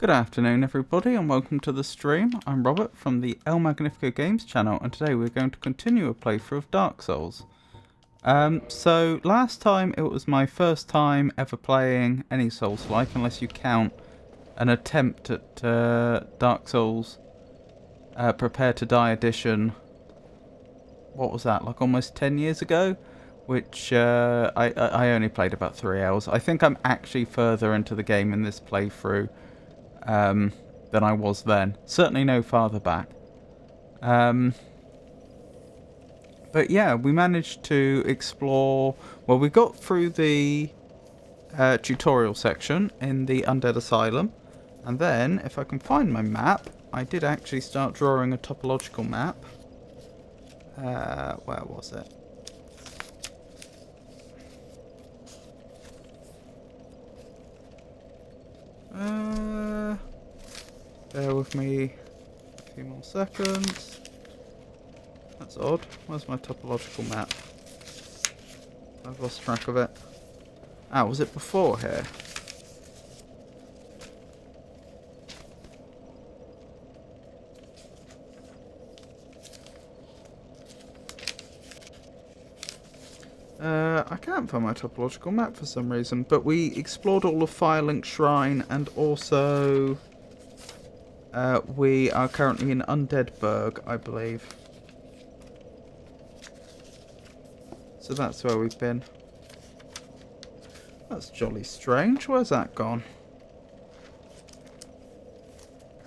Good afternoon everybody and welcome to the stream. I'm Robert from the El Magnifico Games channel and today we're going to continue a playthrough of Dark Souls. So last time it was my first time ever playing any Souls-like, unless you count an attempt at Dark Souls Prepare to Die edition. What was that, like almost 10 years ago? Which I only played about 3 hours. I think I'm actually further into the game in this playthrough than I was then. Certainly no farther back. But yeah, we managed to explore... Well, we got through the tutorial section in the Undead Asylum. And then, if I can find my map, I did actually start drawing a topological map. Where was it? Bear with me a few more seconds. That's odd. Where's my topological map? I've lost track of it. Ah, was it before here? I can't find my topological map for some reason, but we explored all of Firelink Shrine and also we are currently in Undeadburg, I believe. So that's where we've been. That's jolly strange. Where's that gone?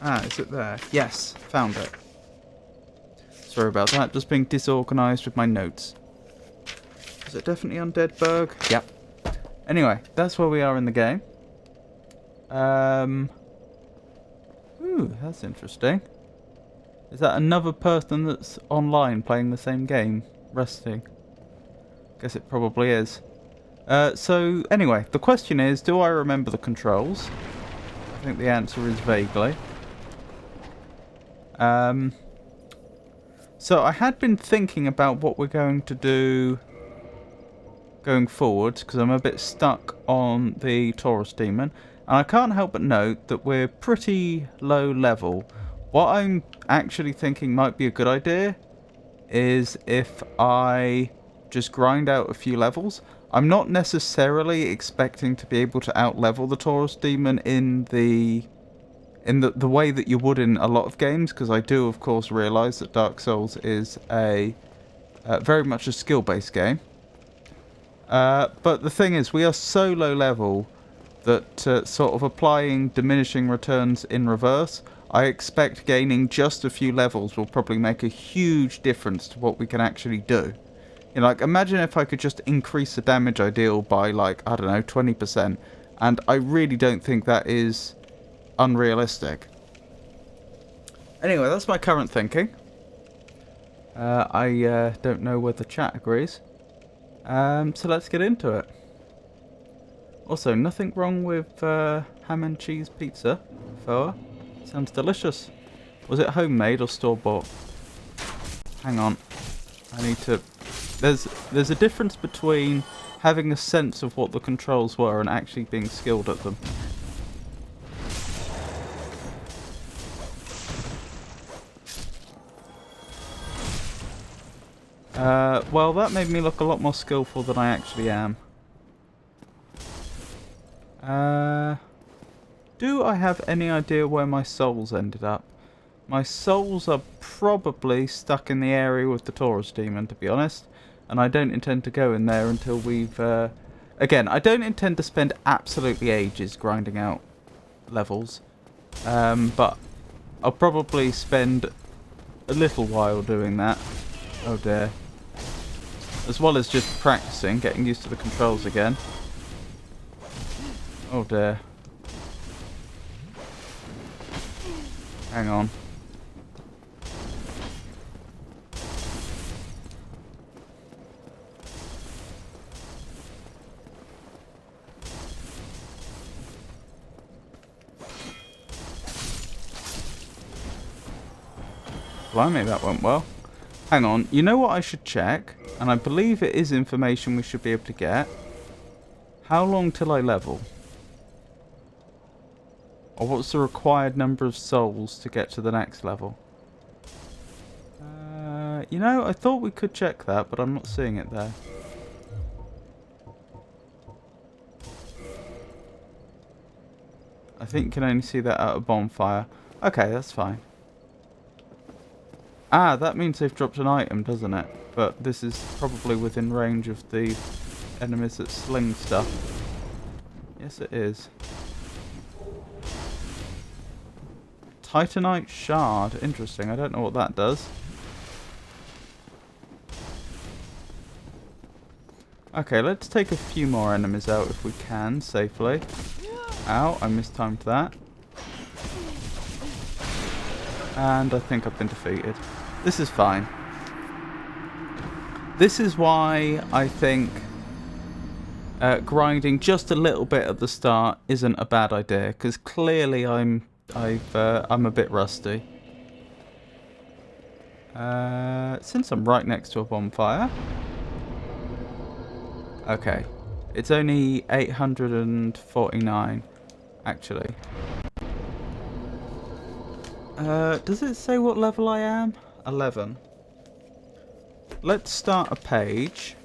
Ah, is it there? Yes, found it. Sorry about that, just being disorganised with my notes. Is it definitely Undeadburg? Yep. Anyway, that's where we are in the game. Ooh, that's interesting. Is that another person that's online playing the same game? Resting? Guess it probably is. So, anyway, the question is, do I remember the controls? I think the answer is vaguely. So I had been thinking about what we're going to do going forward, because I'm a bit stuck on the Taurus Demon. And I can't help but note that we're pretty low level. What I'm actually thinking might be a good idea is if I just grind out a few levels. I'm not necessarily expecting to be able to out-level the Taurus Demon in the way that you would in a lot of games, because I do, of course, realise that Dark Souls is a very much a skill-based game. But the thing is, we are so low level that sort of applying diminishing returns in reverse, I expect gaining just a few levels will probably make a huge difference to what we can actually do. You know, like, imagine if I could just increase the damage I deal by, like, I don't know, 20%. And I really don't think that is unrealistic. Anyway, that's my current thinking. I don't know whether chat agrees. So let's get into it. Also, nothing wrong with ham and cheese pizza. Foa. Sounds delicious. Was it homemade or store-bought? Hang on. I need to... There's a difference between having a sense of what the controls were and actually being skilled at them. Well, that made me look a lot more skillful than I actually am. Do I have any idea where my souls ended up? My souls are probably stuck in the area with the Taurus Demon, to be honest. And I don't intend to go in there until we've... Again, I don't intend to spend absolutely ages grinding out levels. But I'll probably spend a little while doing that. Oh dear. As well as just practicing, getting used to the controls again. Oh dear. Hang on. Blimey, that went well. Hang on, you know what I should check? And I believe it is information we should be able to get. How long till I level? Or what's the required number of souls to get to the next level? You know, I thought we could check that, but I'm not seeing it there. I think you can only see that at a bonfire. Okay, that's fine. Ah, that means they've dropped an item, doesn't it? But this is probably within range of the enemies that sling stuff. Yes, it is. Titanite shard. Interesting. I don't know what that does. Okay, let's take a few more enemies out if we can, safely. Ow, I mistimed that. And I think I've been defeated. This is fine. This is why I think grinding just a little bit at the start isn't a bad idea, because clearly I'm a bit rusty. Since I'm right next to a bonfire. Okay. It's only 849, actually. Does it say what level I am? 11. Let's start a page.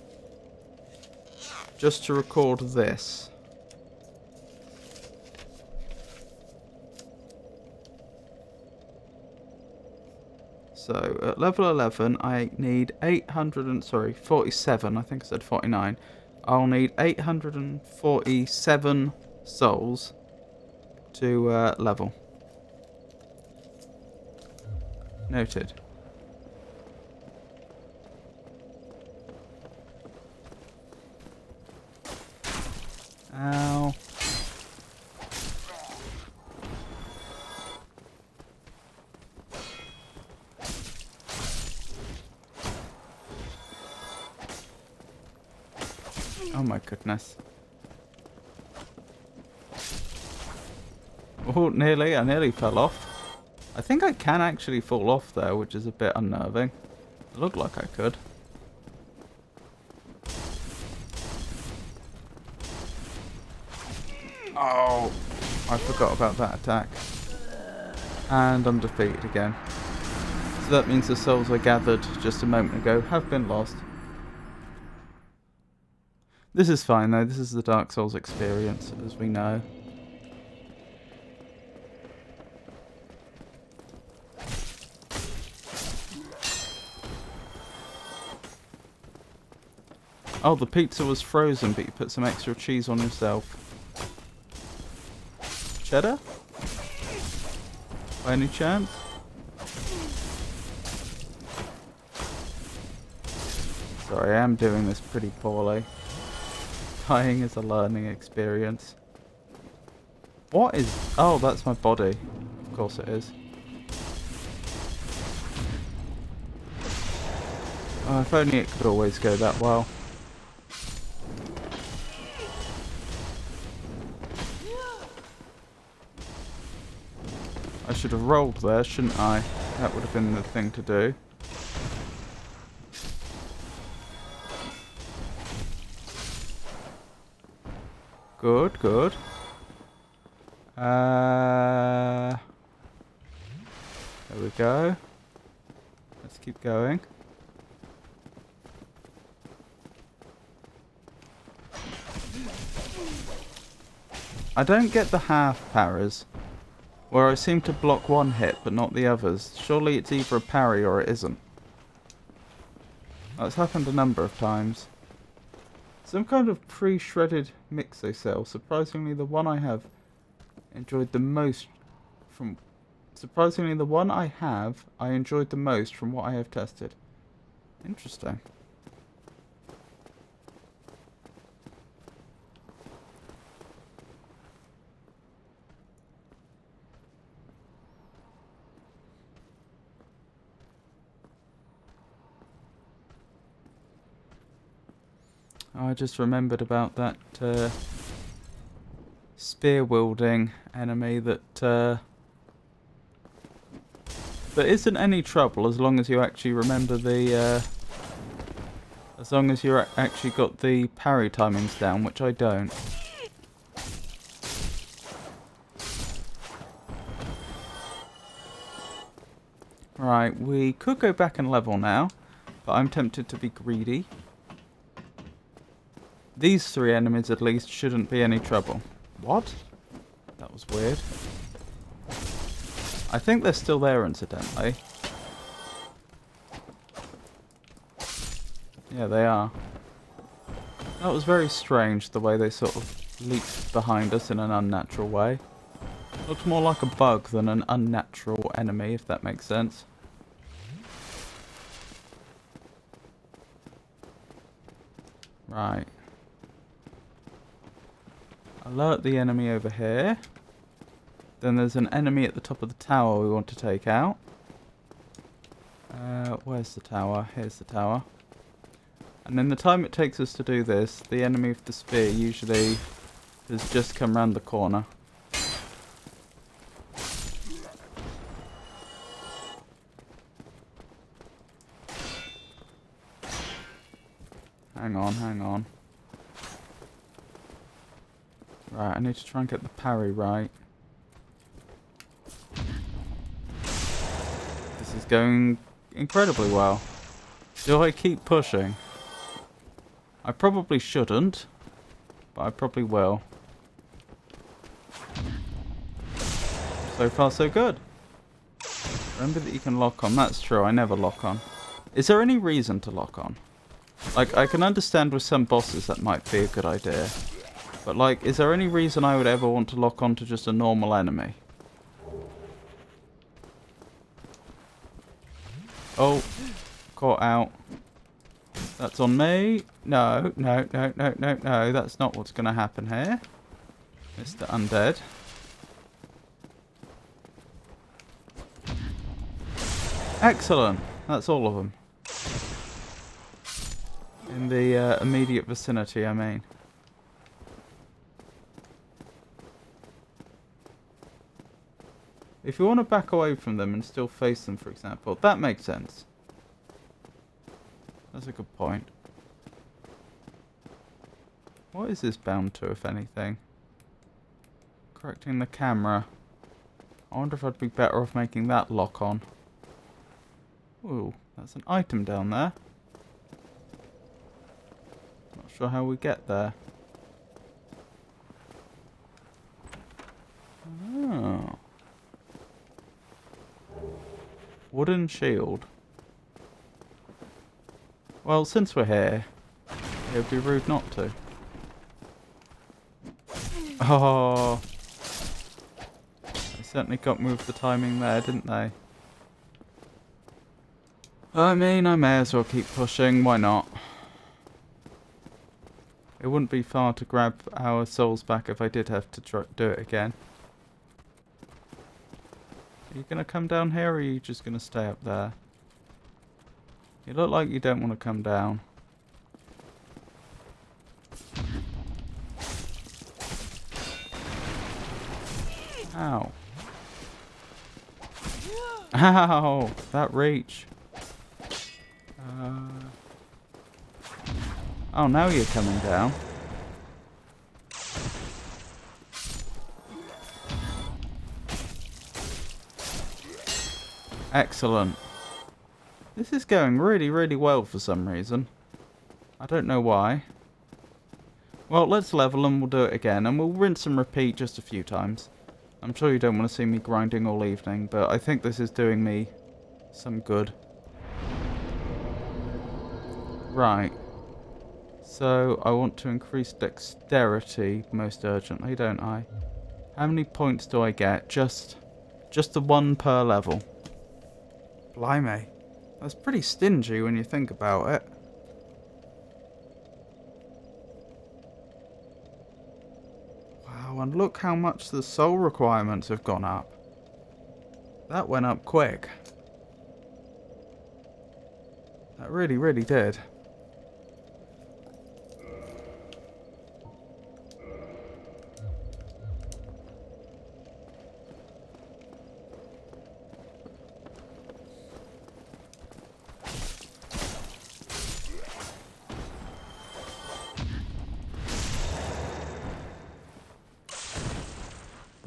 Just to record this. So, at level 11, I need 47. I think I said 49. I'll need 847 souls to level. Noted. Ow. Oh my goodness. Oh, nearly. I nearly fell off. I think I can actually fall off there, which is a bit unnerving. It looked like I could. Oh, I forgot about that attack. And I'm defeated again. So that means the souls I gathered just a moment ago have been lost. This is fine though, this is the Dark Souls experience, as we know. Oh, the pizza was frozen, but you put some extra cheese on yourself. Cheddar? By any chance? Sorry, I am doing this pretty poorly. Dying is a learning experience. What is... Oh, that's my body. Of course it is. Oh, if only it could always go that well. I should have rolled there, shouldn't I? That would have been the thing to do. Good, good. There we go. Let's keep going. I don't get the half parries, where I seem to block one hit but not the others. Surely it's either a parry or it isn't. That's happened a number of times. Some kind of pre-shredded mixo cell. Surprisingly, the one I have enjoyed the most from... Surprisingly, the one I have, I enjoyed the most from what I have tested. Interesting. I just remembered about that spear wielding enemy that isn't any trouble as long as you actually remember the as long as you're actually got the parry timings down, which I don't. Right, we could go back and level now, but I'm tempted to be greedy. These 3 enemies at least shouldn't be any trouble. What? That was weird. I think they're still there, incidentally. Yeah, they are. That was very strange, the way they sort of leaped behind us in an unnatural way. Looked more like a bug than an unnatural enemy, if that makes sense. Right. Alert the enemy over here. Then there's an enemy at the top of the tower we want to take out. Where's the tower? Here's the tower. And in the time it takes us to do this, the enemy with the spear usually has just come round the corner. Hang on, hang on. Right, I need to try and get the parry right. This is going incredibly well. Do I keep pushing? I probably shouldn't, but I probably will. So far, so good. Remember that you can lock on. That's true, I never lock on. Is there any reason to lock on? Like, I can understand with some bosses that might be a good idea. But, like, is there any reason I would ever want to lock on to just a normal enemy? Oh, caught out. That's on me. No, no, no, no, no, no. That's not what's going to happen here. Mr. Undead. Excellent. That's all of them. In the immediate vicinity, I mean. If you want to back away from them and still face them, for example, that makes sense. That's a good point. What is this bound to, if anything? Correcting the camera. I wonder if I'd be better off making that lock on. Ooh, that's an item down there. Not sure how we get there. Oh. Wooden shield. Well, since we're here, it would be rude not to. Oh. They certainly got me with the timing there, didn't they? I mean, I may as well keep pushing, why not? It wouldn't be far to grab our souls back if I did have to do it again. Are you going to come down here, or are you just going to stay up there? You look like you don't want to come down. Ow. Ow! That reach. Oh, now you're coming down. Excellent. This is going really, really well for some reason. I don't know why. Well, let's level and we'll do it again. And we'll rinse and repeat just a few times. I'm sure you don't want to see me grinding all evening, but I think this is doing me some good. Right. So, I want to increase dexterity most urgently, don't I? How many points do I get? Just the one per level. Blimey. That's pretty stingy when you think about it. Wow, and look how much the soul requirements have gone up. That went up quick. That really, really did.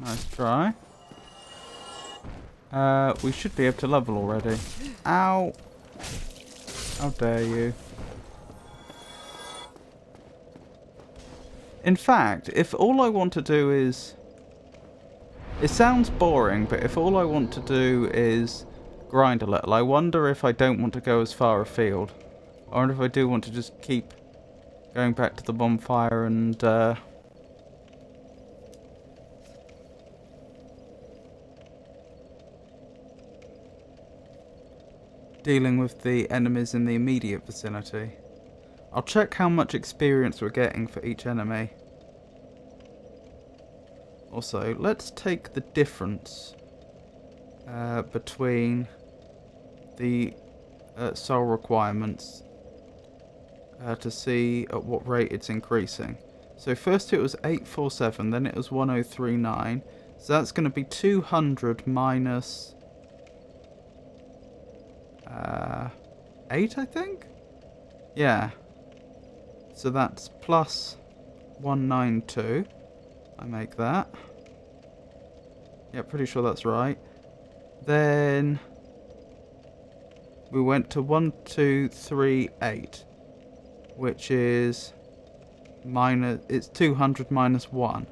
Nice try. We should be able to level already. Ow! How dare you. In fact, if all I want to do is... It sounds boring, but if all I want to do is grind a little, I wonder if I don't want to go as far afield. Or if I do want to just keep going back to the bonfire and... dealing with the enemies in the immediate vicinity. I'll check how much experience we're getting for each enemy. Also, let's take the difference between the soul requirements to see at what rate it's increasing. So first it was 847, then it was 1039. So that's going to be 200 minus 8, I think? Yeah. So that's plus 192. I make that. Yeah, pretty sure that's right. Then we went to 1238, which is minus, it's 200 minus 1.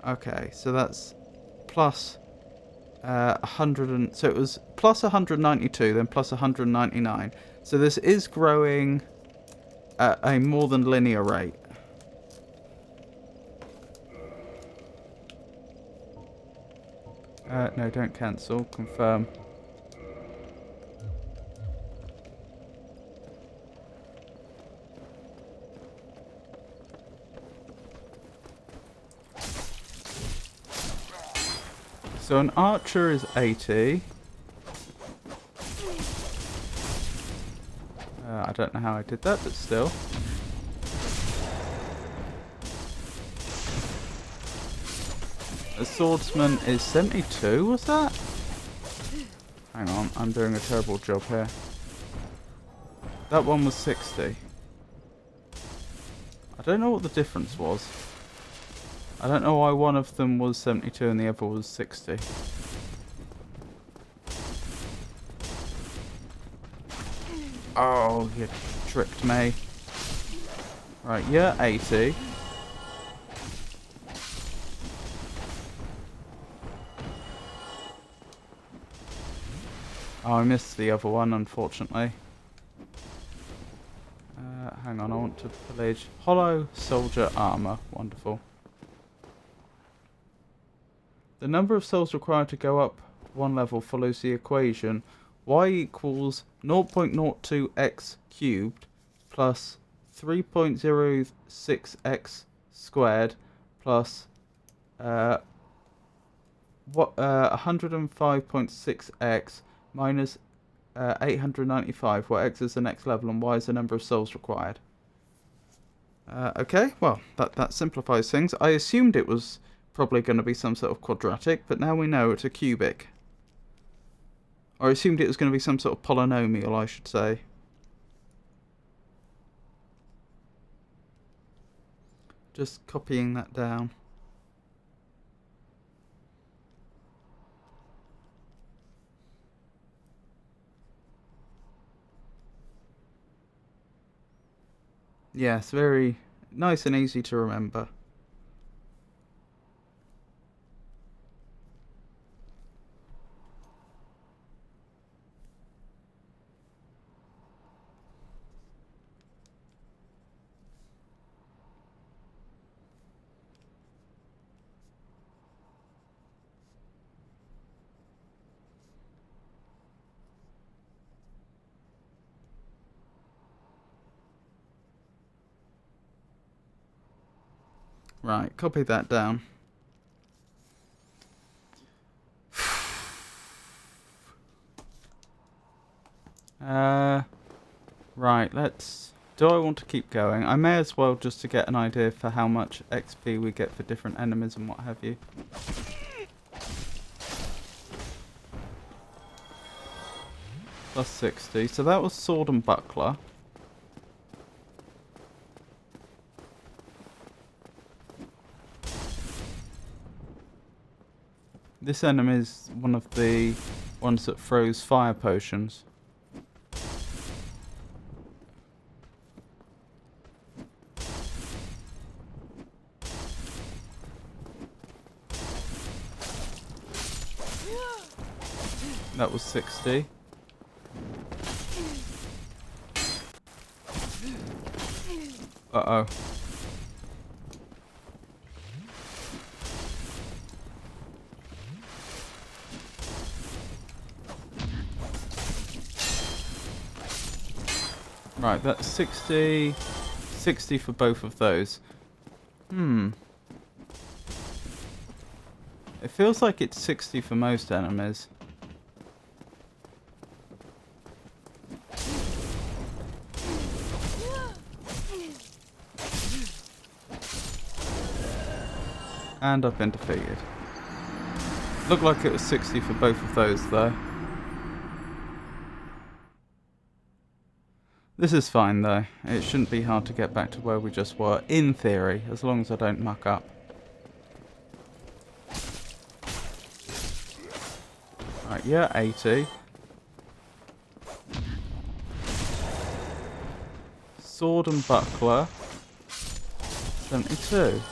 Okay, so that's plus 100 and, so it was plus 192, then plus 199. So this is growing at a more than linear rate. No, don't cancel. Confirm. So an archer is 80. I don't know how I did that, but still. A swordsman is 72, was that? Hang on, I'm doing a terrible job here. That one was 60. I don't know what the difference was. I don't know why one of them was 72 and the other was 60. Oh, you tricked me. Right, you're 80. Oh, I missed the other one, unfortunately. Hang on, I want to pillage. Hollow soldier armor. Wonderful. The number of souls required to go up one level follows the equation y equals 0.02x cubed plus 3.06x squared plus 105.6x minus 895, where x is the next level and y is the number of souls required. Okay, well, that simplifies things. I assumed it was probably going to be some sort of quadratic, but now we know it's a cubic. Or I assumed it was going to be some sort of polynomial, I should say. Just copying that down. Yes, very nice and easy to remember. Right, copy that down. Right, let's... Do I want to keep going? I may as well, just to get an idea for how much XP we get for different enemies and what have you. Plus 60. So that was sword and buckler. This enemy is one of the ones that throws fire potions. That was 60. Uh-oh. Right, that's 60. 60 for both of those. It feels like it's 60 for most enemies. And I've been defeated. Looked like it was 60 for both of those though. This is fine though. It shouldn't be hard to get back to where we just were, in theory, as long as I don't muck up. Right, yeah, 80. Sword and buckler. 72.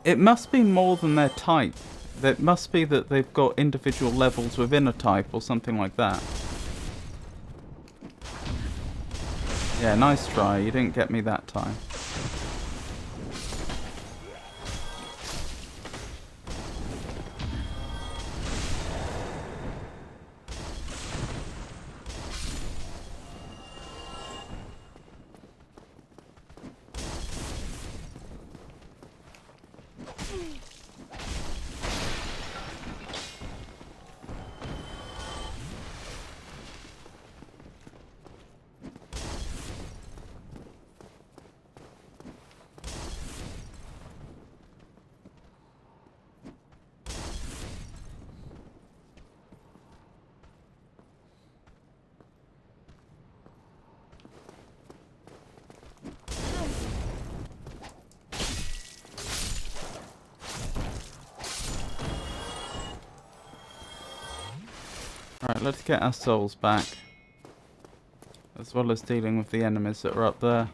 It must be more than their type. It must be that they've got individual levels within a type or something like that. Yeah, nice try. You didn't get me that time. Alright, let's get our souls back. As well as dealing with the enemies that are up there.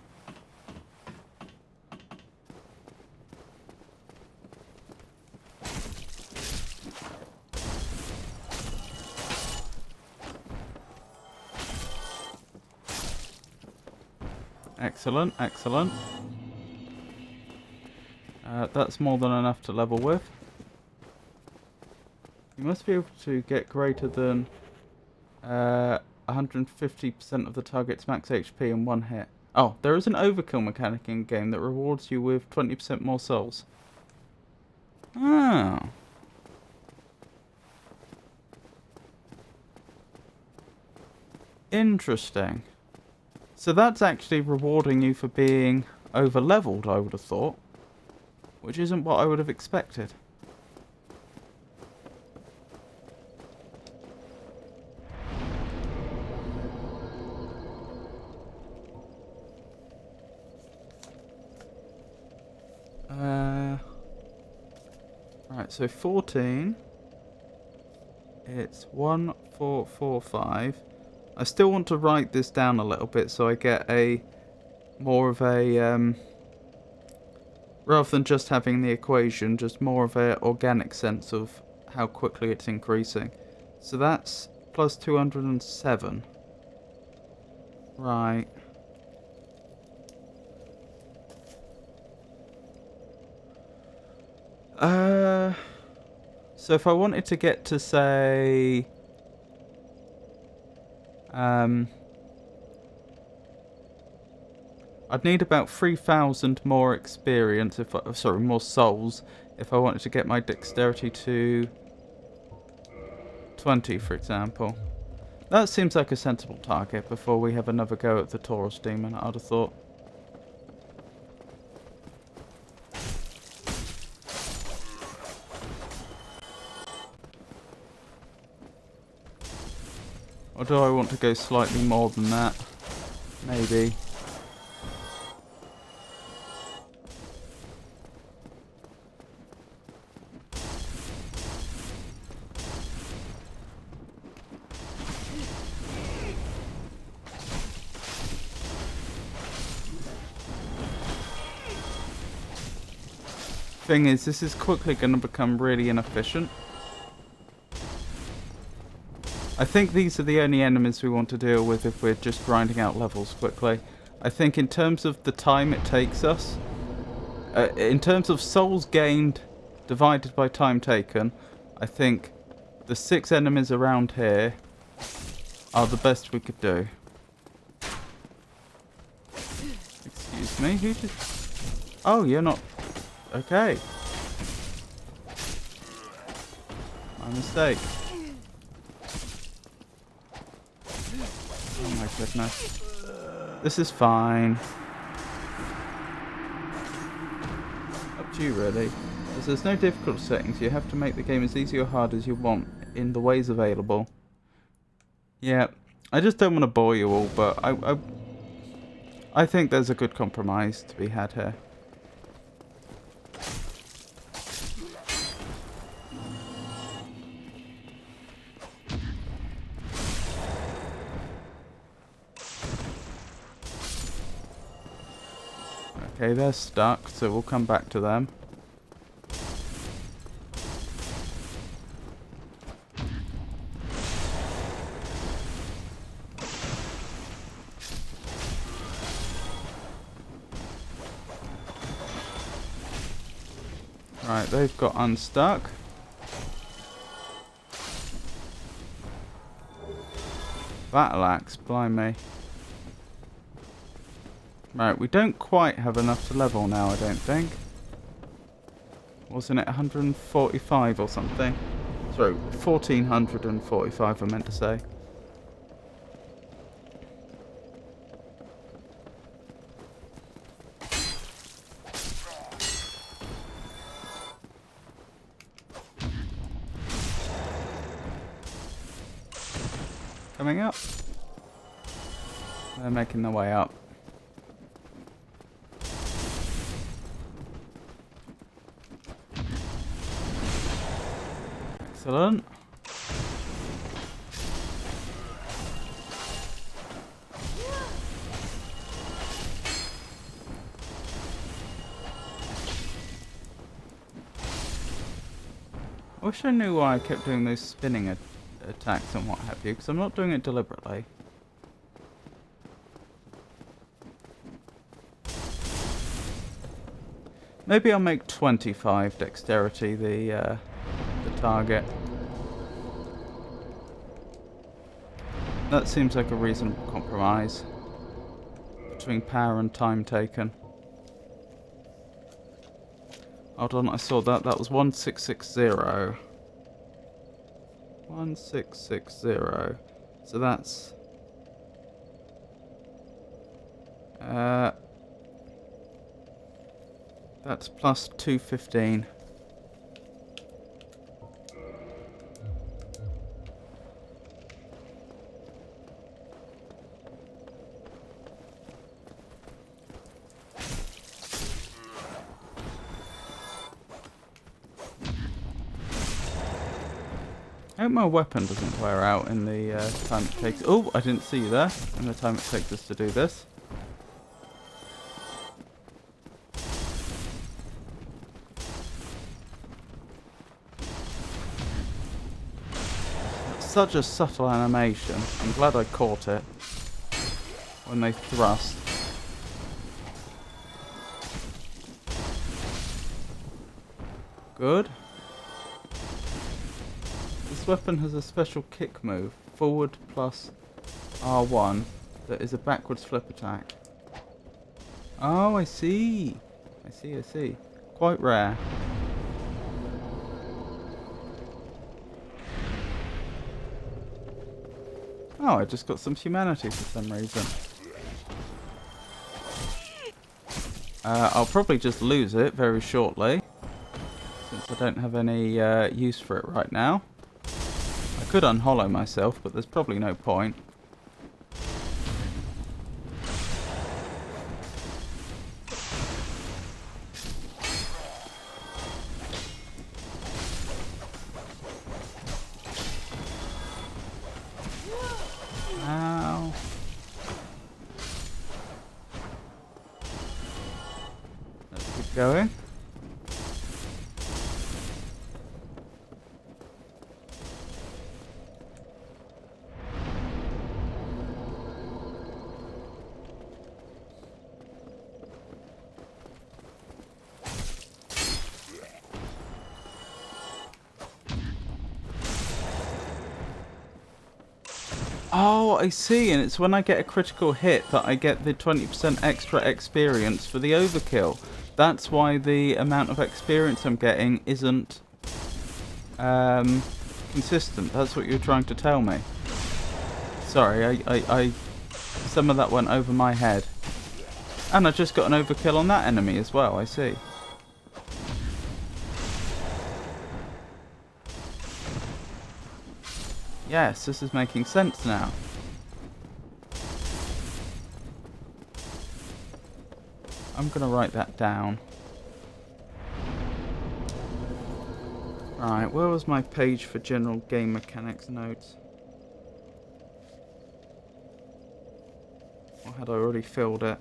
Excellent, excellent. That's more than enough to level with. You must be able to get greater than 150% of the target's max HP in one hit. Oh, there is an overkill mechanic in game that rewards you with 20% more souls. Oh. Interesting. So that's actually rewarding you for being over-leveled, I would have thought. Which isn't what I would have expected. Right, so 14. It's 1445. I still want to write this down a little bit so I get a more of a rather than just having the equation, just more of a organic sense of how quickly it's increasing. So that's plus 207. Right. So if I wanted to get to say I'd need about 3,000 more experience more souls if I wanted to get my dexterity to 20, for example. That seems like a sensible target before we have another go at the Taurus demon, I'd have thought. Or do I want to go slightly more than that? Maybe. thing is, this is quickly going to become really inefficient. I think these are the only enemies we want to deal with if we're just grinding out levels quickly. I think in terms of the time it takes us, in terms of souls gained divided by time taken, I think the 6 enemies around here are the best we could do. Excuse me, who just... Oh, you're not... Okay. My mistake. Oh my goodness. This is fine. Up to you, really. As there's no difficult settings, you have to make the game as easy or hard as you want in the ways available. Yeah, I just don't want to bore you all, but I think there's a good compromise to be had here. Okay, they're stuck, so we'll come back to them. Right, they've got unstuck. Battle axe, blimey. Right, we don't quite have enough to level now, I don't think. Wasn't it 145 or something? Sorry, 1445 I meant to say. Coming up. They're making their way up. Excellent. I wish I knew why I kept doing those spinning attacks and what have you, because I'm not doing it deliberately. Maybe I'll make 25 dexterity the target. That seems like a reasonable compromise between power and time taken. Hold on, I saw that. That was 1660. 1660. So that's... that's plus 215. I hope my weapon doesn't wear out in the time it takes... Oh, I didn't see you there. In the time it takes us to do this. Such a subtle animation. I'm glad I caught it when they thrust. Good. This weapon has a special kick move, forward plus R1, that is a backwards flip attack. Oh, I see. I see. Quite rare. Oh, I just got some humanity for some reason. I'll probably just lose it very shortly, since I don't have any use for it right now. I could unhollow myself, but there's probably no point. Ow. Let's keep going. Oh, I see, and it's when I get a critical hit that I get the 20% extra experience for the overkill. That's why the amount of experience I'm getting isn't consistent. That's what you're trying to tell me. Sorry, some of that went over my head. And I just got an overkill on that enemy as well, I see. Yes, this is making sense now. I'm gonna write that down. Right, where was my page for general game mechanics notes? Or had I already filled it?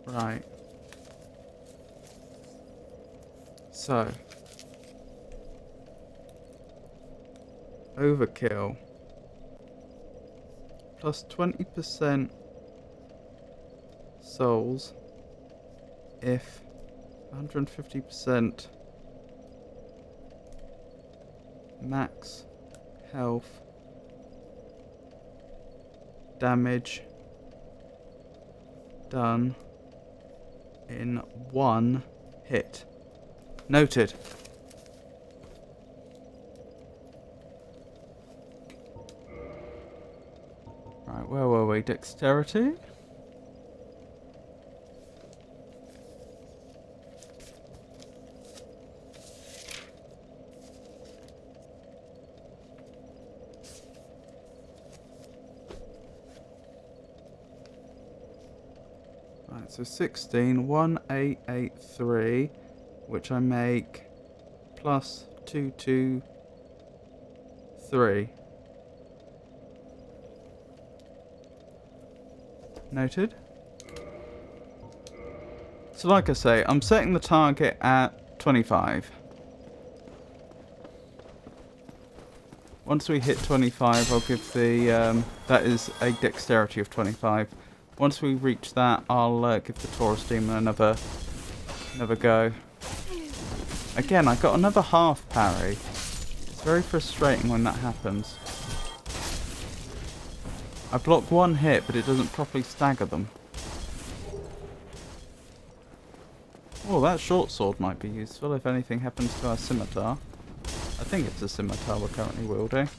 Right. So. Overkill. Plus 20% souls. If 150% max health damage done in one hit. Noted. Right, where were we? Dexterity? Right, so 16, 1883, which I make plus 223. Noted. So like I say, I'm setting the target at 25. Once we hit 25, I'll give the, that is a dexterity of 25. Once we reach that, I'll give the Taurus Demon another go. Again, I got another half parry. It's very frustrating when that happens. I block one hit, but it doesn't properly stagger them. Oh, that short sword might be useful if anything happens to our scimitar. I think it's a scimitar we're currently wielding.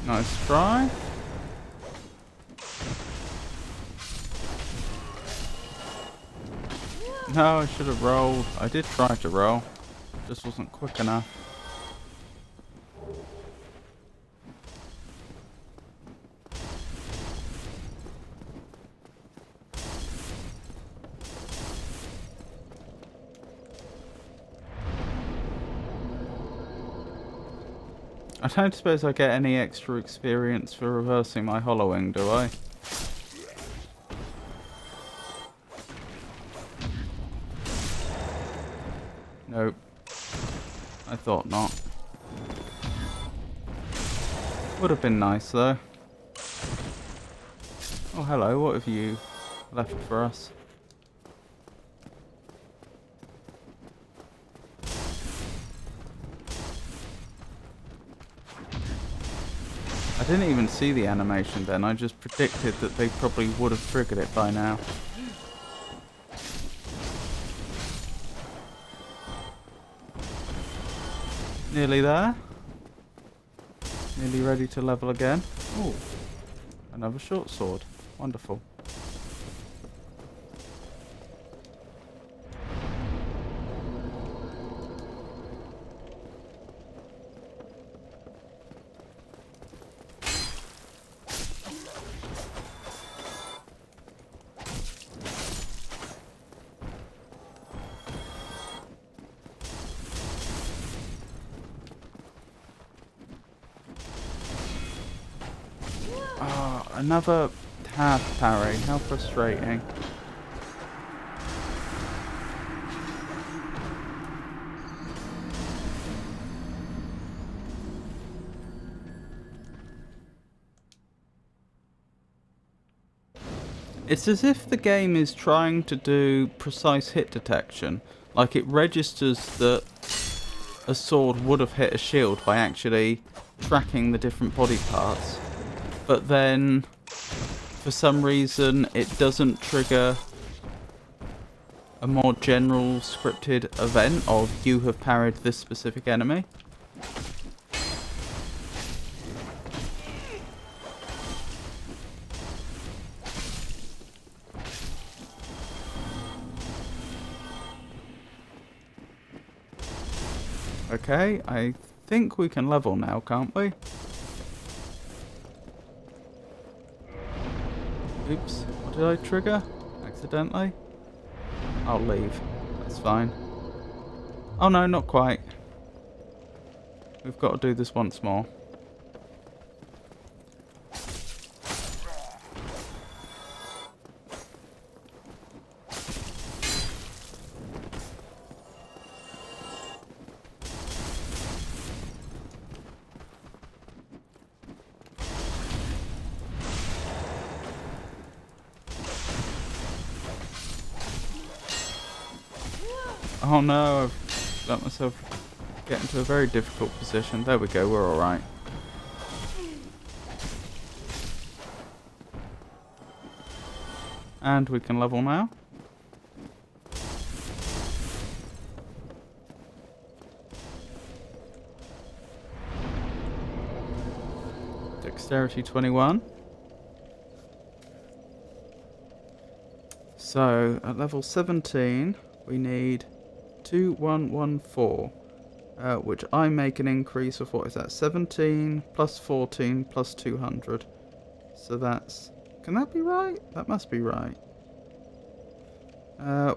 Nice try. No, I should have rolled. I did try to roll. Just wasn't quick enough. I don't suppose I get any extra experience for reversing my hollowing, do I? Nope. I thought not. Would have been nice though. Oh hello, what have you left for us? I didn't even see the animation then. I just predicted that they probably would have triggered it by now. Nearly there. Nearly ready to level again. Ooh, another short sword. Wonderful. Another half parry. How frustrating. It's as if the game is trying to do precise hit detection. Like it registers that a sword would have hit a shield by actually tracking the different body parts. But then, for some reason, it doesn't trigger a more general scripted event of you have parried this specific enemy. Okay, I think we can level now, can't we? Oops, what did I trigger? Accidentally? I'll leave. That's fine. Oh no, not quite. We've got to do this once more. Oh no, I've let myself get into a very difficult position. There we go, we're alright. And we can level now. Dexterity 21. So, at level 17, we need 2114, which I make an increase of, what is that, 17 plus 14 plus 200. So that's, can that be right? That must be right.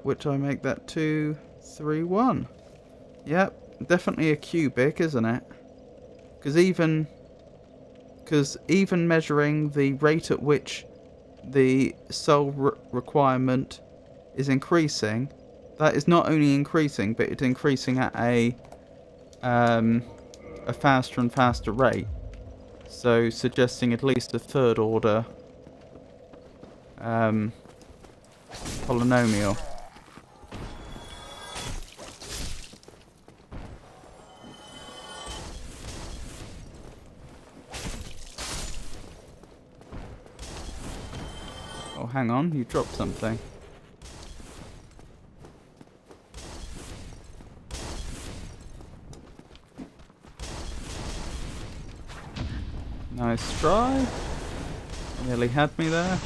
Which I make that 231. Yep, definitely a cubic, isn't it? Because even measuring the rate at which the soul requirement is increasing, that is not only increasing, but it's increasing at a faster and faster rate. So suggesting at least a third order polynomial. Oh, hang on, you dropped something. Nice try. Nearly had me there.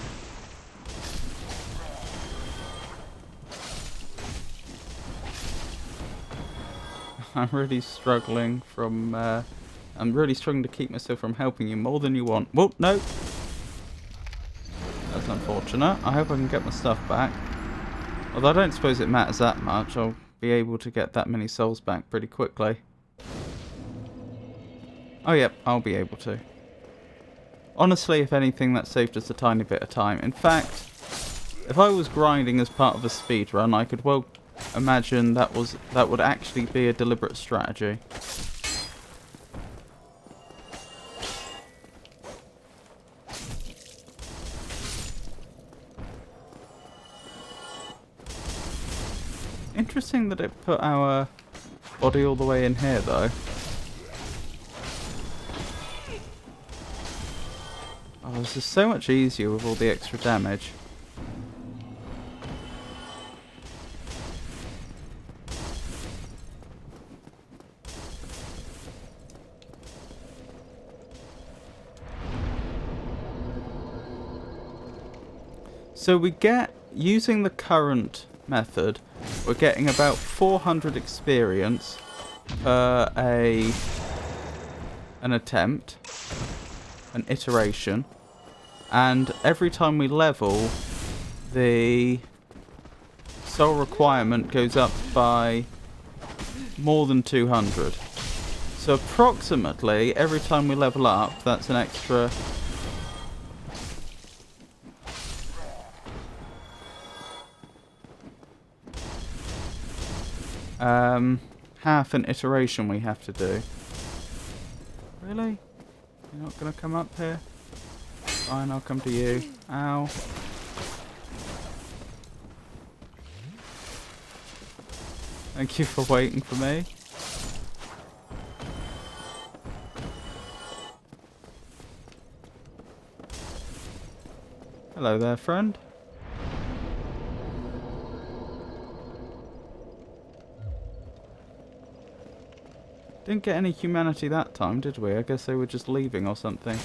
I'm really struggling from... I'm really struggling to keep myself from helping you more than you want. Whoa, no! That's unfortunate. I hope I can get my stuff back. Although I don't suppose it matters that much. I'll be able to get that many souls back pretty quickly. Oh, yep, I'll be able to. Honestly, if anything, that saved us a tiny bit of time. In fact, if I was grinding as part of a speedrun, I could well imagine that would actually be a deliberate strategy. Interesting that it put our body all the way in here, though. this is so much easier with all the extra damage. So we get, using the current method, we're getting about 400 experience per an attempt, an iteration, and every time we level, the soul requirement goes up by more than 200. So approximately every time we level up, that's an extra half an iteration we have to do. Really? You're not gonna come up here? Fine, I'll come to you. Ow. Thank you for waiting for me. Hello there, friend. Didn't get any humanity that time, did we? I guess they were just leaving or something.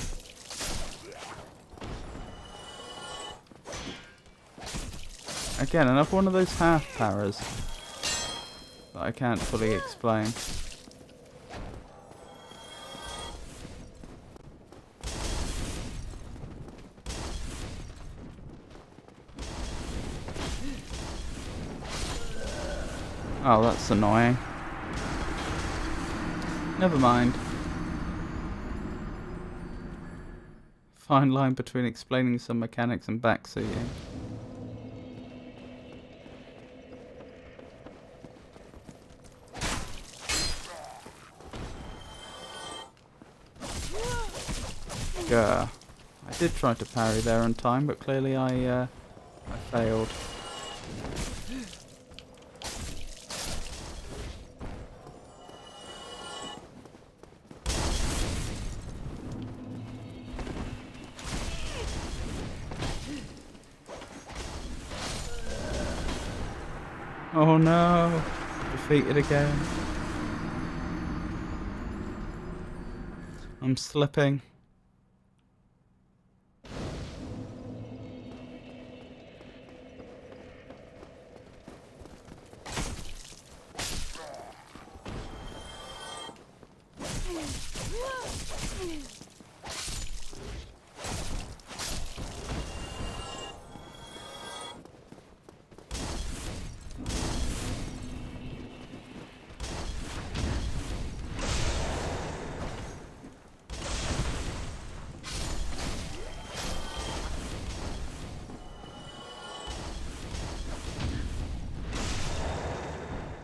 Again, another one of those half-paras that I can't fully explain. Oh, that's annoying. Never mind. Fine line between explaining some mechanics and backseating. Yeah, I did try to parry there in time, but clearly I failed. Oh no, defeated again. I'm slipping.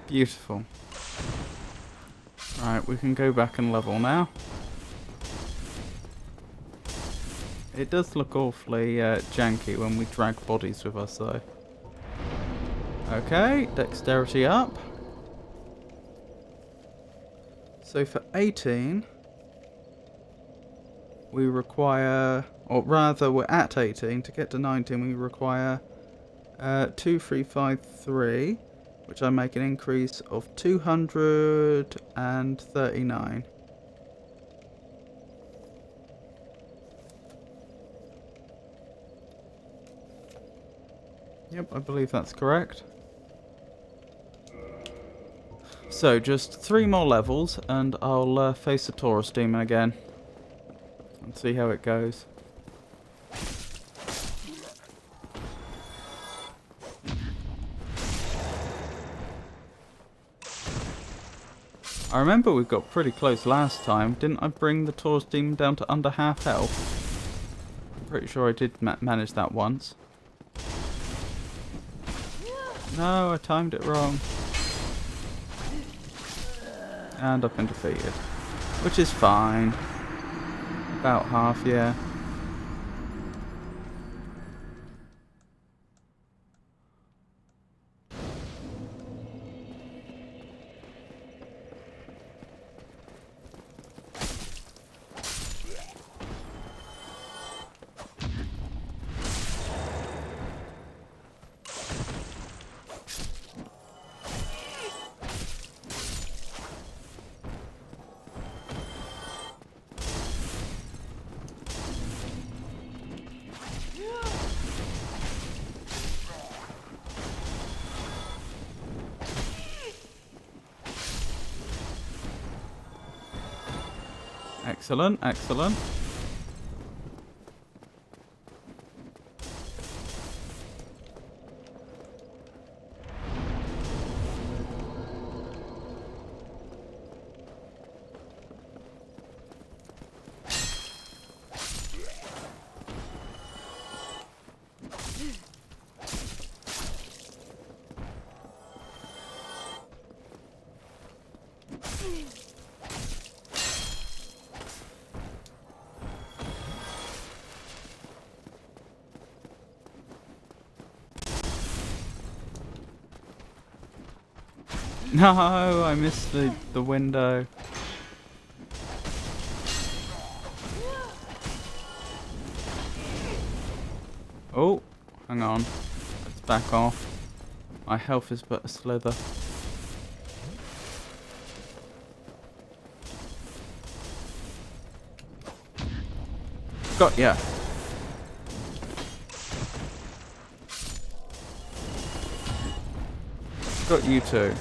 Beautiful. Right, we can go back and level now. It does look awfully janky when we drag bodies with us though. Okay, dexterity up. So for 18, we require, or rather we're at 18, to get to 19 we require 2353. Which I make an increase of 239. Yep, I believe that's correct. So, just 3 more levels, and I'll face the Taurus Demon again. And see how it goes. I remember we got pretty close last time. Didn't I bring the Taurus Demon down to under half health? I'm pretty sure I did manage that once. No, I timed it wrong. And I've been defeated. Which is fine. About half, yeah. Excellent, excellent. No, I missed the window. Oh, hang on. Let's back off. My health is but a slither. Got ya. Got you too.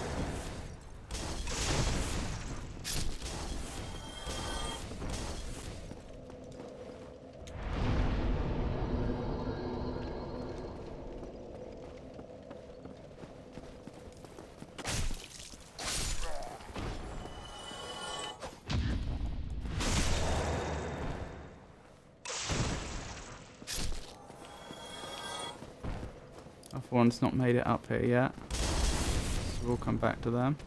Other one's not made it up here yet, so we'll come back to them.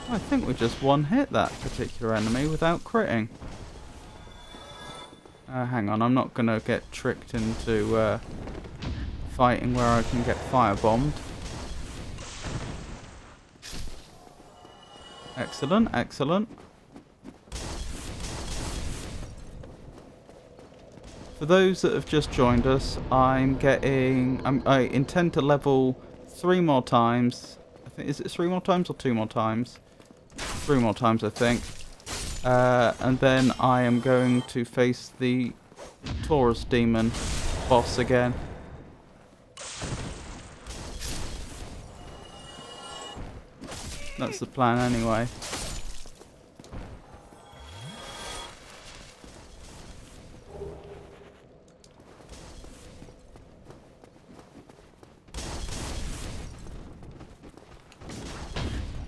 I think we just one-hit that particular enemy without critting. Hang on, I'm not gonna get tricked into fighting where I can get firebombed. Excellent, excellent. For those that have just joined us, I intend to level 3 more times. I think, is it 3 more times or 2 more times? 3 more times, I think. And then I am going to face the Taurus Demon boss again. That's the plan anyway.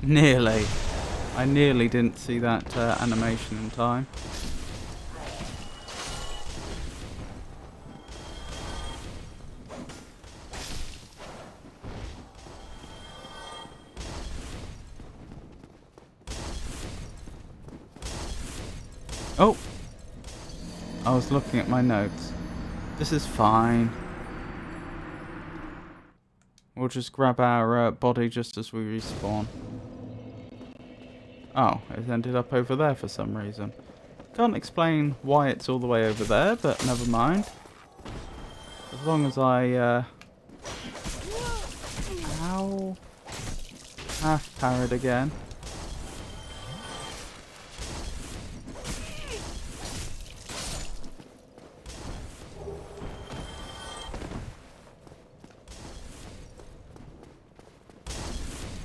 Nearly. I nearly didn't see that animation in time. Oh! I was looking at my notes. This is fine. We'll just grab our body just as we respawn. Oh, it ended up over there for some reason. Can't explain why it's all the way over there, but never mind. As long as I, Ow. Half parried again.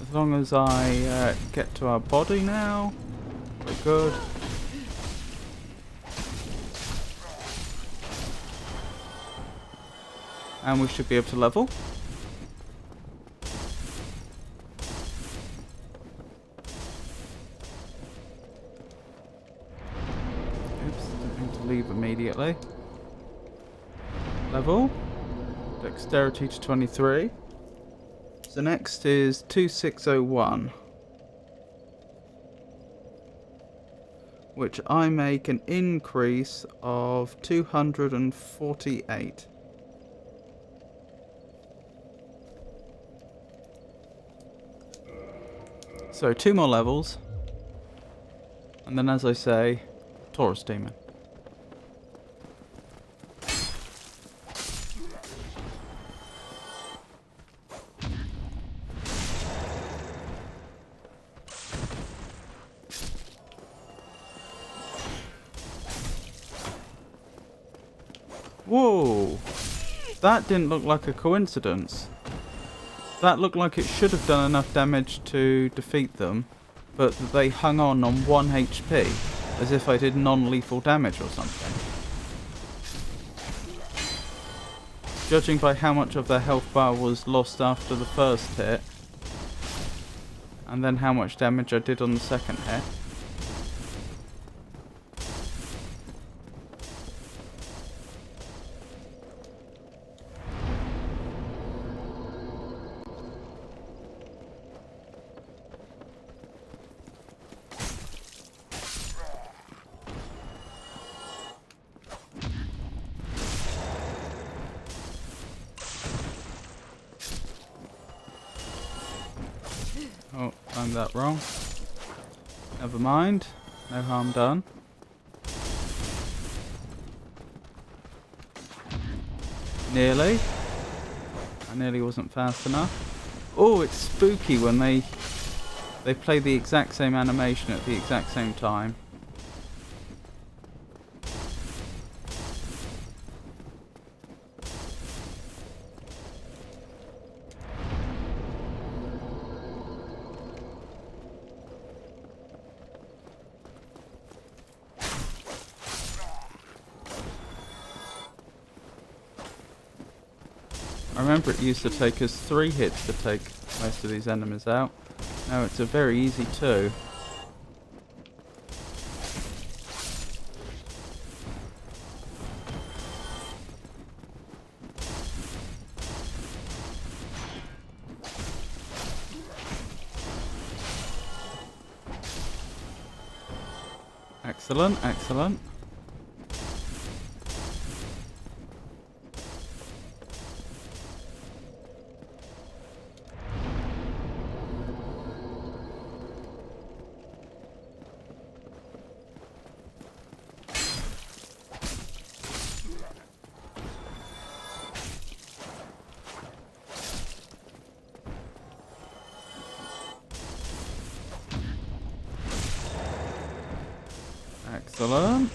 As long as I get to our body now, we're good. And we should be able to level. Oops, didn't mean to leave immediately. Level. Dexterity to 23. So next is 2601, which I make an increase of 248. So 2 more levels, and then as I say, Taurus Demon. Whoa! That didn't look like a coincidence. That looked like it should have done enough damage to defeat them, but that they hung on 1 HP, as if I did non-lethal damage or something. Judging by how much of their health bar was lost after the first hit, and then how much damage I did on the second hit. Oh, timed that wrong. Never mind. No harm done. Nearly. I nearly wasn't fast enough. Oh, it's spooky when they play the exact same animation at the exact same time. I remember it used to take us 3 hits to take most of these enemies out. Now it's a very easy 2. Excellent, excellent. Excellent.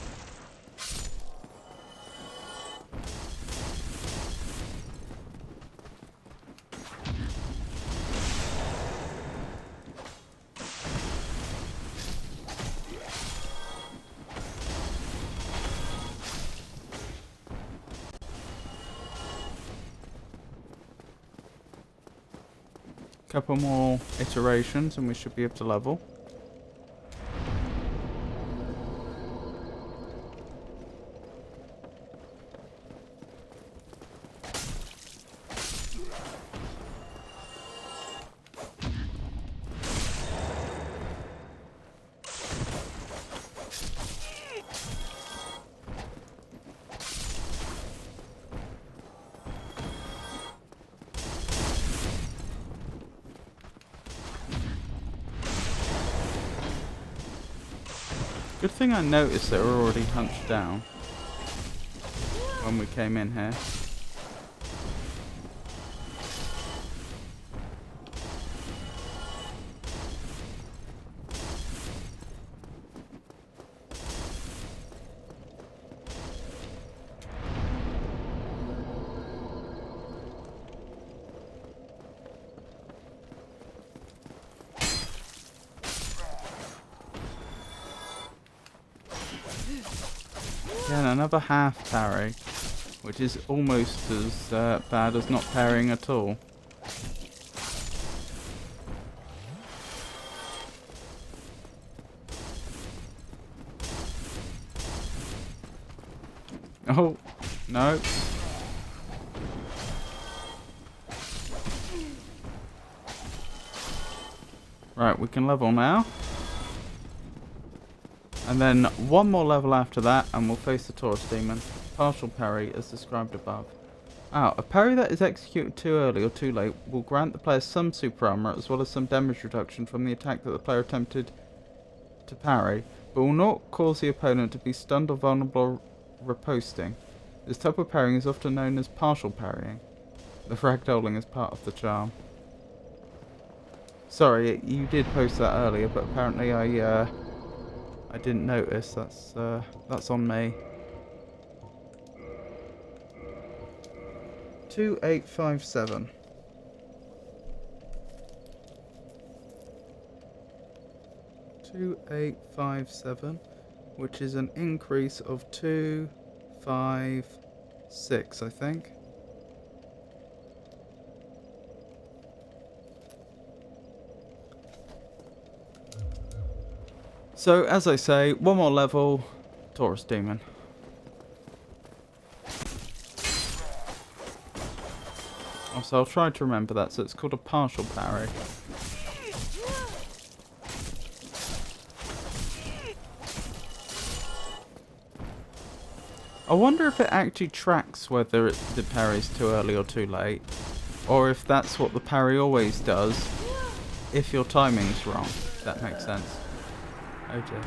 Couple more iterations and we should be able to level. Good thing I noticed they were already hunched down when we came in here. Again, another half parry, which is almost as bad as not parrying at all. Oh, no. Right, we can level now. And then one more level after that and we'll face the Taurus Demon. Partial parry as described above. A parry that is executed too early or too late will grant the player some super armor as well as some damage reduction from the attack that the player attempted to parry, but will not cause the opponent to be stunned or vulnerable riposting. This type of parrying is often known as partial parrying. The ragdolling is part of the charm. Sorry, you did post that earlier, but apparently I didn't notice. That's on me. 2857. Which is an increase of 256, I think. So, as I say, one more level, Taurus Demon. Also, I'll try to remember that, so it's called a partial parry. I wonder if it actually tracks whether the parry's too early or too late. Or if that's what the parry always does, if your timing's wrong. If that makes sense. Oh dear.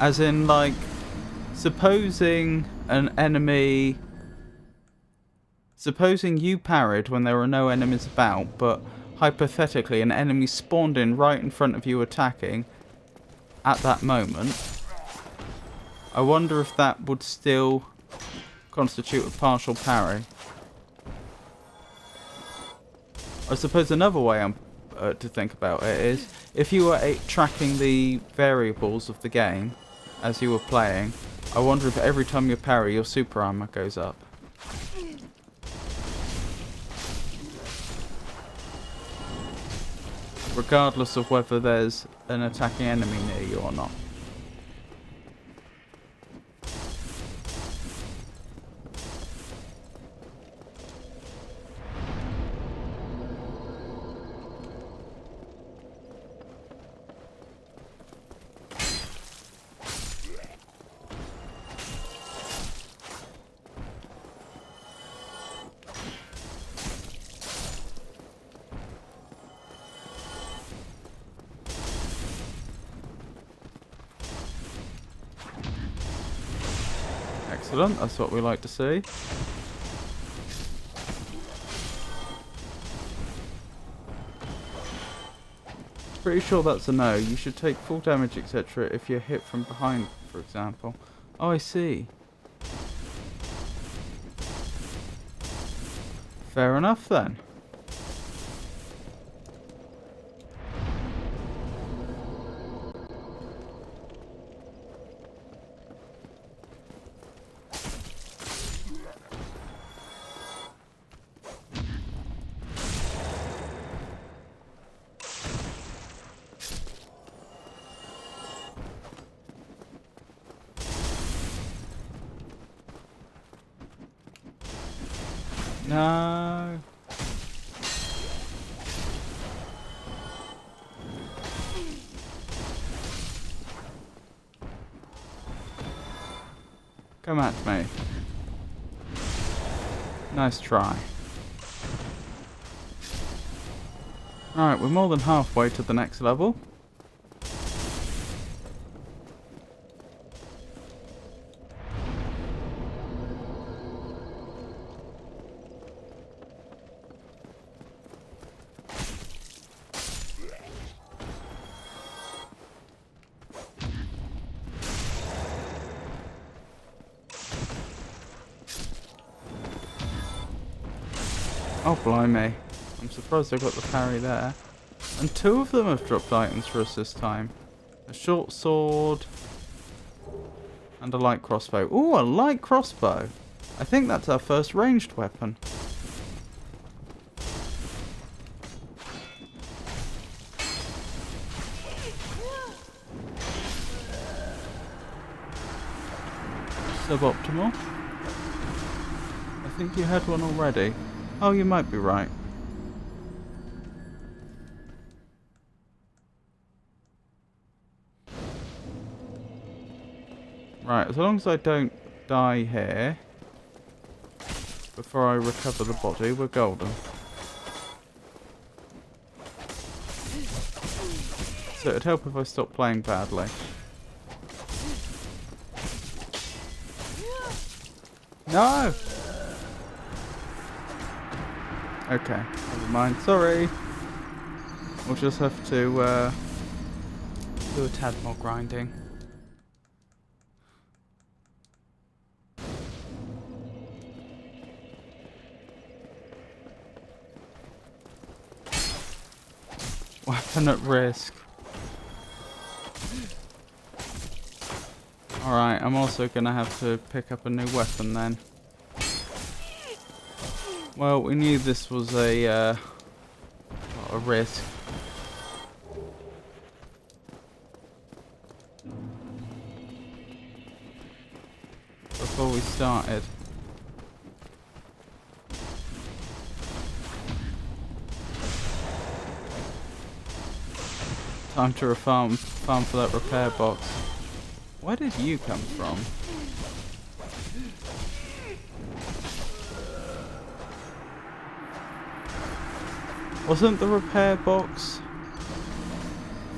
As in, like, supposing an enemy... Supposing you parried when there were no enemies about, but hypothetically an enemy spawned in right in front of you attacking at that moment. I wonder if that would still constitute a partial parry. I suppose another way to think about it is, if you were tracking the variables of the game as you were playing, I wonder if every time you parry, your super armor goes up. Regardless of whether there's an attacking enemy near you or not. Excellent, that's what we like to see. Pretty sure that's a no. You should take full damage, etc. if you're hit from behind, for example. Oh, I see. Fair enough then. No. Come at me. Nice try. Alright, we're more than halfway to the next level. Oh, blimey. I'm surprised I got the parry there. And two of them have dropped items for us this time. A short sword and a light crossbow. Ooh, a light crossbow. I think that's our first ranged weapon. Suboptimal. I think you had one already. Oh, you might be right. Right, as long as I don't die here before I recover the body, we're golden. So it'd help if I stopped playing badly. No! Okay, never mind. Sorry. We'll just have to do a tad more grinding. weapon at risk. Alright, I'm also going to have to pick up a new weapon then. Well, we knew this was a risk. Before we started. Time to farm for that repair box. Where did you come from? Wasn't the repair box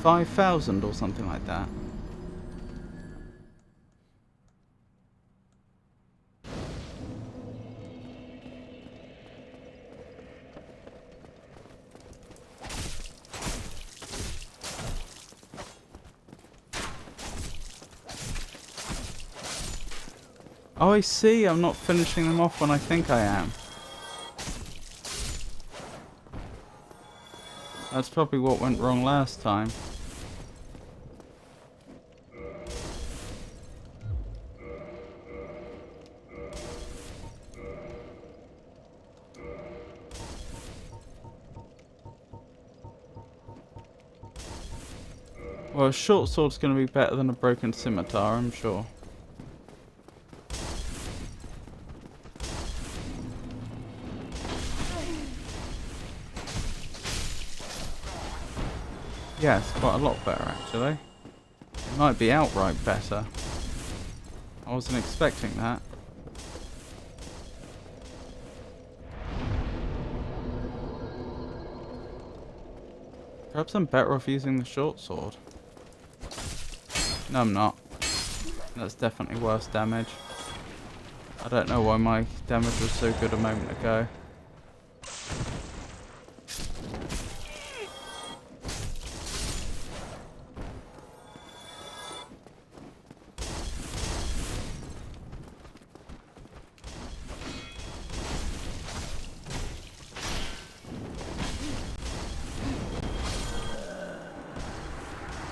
5,000 or something like that? Oh, I see. I'm not finishing them off when I think I am. That's probably what went wrong last time. Well, a short sword's going to be better than a broken scimitar, I'm sure. Yeah, it's quite a lot better actually. It might be outright better. I wasn't expecting that. Perhaps I'm better off using the short sword. No, I'm not. That's definitely worse damage. I don't know why my damage was so good a moment ago.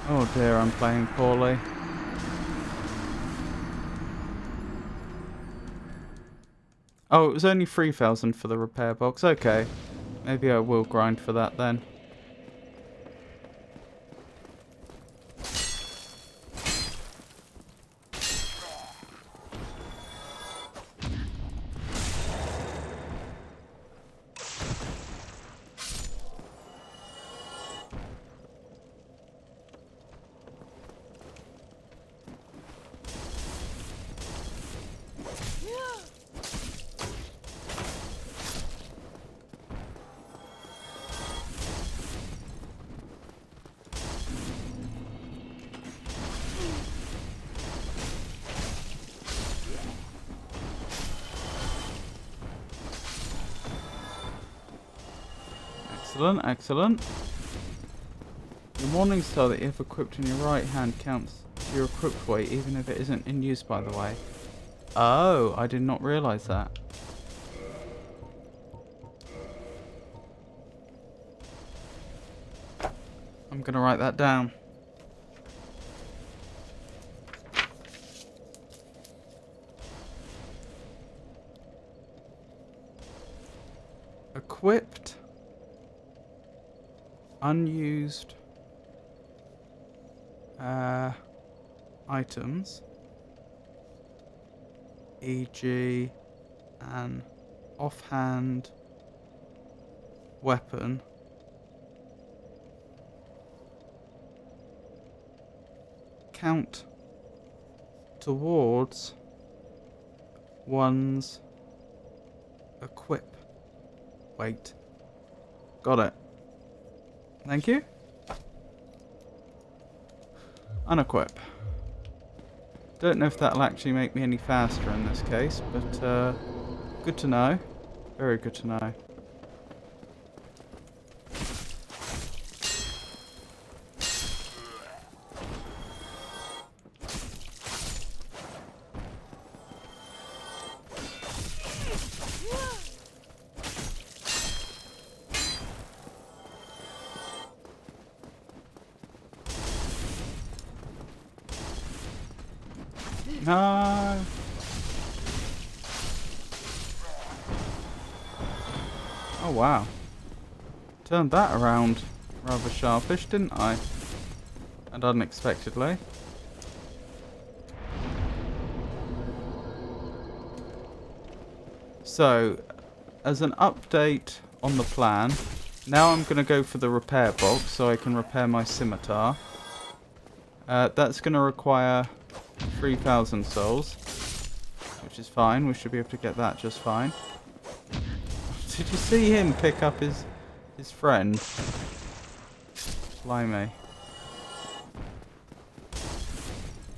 Oh dear, I'm playing poorly. Oh, it was only 3,000 for the repair box. Okay. Maybe I will grind for that then. Excellent, excellent. Your morning star that you have equipped in your right hand counts to your equipped weight, even if it isn't in use, by the way. Oh, I did not realise that. I'm going to write that down. Equipped. Unused items, e.g. an offhand weapon count towards one's equip weight. Got it. Thank you. Unequip. Don't know if that'll actually make me any faster in this case, but good to know. Very good to know. No! Oh wow. Turned that around rather sharpish, didn't I? And unexpectedly. So, as an update on the plan, now I'm going to go for the repair box so I can repair my scimitar. That's going to require 3,000 souls, which is fine. We should be able to get that just fine. Did you see him pick up his friend? Blimey.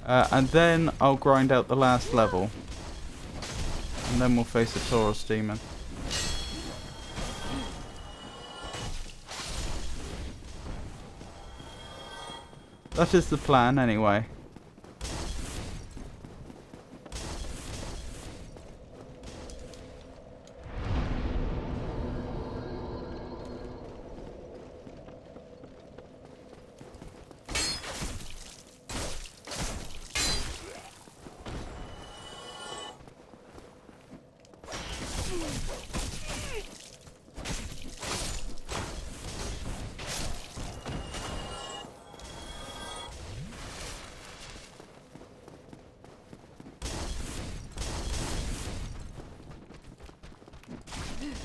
And then I'll grind out the last level. And then we'll face a Taurus demon. That is the plan anyway.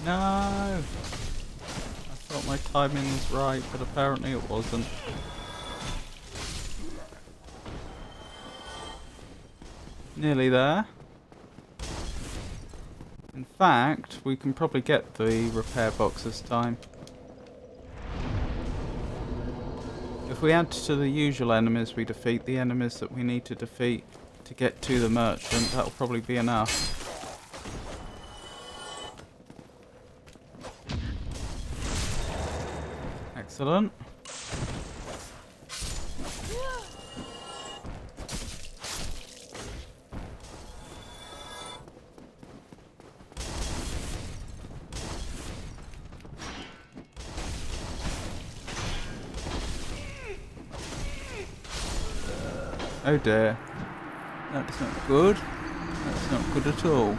No! I thought my timing was right, but apparently it wasn't. Nearly there. In fact, we can probably get the repair box this time. If we add to the usual enemies we defeat, the enemies that we need to defeat to get to the merchant, that'll probably be enough. Excellent. Oh dear. That's not good. That's not good at all.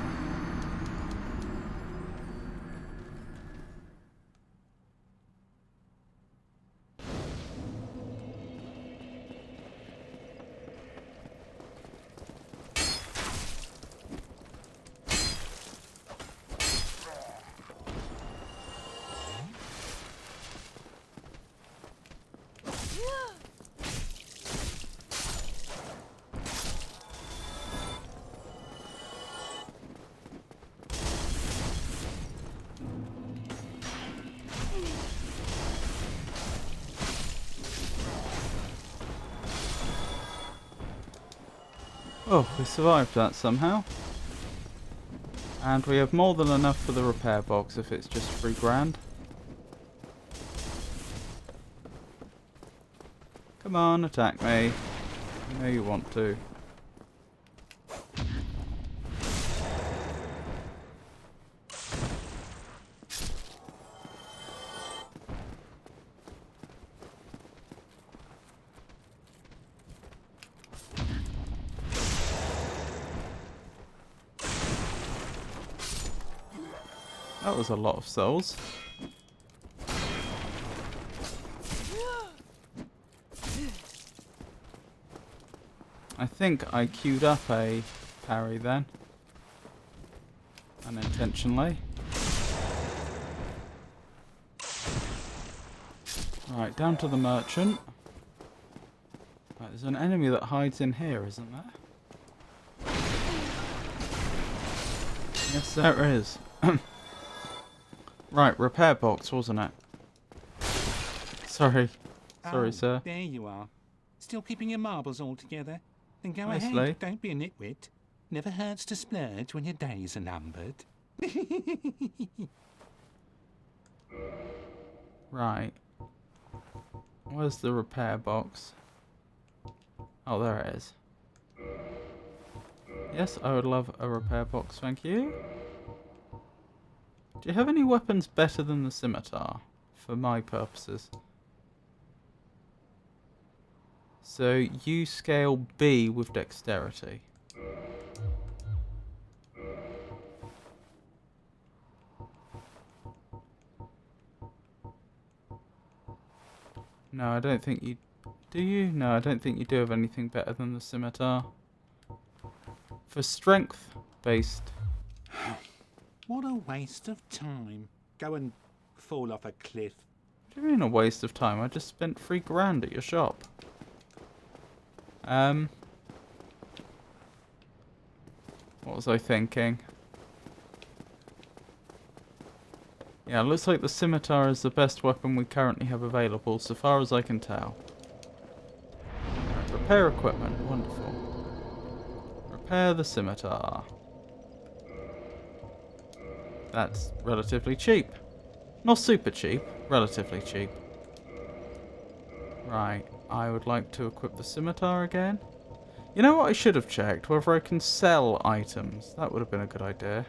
Oh, we survived that somehow. And we have more than enough for the repair box if it's just 3 grand. Come on, attack me. I know you want to. That was a lot of souls. I think I queued up a parry then. Unintentionally. Right, down to the merchant. Right, there's an enemy that hides in here, isn't there? Yes, there is. Right, repair box, wasn't it? Sorry. Sorry, sir. There you are. Still keeping your marbles all together? Then go Nicely. ahead, don't be a nitwit. Never hurts to splurge when your days are numbered. Right. Where's the repair box? Oh, there it is. Yes, I would love a repair box, thank you. Do you have any weapons better than the scimitar? For my purposes. So, you scale B with dexterity. No, I don't think you... Do you? No, I don't think you do have anything better than the scimitar. For strength-based... What a waste of time. Go and fall off a cliff. What do you mean a waste of time? I just spent £3 at your shop. What was I thinking? Yeah, looks like the scimitar is the best weapon we currently have available, so far as I can tell. Right, repair equipment, wonderful. Repair the scimitar. That's relatively cheap. Not super cheap, relatively cheap. Right, I would like to equip the scimitar again. You know what I should have checked? Whether I can sell items. That would have been a good idea.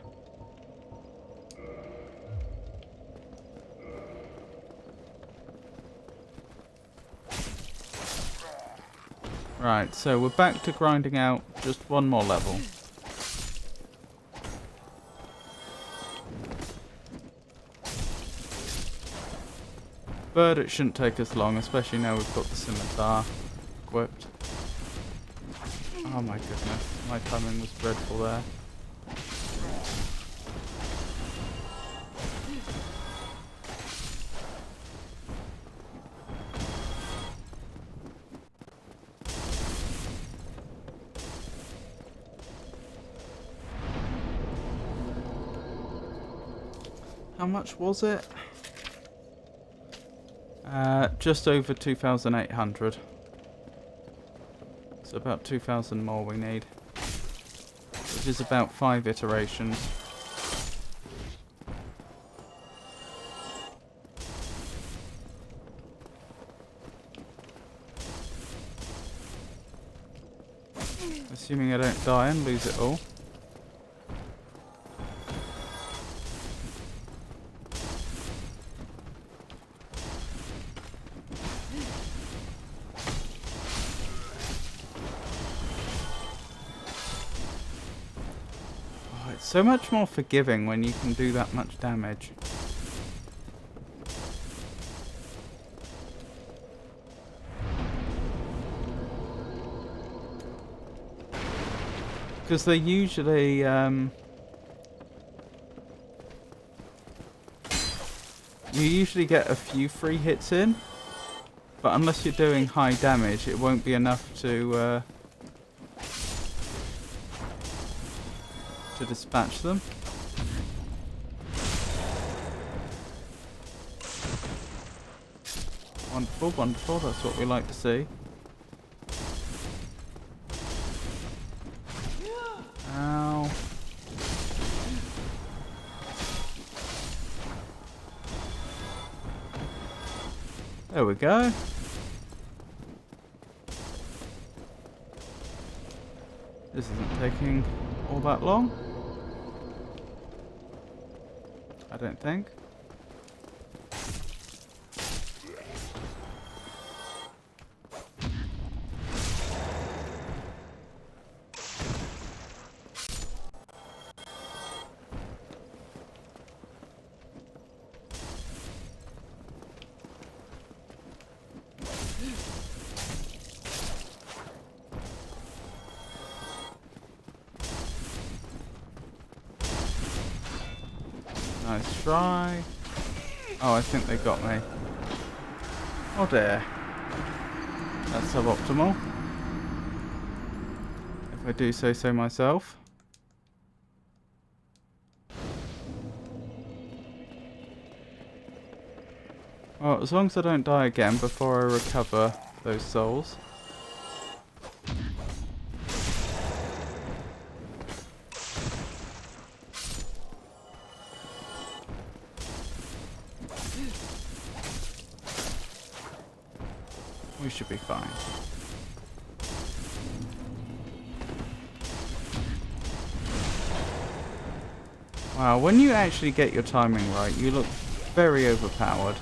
Right, so we're back to grinding out just one more level. But it shouldn't take us long, especially now we've got the scimitar equipped. Oh my goodness, my timing was dreadful there. How much was it? Just over 2,800. So about 2,000 more we need. Which is about 5 iterations. Assuming I don't die and lose it all. So much more forgiving when you can do that much damage. Because they usually you usually get a few free hits in, but unless you're doing high damage, it won't be enough to dispatch them. Wonderful, wonderful, that's what we like to see. Ow. There we go. This isn't taking all that long. I don't think. Nice try. Oh, I think they got me. Oh dear. That's suboptimal. If I do say so myself. Well, as long as I don't die again before I recover those souls. We should be fine. Wow, when you actually get your timing right, you look very overpowered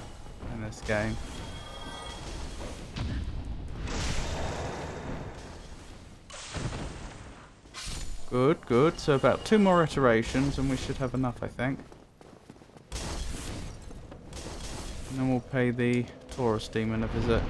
in this game. Good, good. So about 2 more iterations and we should have enough, I think. And then we'll pay the Taurus demon a visit.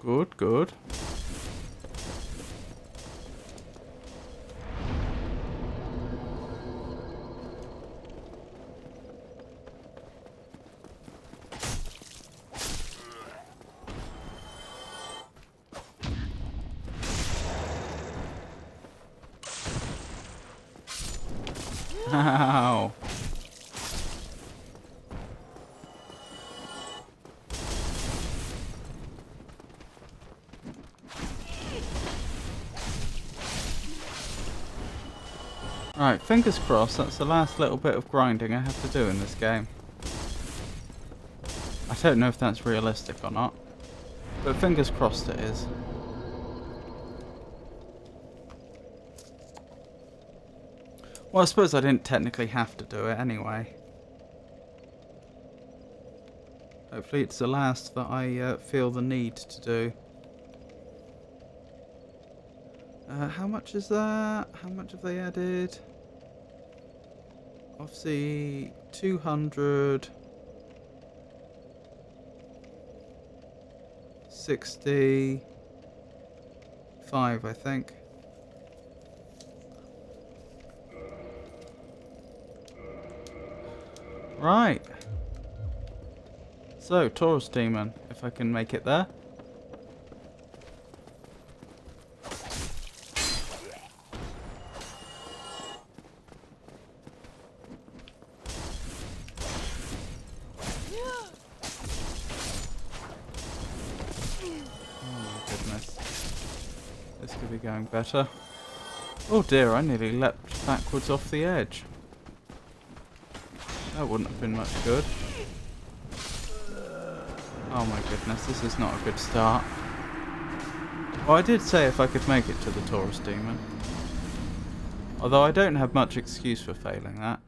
Good, good. Ow. Right, fingers crossed, that's the last little bit of grinding I have to do in this game. I don't know if that's realistic or not, but fingers crossed it is. Well, I suppose I didn't technically have to do it anyway. Hopefully it's the last that I feel the need to do. How much is that? How much have they added? Obviously, 200... 65, I think. Right. So, Taurus Demon, if I can make it there. This could be going better. Oh dear, I nearly leapt backwards off the edge. That wouldn't have been much good. Oh my goodness, this is not a good start. Well, I did say if I could make it to the Taurus Demon. Although I don't have much excuse for failing that.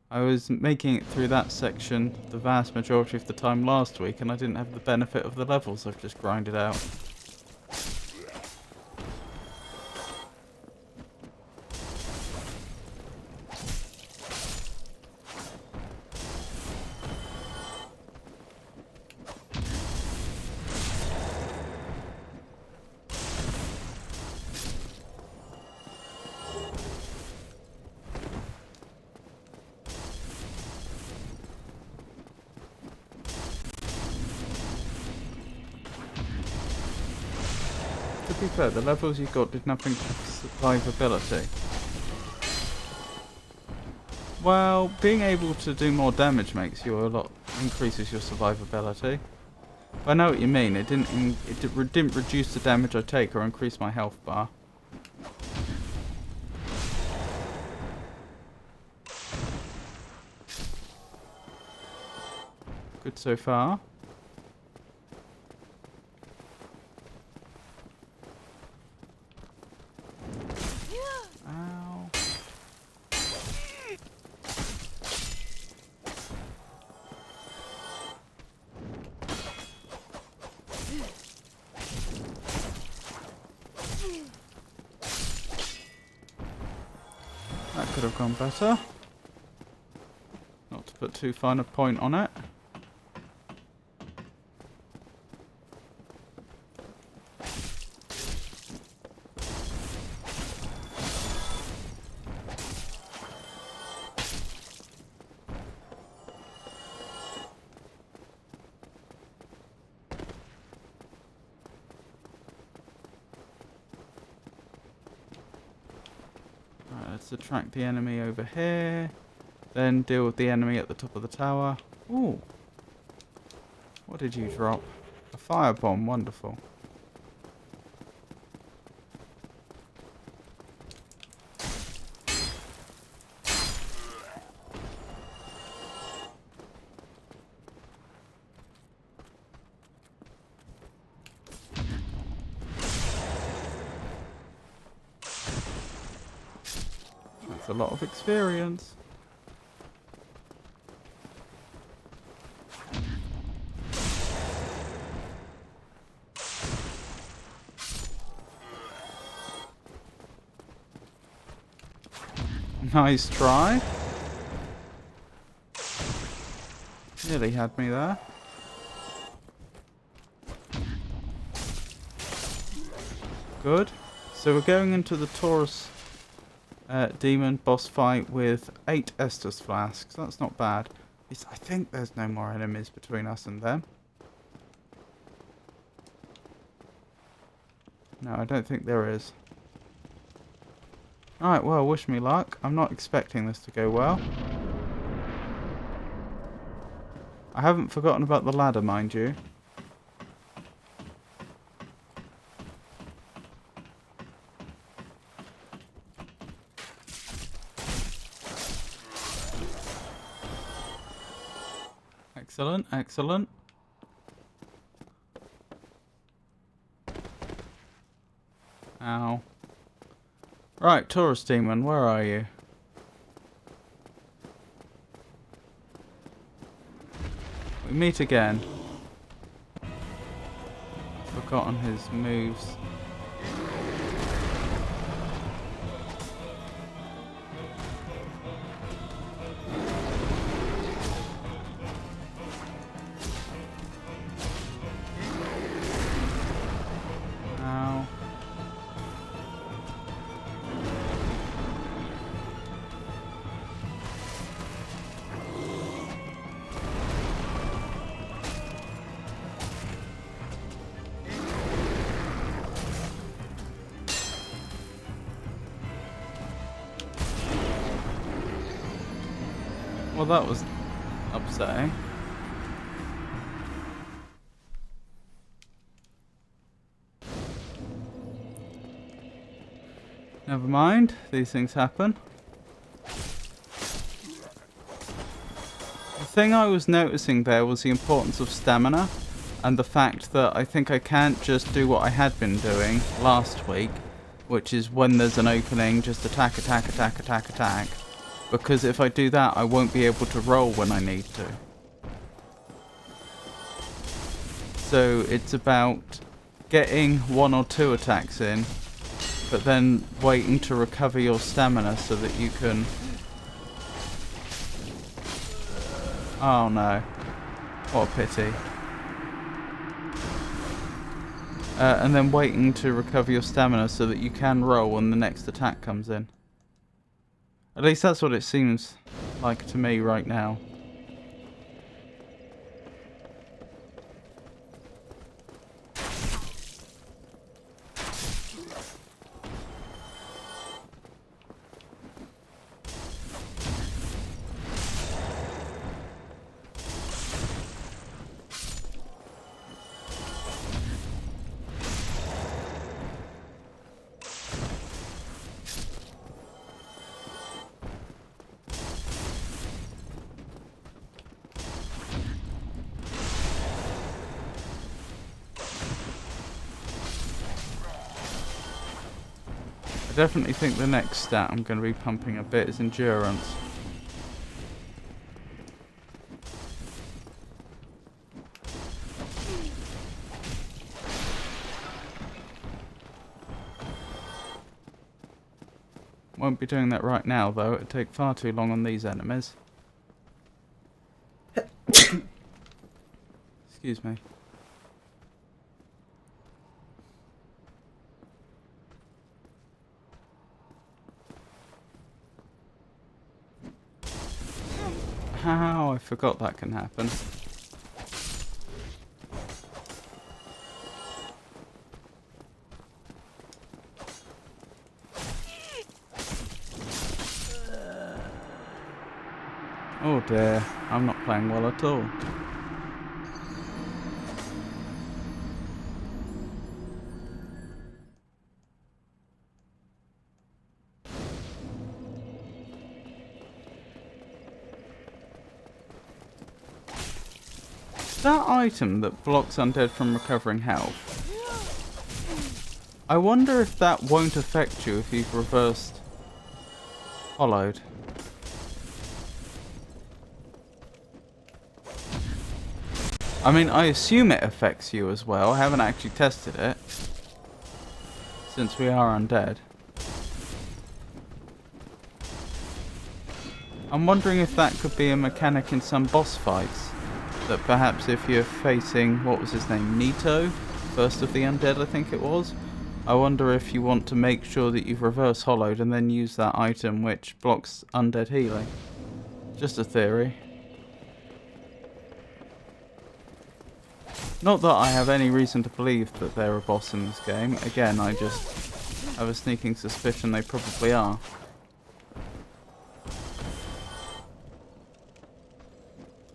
I was making it through that section the vast majority of the time last week and I didn't have the benefit of the levels I've just grinded out. To be fair, the levels you got did nothing for survivability. Well, being able to do more damage increases your survivability. I know what you mean. It didn't reduce the damage I take or increase my health bar. Good so far. Ow. That could have gone better. Not to put too fine a point on it. Let's attract the enemy over here. Then deal with the enemy at the top of the tower. Ooh. What did you drop? A firebomb. Wonderful. That's a lot of experience. Nice try. Nearly had me there. Good. So we're going into the Taurus demon boss fight with 8 Estus flasks. That's not bad. I think there's no more enemies between us and them. No, I don't think there is. Alright, well, wish me luck. I'm not expecting this to go well. I haven't forgotten about the ladder, mind you. Excellent, excellent. Ow. Right, Taurus Demon, where are you? We meet again. Forgotten his moves. Ow. Well, that was upsetting. Never mind, these things happen. The thing I was noticing there was the importance of stamina, and the fact that I think I can't just do what I had been doing last week, which is when there's an opening, just attack, attack, attack, attack, attack. Because if I do that, I won't be able to roll when I need to. So it's about getting 1 or 2 attacks in, but then waiting to recover your stamina so that you can... Oh no. What a pity. And then waiting to recover your stamina so that you can roll when the next attack comes in. At least that's what it seems like to me right now. I definitely think the next stat I'm going to be pumping a bit is endurance. Won't be doing that right now though, it'd take far too long on these enemies. Excuse me. How? I forgot that can happen. Oh dear, I'm not playing well at all. That item that blocks undead from recovering health. I wonder if that won't affect you if you've reversed hollowed. I mean, I assume it affects you as well. I haven't actually tested it, since we are undead. I'm wondering if that could be a mechanic in some boss fights. That perhaps if you're facing, what was his name, Nito? First of the undead, I think it was. I wonder if you want to make sure that you've reverse hollowed and then use that item which blocks undead healing. Just a theory. Not that I have any reason to believe that they're a boss in this game. Again, I just have a sneaking suspicion they probably are.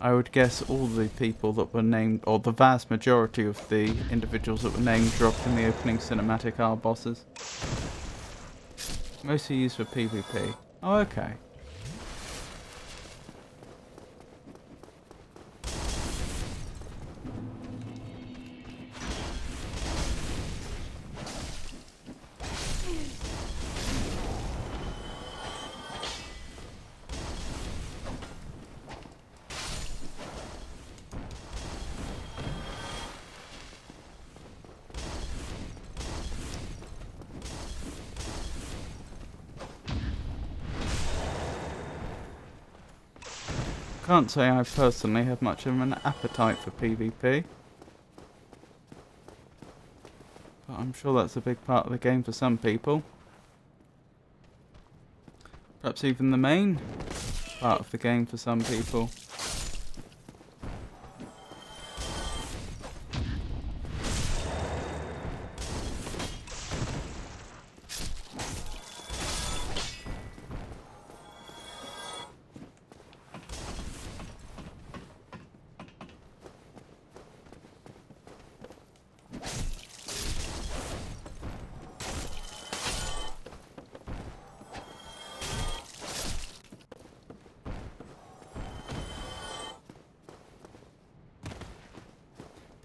I would guess all the people that were named, or the vast majority of the individuals that were name dropped in the opening cinematic are bosses. Mostly used for PvP. Oh, okay. Can't say I personally have much of an appetite for PvP. But I'm sure that's a big part of the game for some people. Perhaps even the main part of the game for some people.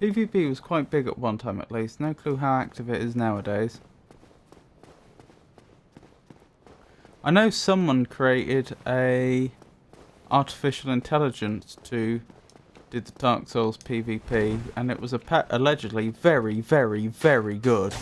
PvP was quite big at one time at least, no clue how active it is nowadays. I know someone created a artificial intelligence to do the Dark Souls PvP, and it was allegedly very, very, very good.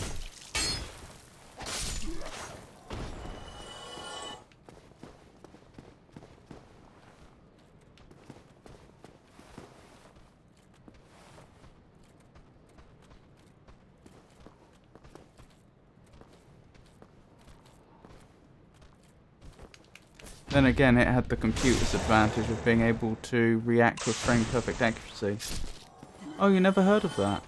Then again, it had the computer's advantage of being able to react with frame perfect accuracy. Oh, you never heard of that?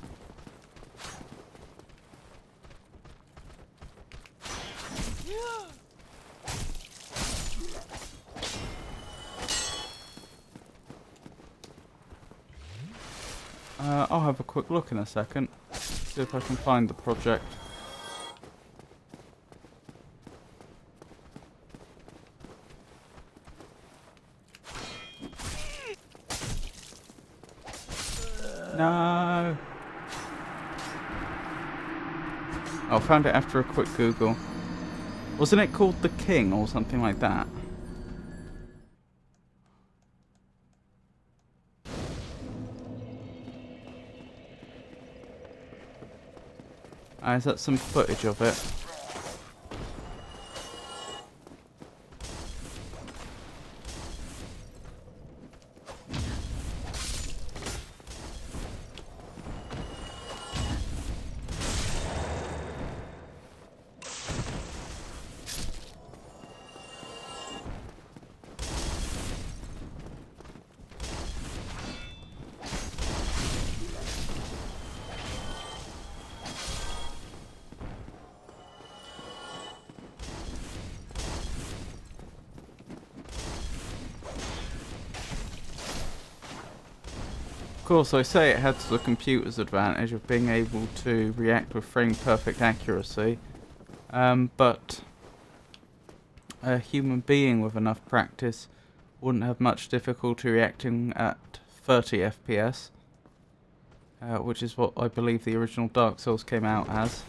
I'll have a quick look in a second. See if I can find the project. No. I found it after a quick Google. Wasn't it called The King or something like that? Is that some footage of it? Of course, I say it had the computer's advantage of being able to react with frame perfect accuracy, but a human being with enough practice wouldn't have much difficulty reacting at 30 FPS, which is what I believe the original Dark Souls came out as.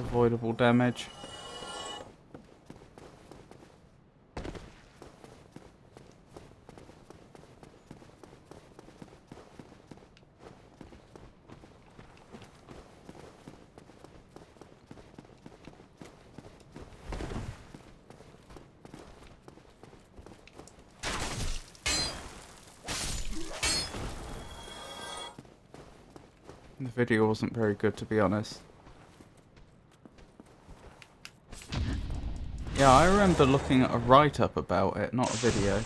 avoidable damage. The video wasn't very good, to be honest. Yeah, I remember looking at a write-up about it, not a video.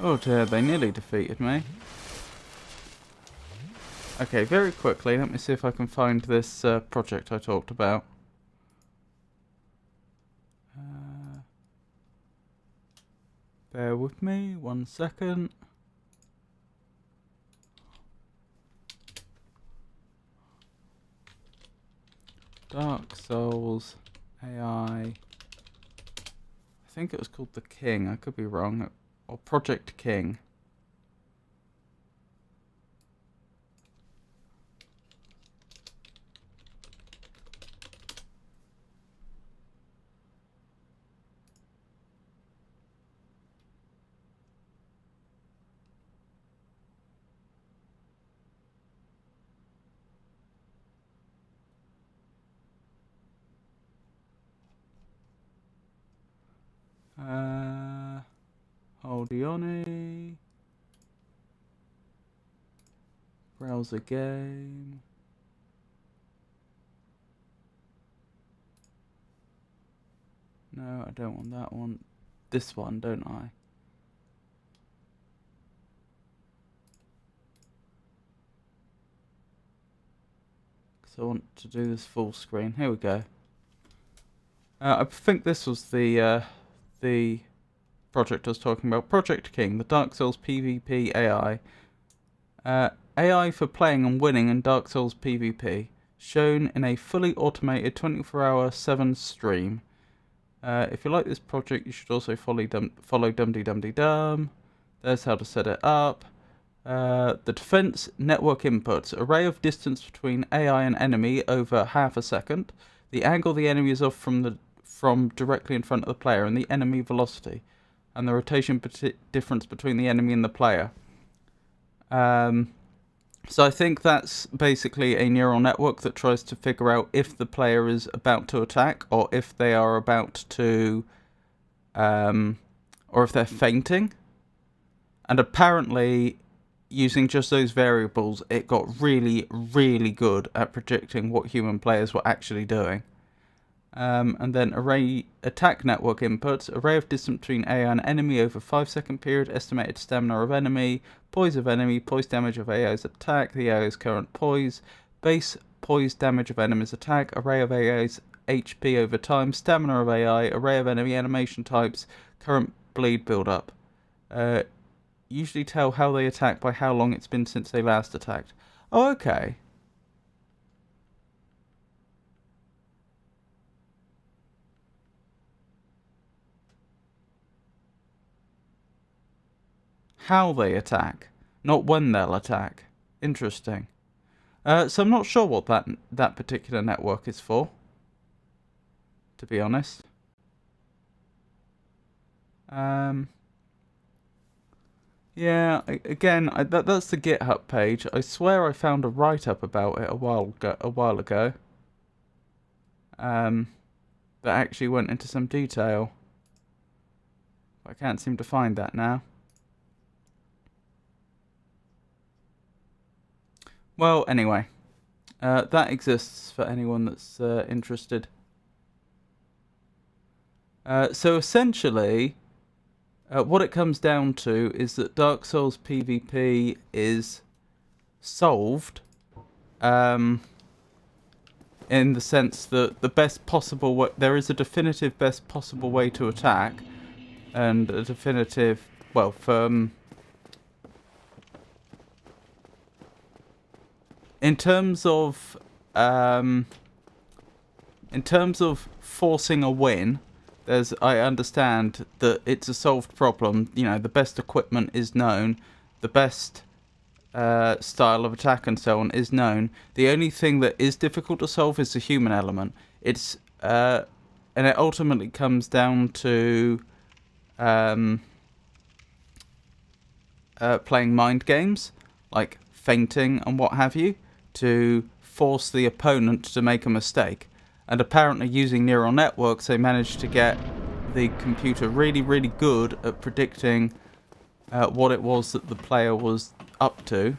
Oh dear, they nearly defeated me. Okay, very quickly, let me see if I can find this project I talked about. Bear with me 1 second. Dark Souls AI. I think it was called The King, I could be wrong. Or Project King. Hold on. Browse a game. No, I don't want that one. This one, don't I? Because I want to do this full screen. Here we go. I think this was the project I was talking about. Project King, the Dark Souls PvP AI. AI for playing and winning in Dark Souls PvP, shown in a fully automated 24-hour 7 stream. If you like this project, you should also follow Dum. There's how to set it up. The defense network inputs: array of distance between AI and enemy over half a second, the angle the enemy is off from directly in front of the player, and the enemy velocity, and the rotation difference between the enemy and the player. So I think that's basically a neural network that tries to figure out if the player is about to attack, or if they are about to, or if they're fainting. And apparently, using just those variables, it got really, really good at predicting what human players were actually doing. And then array attack network inputs: array of distance between AI and enemy over 5-second period, estimated stamina of enemy, poise of enemy, poise damage of AI's attack, the AI's current poise, base poise damage of enemy's attack, array of AI's HP over time, stamina of AI, array of enemy animation types, current bleed build-up. Usually tell how they attack by how long it's been since they last attacked. Oh, okay. How they attack, not when they'll attack. Interesting. So I'm not sure what that particular network is for, to be honest. Yeah, again, that's the GitHub page. I swear I found a write-up about it a while ago. That actually went into some detail. I can't seem to find that now. Well, anyway, that exists for anyone that's interested. So essentially, What it comes down to is that Dark Souls PvP is solved in the sense that the best possible way, there is a definitive best possible way to attack, and a definitive, well, in terms of forcing a win, I understand that it's a solved problem. You know, the best equipment is known, the best style of attack and so on is known. The only thing that is difficult to solve is the human element. It's and it ultimately comes down to playing mind games, like feinting and what have you, to force the opponent to make a mistake. And apparently using neural networks, they managed to get the computer really, really good at predicting what it was that the player was up to.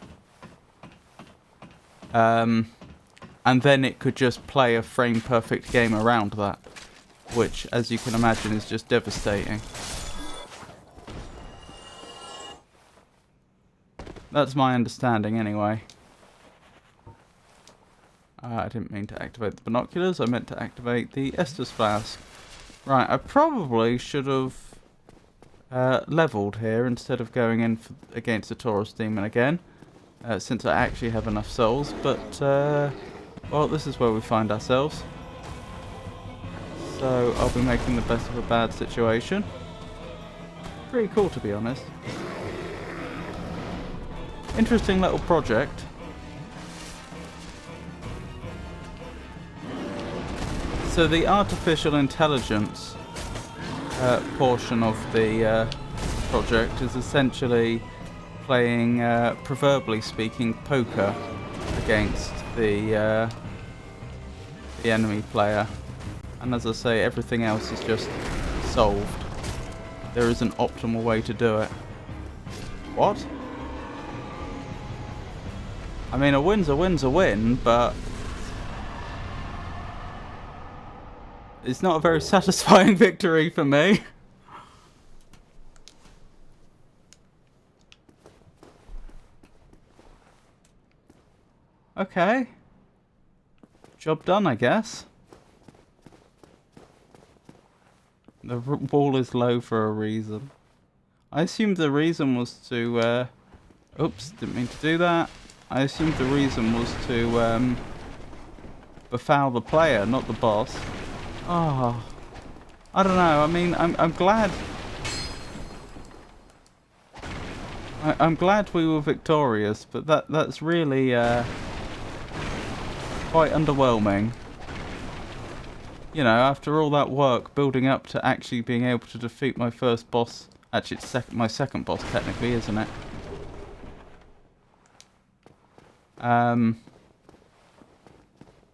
And then it could just play a frame-perfect game around that, which, as you can imagine, is just devastating. That's my understanding, anyway. I didn't mean to activate the binoculars. I meant to activate the Estus flask. Right, I probably should have leveled here instead of going in against the Taurus demon again, since I actually have enough souls. But, well, this is where we find ourselves. So I'll be making the best of a bad situation. Pretty cool, to be honest. Interesting little project. So the artificial intelligence portion of the project is essentially playing, proverbially speaking, poker against the enemy player. And as I say, everything else is just solved. There is an optimal way to do it. What? I mean, a win's a win's a win, but it's not a very satisfying victory for me. Okay. Job done, I guess. The wall is low for a reason. I assumed the reason was to, oops, didn't mean to do that. I assumed the reason was to, befoul the player, not the boss. Oh, I don't know. I mean, I'm glad. I'm glad we were victorious, but that's really quite underwhelming. You know, after all that work building up to actually being able to defeat my first boss. Actually, it's my second boss technically, isn't it?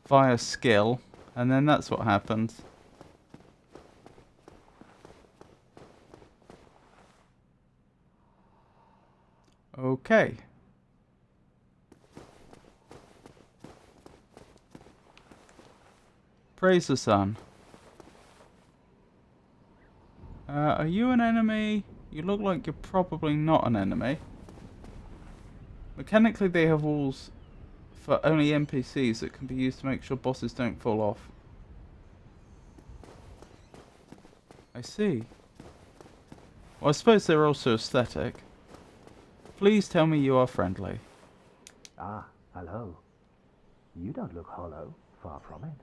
Via skill, and then that's what happens. Okay. Praise the sun. Are you an enemy? You look like you're probably not an enemy. Mechanically, they have walls for only NPCs that can be used to make sure bosses don't fall off. I see. Well, I suppose they're also aesthetic. Please tell me you are friendly. Ah, hello. You don't look hollow, far from it.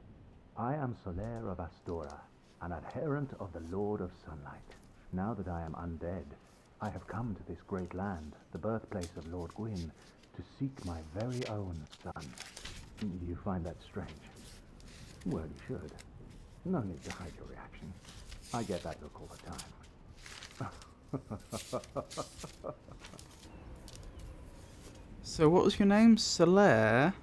I am Solaire of Astora, an adherent of the Lord of Sunlight. Now that I am undead, I have come to this great land, the birthplace of Lord Gwyn, to seek my very own son. Do you find that strange? Well, you should. No need to hide your reaction. I get that look all the time. So what was your name? Solaire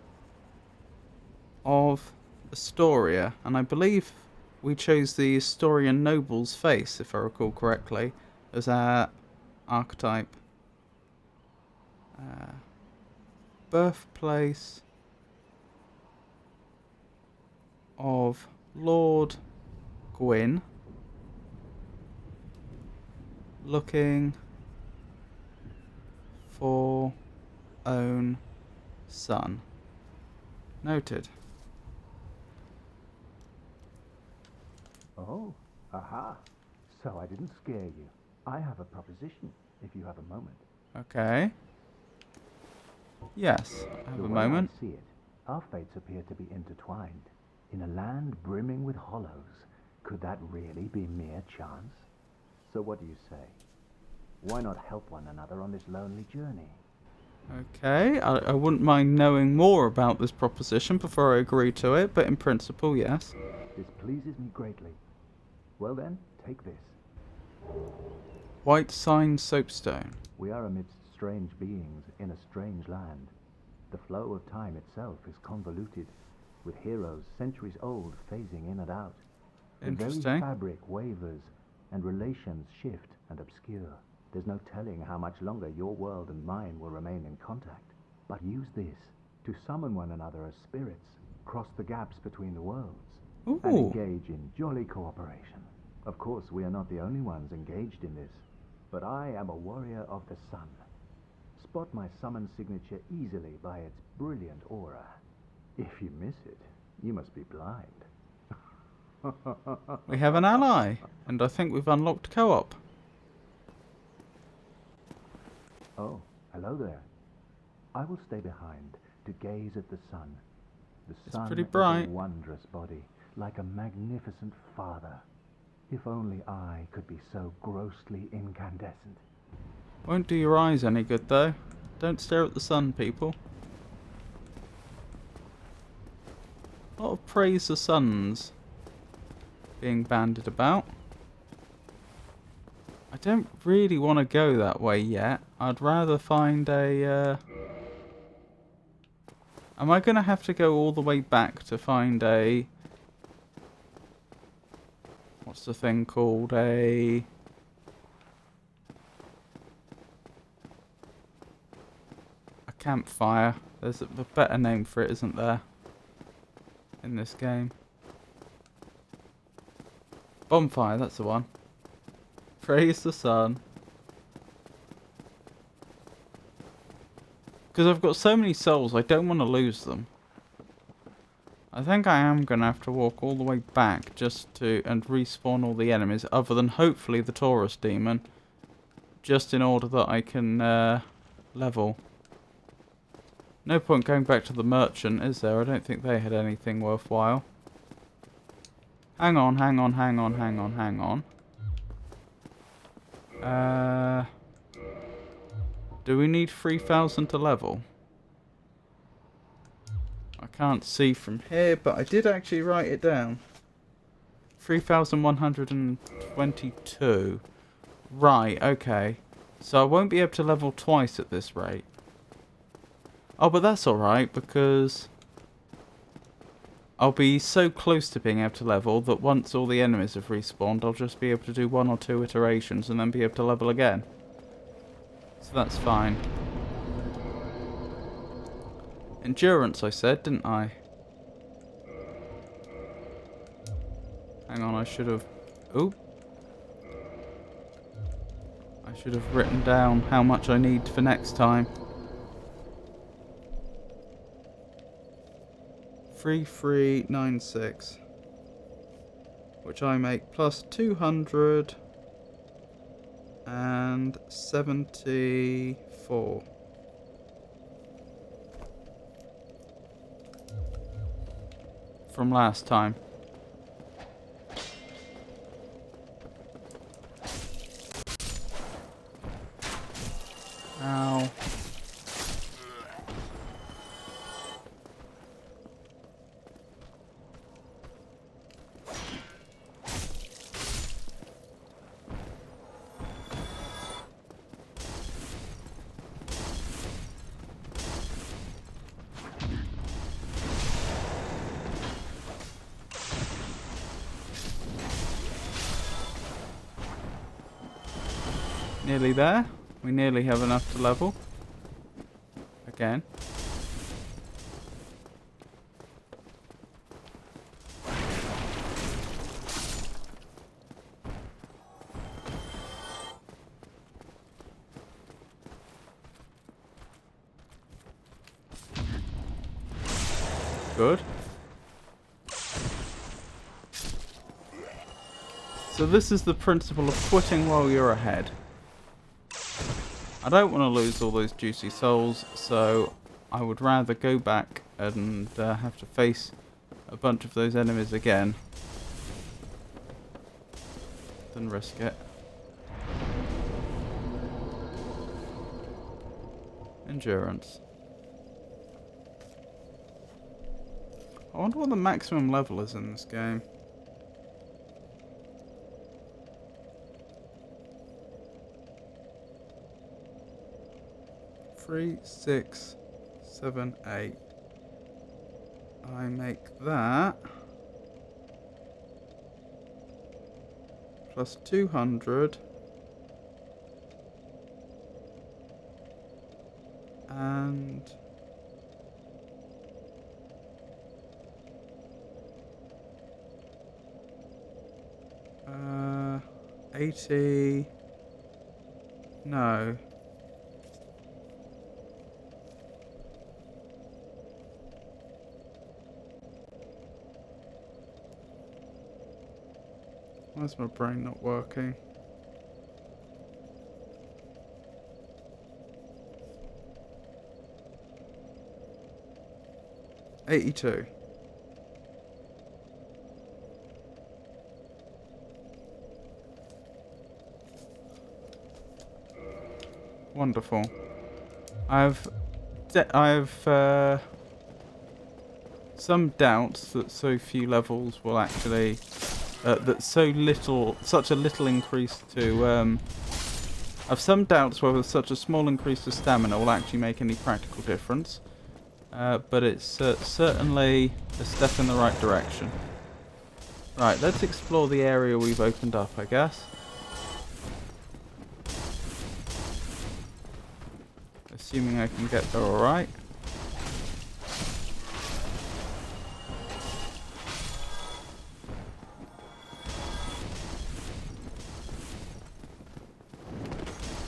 of Astoria, and I believe we chose the Astorian noble's face, if I recall correctly, as our archetype. Birthplace of Lord Gwyn. Looking for own son. Noted. Oh, aha. So I didn't scare you. I have a proposition, if you have a moment. Okay. Yes, I have The a way moment. I see it, our fates appear to be intertwined. In a land brimming with hollows, could that really be mere chance? So what do you say? Why not help one another on this lonely journey? Okay, I wouldn't mind knowing more about this proposition before I agree to it, but in principle, yes. This pleases me greatly. Well then, take this. White sign soapstone. We are amidst strange beings in a strange land. The flow of time itself is convoluted, with heroes centuries old phasing in and out. The very Interesting. fabric wavers, and relations shift and obscure. There's no telling how much longer your world and mine will remain in contact. But use this to summon one another as spirits, cross the gaps between the worlds, and Ooh. engage in jolly cooperation. Of course, we are not the only ones engaged in this, but I am a warrior of the sun. Spot my summon signature easily by its brilliant aura. If you miss it, you must be blind. We have an ally, and I think we've unlocked co-op. Oh, hello there. I will stay behind to gaze at the sun. The It's sun pretty is bright. a wondrous body, like a magnificent father. If only I could be so grossly incandescent. Won't do your eyes any good, though. Don't stare at the sun, people. A lot of praise the suns being bandied about. I don't really want to go that way yet. I'd rather find a... Am I going to have to go all the way back to find a... What's the thing called? A campfire. There's a better name for it, isn't there? In this game. Bonfire, that's the one. Praise the sun. Because I've got so many souls, I don't want to lose them. I think I am going to have to walk all the way back just to... and respawn all the enemies, other than hopefully the Taurus demon. Just in order that I can level. No point going back to the merchant, is there? I don't think they had anything worthwhile. Hang on, hang on, hang on, hang on, hang on. Do we need 3,000 to level? I can't see from here, but I did actually write it down. 3,122. Right, okay. So I won't be able to level twice at this rate. Oh, but that's alright, because I'll be so close to being able to level that once all the enemies have respawned, I'll just be able to do 1 or 2 iterations and then be able to level again. So that's fine. Endurance, I said, didn't I? Hang on, I should have... Oop. I should have written down how much I need for next time. 3396. Which I make plus 274. From last time. Ow. Nearly there. We nearly have enough to level. Again. Good. So this is the principle of quitting while you're ahead. I don't want to lose all those juicy souls, so I would rather go back and have to face a bunch of those enemies again than risk it. Endurance. I wonder what the maximum level is in this game. 3, 6, 7, 8. I make that plus 200 and 80. No. Why's my brain not working? $82. Wonderful. I've some doubts that so few levels will actually such a little increase to I've some doubts whether such a small increase to stamina will actually make any practical difference. But it's certainly a step in the right direction. Right, let's explore the area we've opened up, I guess. Assuming I can get there alright.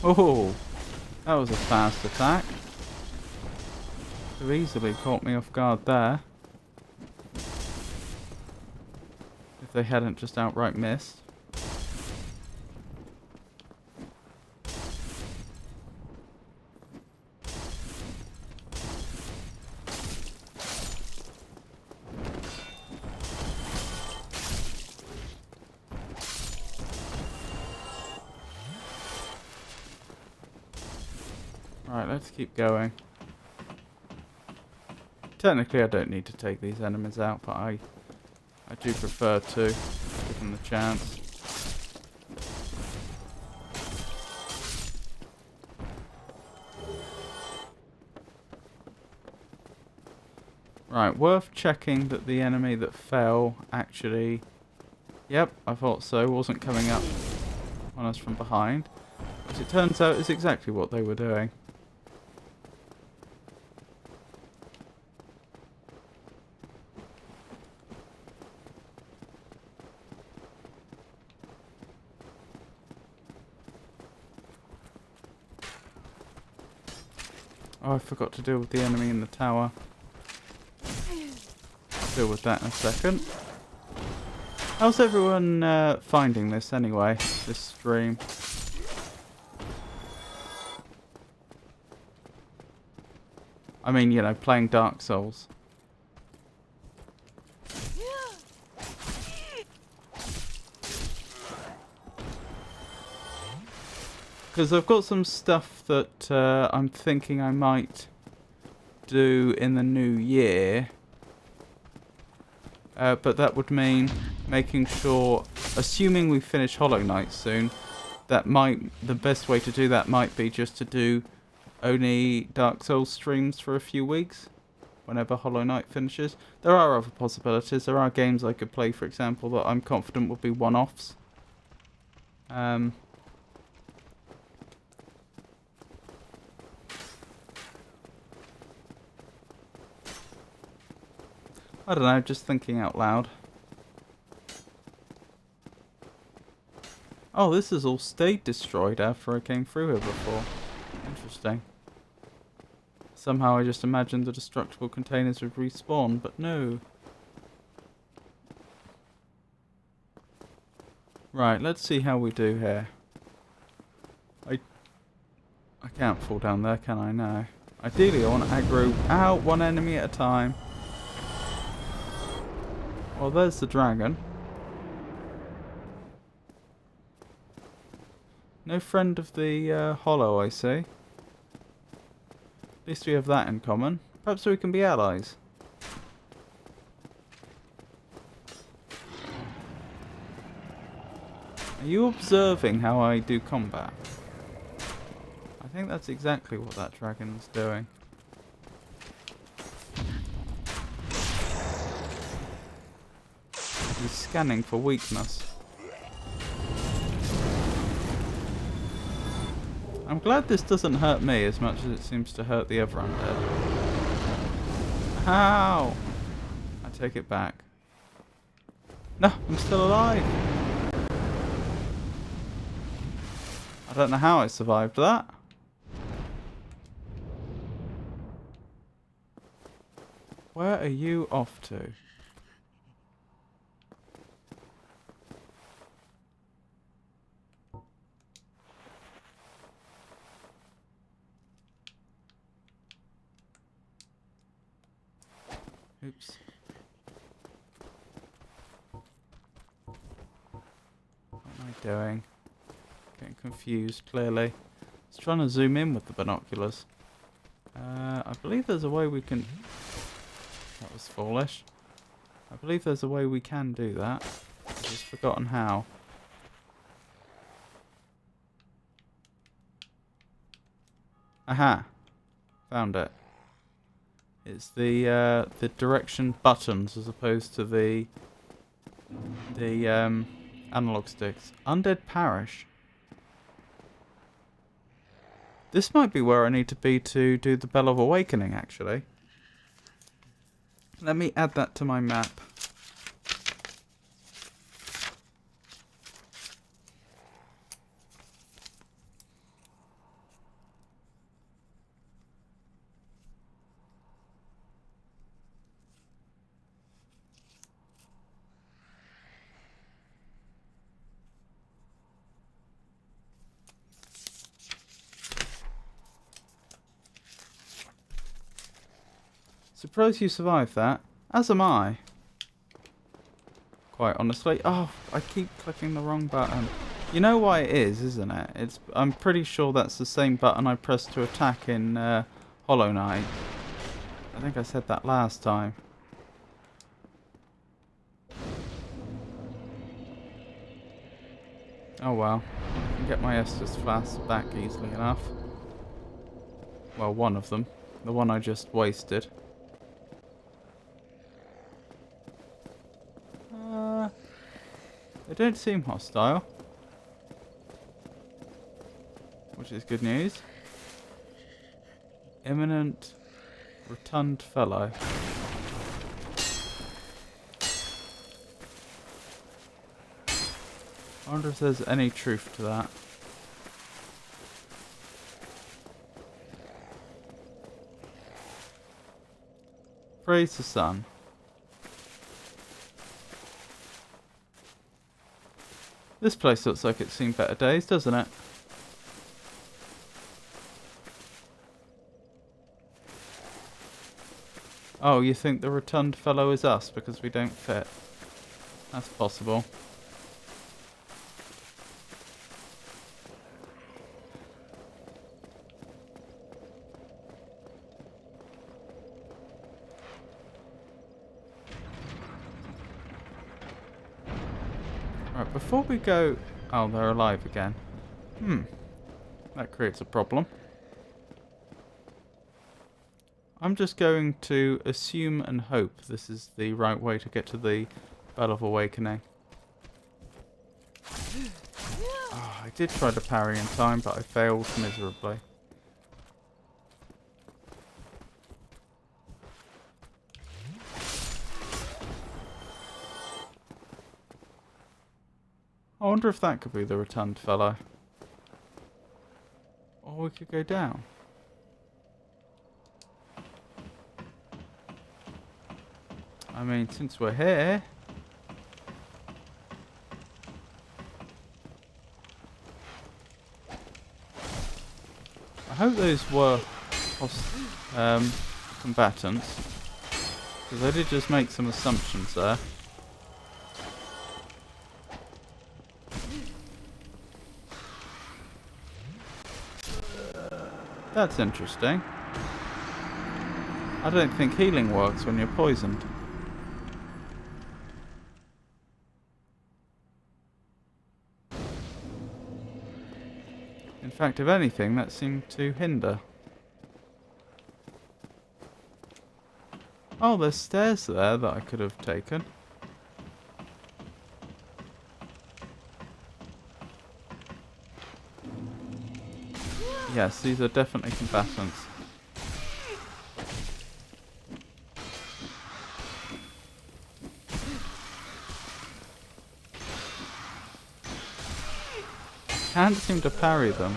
Oh, that was a fast attack. Could have easily caught me off guard there. If they hadn't just outright missed. Right, let's keep going. Technically I don't need to take these enemies out, but I do prefer to, given the chance. Right, worth checking that the enemy that fell actually... Yep, I thought so, wasn't coming up on us from behind. As it turns out, is exactly what they were doing. Oh, I forgot to deal with the enemy in the tower. I'll deal with that in a second. How's everyone finding this anyway, this stream? I mean, you know, playing Dark Souls. Because I've got some stuff that I'm thinking I might do in the new year. But that would mean making sure, assuming we finish Hollow Knight soon, the best way to do that might be just to do only Dark Souls streams for a few weeks, whenever Hollow Knight finishes. There are other possibilities. There are games I could play, for example, that I'm confident would be one-offs. I don't know, just thinking out loud. Oh, this has all stayed destroyed after I came through here before. Interesting. Somehow I just imagined the destructible containers would respawn, but no. Right, let's see how we do here. I can't fall down there, can I? No. Ideally, I want to aggro out one enemy at a time. Well, there's the dragon. No friend of the hollow, I see. At least we have that in common. Perhaps we can be allies. Are you observing how I do combat? I think that's exactly what that dragon's doing. He's scanning for weakness. I'm glad this doesn't hurt me as much as it seems to hurt the other undead. Ow! I take it back. No, I'm still alive! I don't know how I survived that. Where are you off to? Oops. What am I doing? Getting confused, clearly. I was trying to zoom in with the binoculars. I believe there's a way we can... That was foolish. I believe there's a way we can do that. I've just forgotten how. Aha! Found it. It's the direction buttons as opposed to the analog sticks. Undead Parish. This might be where I need to be to do the Bell of Awakening, actually. Let me add that to my map. Surprised you survived that. As am I. Quite honestly. Oh, I keep clicking the wrong button. You know why it is, isn't it? I'm pretty sure that's the same button I pressed to attack in Hollow Knight. I think I said that last time. Oh well. I can get my Estus flasks back easily enough. Well, one of them. The one I just wasted. They don't seem hostile, which is good news. Imminent rotund fellow. I wonder if there's any truth to that. Praise the sun. This place looks like it's seen better days, doesn't it? Oh, you think the rotund fellow is us because we don't fit? That's possible. Right, before we go... Oh, they're alive again. That creates a problem. I'm just going to assume and hope this is the right way to get to the Bell of Awakening. Oh, I did try to parry in time, but I failed miserably. I wonder if that could be the rotund fellow. Or we could go down. I mean, since we're here... I hope those were combatants, because I did just make some assumptions there. That's interesting. I don't think healing works when you're poisoned. In fact, if anything, that seemed to hinder. Oh, there's stairs there that I could have taken. Yes, these are definitely combatants. Can't seem to parry them.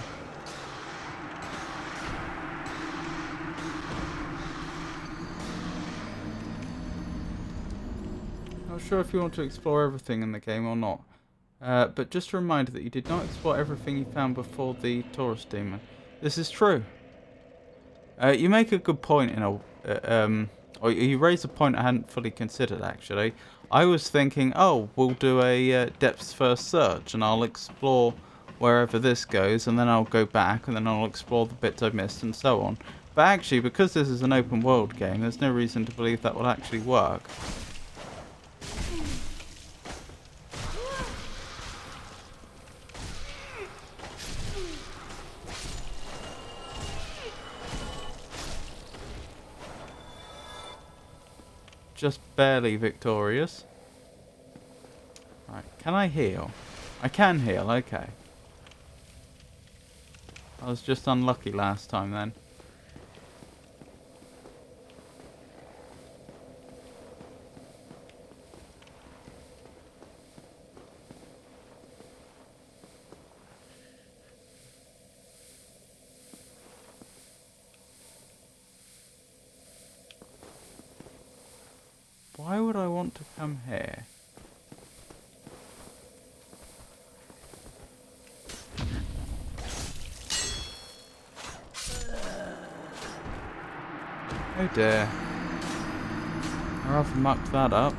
Not sure if you want to explore everything in the game or not. But just a reminder that you did not explore everything you found before the Taurus demon. This is true. You make a good point in or you raise a point I hadn't fully considered actually. I was thinking, oh, we'll do a depths first search and I'll explore wherever this goes and then I'll go back and then I'll explore the bits I've missed and so on. But actually, because this is an open world game, there's no reason to believe that will actually work. Just barely victorious. Right, can I heal? I can heal, okay. I was just unlucky last time then. Why would I want to come here? Oh dear. I rather mucked that up.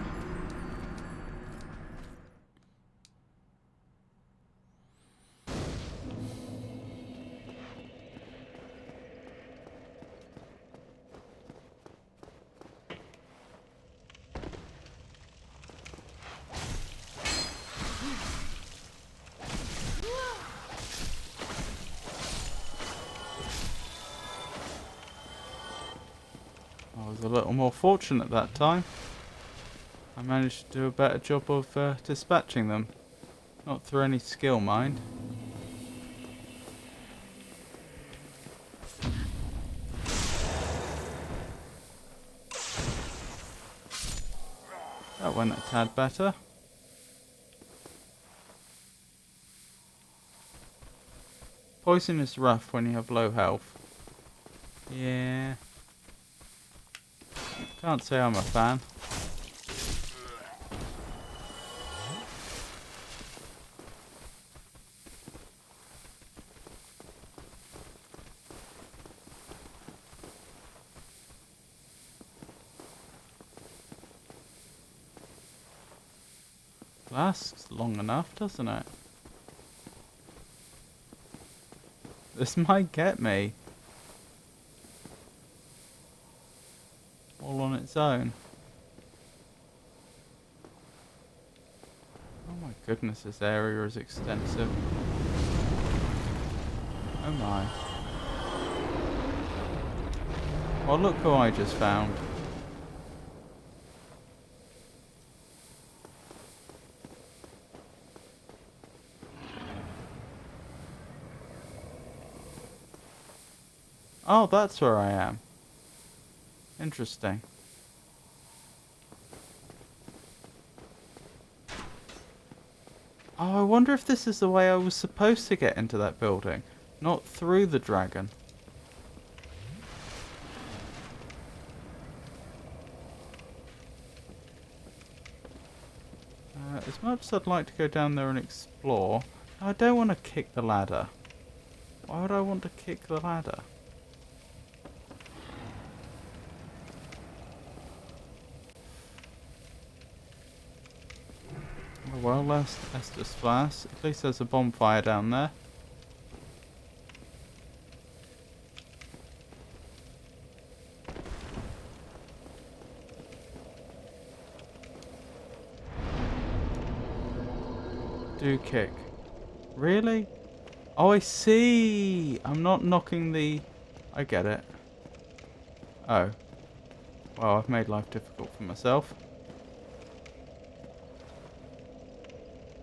I was a little more fortunate that time. I managed to do a better job of dispatching them. Not through any skill, mind. That went a tad better. Poison is rough when you have low health. Yeah. Can't say I'm a fan. Lasts long enough, doesn't it? This might get me. All on its own. Oh my goodness, this area is extensive. Oh my. Well, look who I just found. Oh, that's where I am. Interesting. Oh, I wonder if this is the way I was supposed to get into that building. Not through the dragon. As much as I'd like to go down there and explore, I don't want to kick the ladder. Why would I want to kick the ladder? Oh, well, let's just flash. At least there's a bonfire down there. Do kick. Really? Oh, I see. I'm not knocking the... I get it. Oh. Well, I've made life difficult for myself.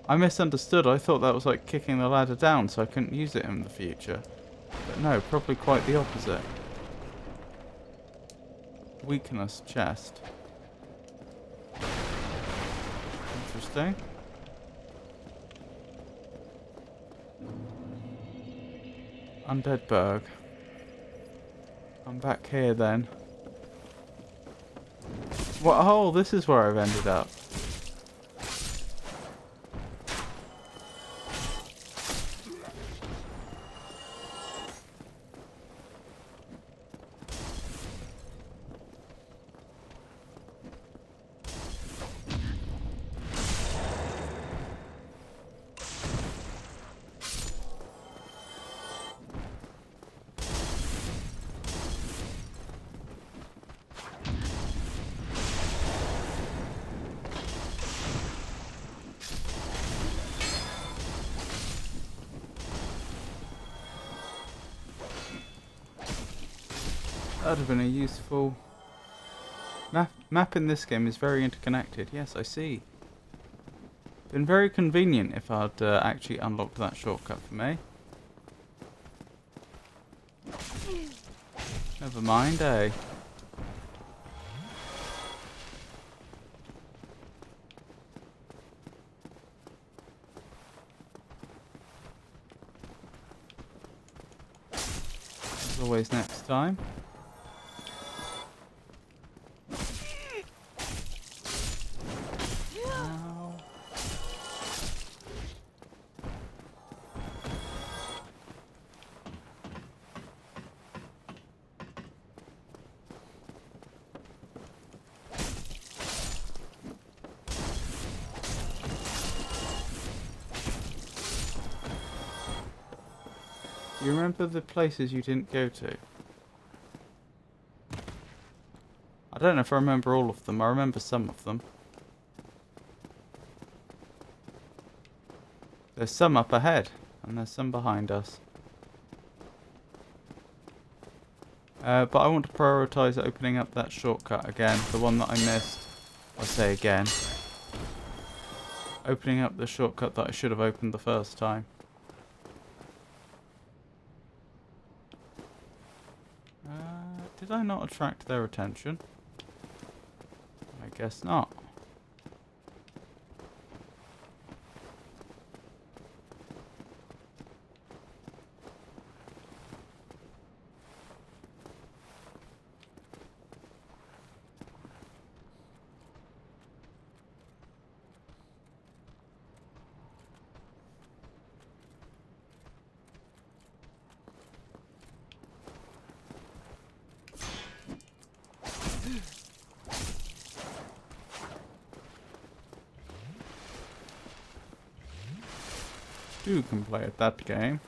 I misunderstood. I thought that was like kicking the ladder down so I couldn't use it in the future. But no, probably quite the opposite. Weakness chest. Interesting. Undead Berg. I'm back here then. What? Oh, this is where I've ended up. That would have been a useful... Map in this game is very interconnected. Yes, I see. Been very convenient if I'd actually unlocked that shortcut for me. Never mind, eh? As always, next time. Do you remember the places you didn't go to? I don't know if I remember all of them. I remember some of them. There's some up ahead, and there's some behind us. But I want to prioritise opening up that shortcut again, the one that I missed. I'll say again. Opening up the shortcut that I should have opened the first time. Did I not attract their attention? I guess not. You can play at that game.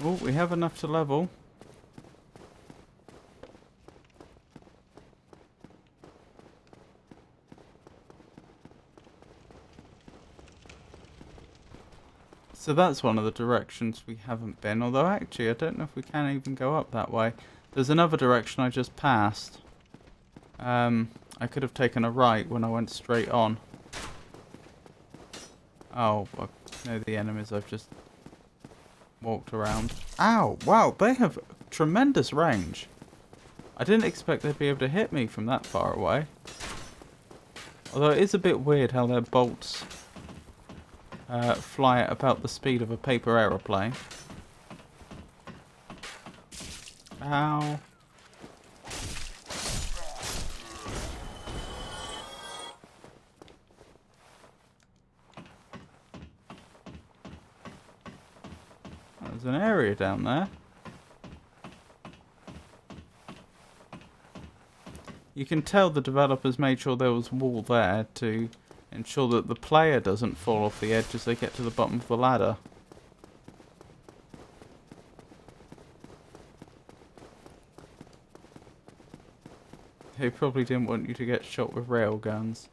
Oh, we have enough to level. So that's one of the directions we haven't been, although actually I don't know if we can even go up that way. There's another direction I just passed. I could have taken a right when I went straight on. Oh, I know the enemies I've just walked around. Ow! Wow, they have tremendous range. I didn't expect they'd be able to hit me from that far away. Although it is a bit weird how their bolts fly at about the speed of a paper aeroplane. Ow. There's an area down there. You can tell the developers made sure there was a wall there to ensure that the player doesn't fall off the edge as they get to the bottom of the ladder. They probably didn't want you to get shot with railguns.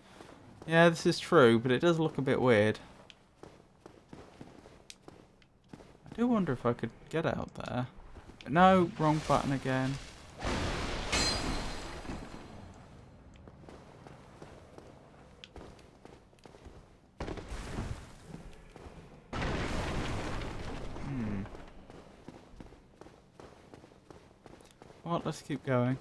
Yeah, this is true, but it does look a bit weird. I do wonder if I could get out there. No, wrong button again. Well, let's keep going.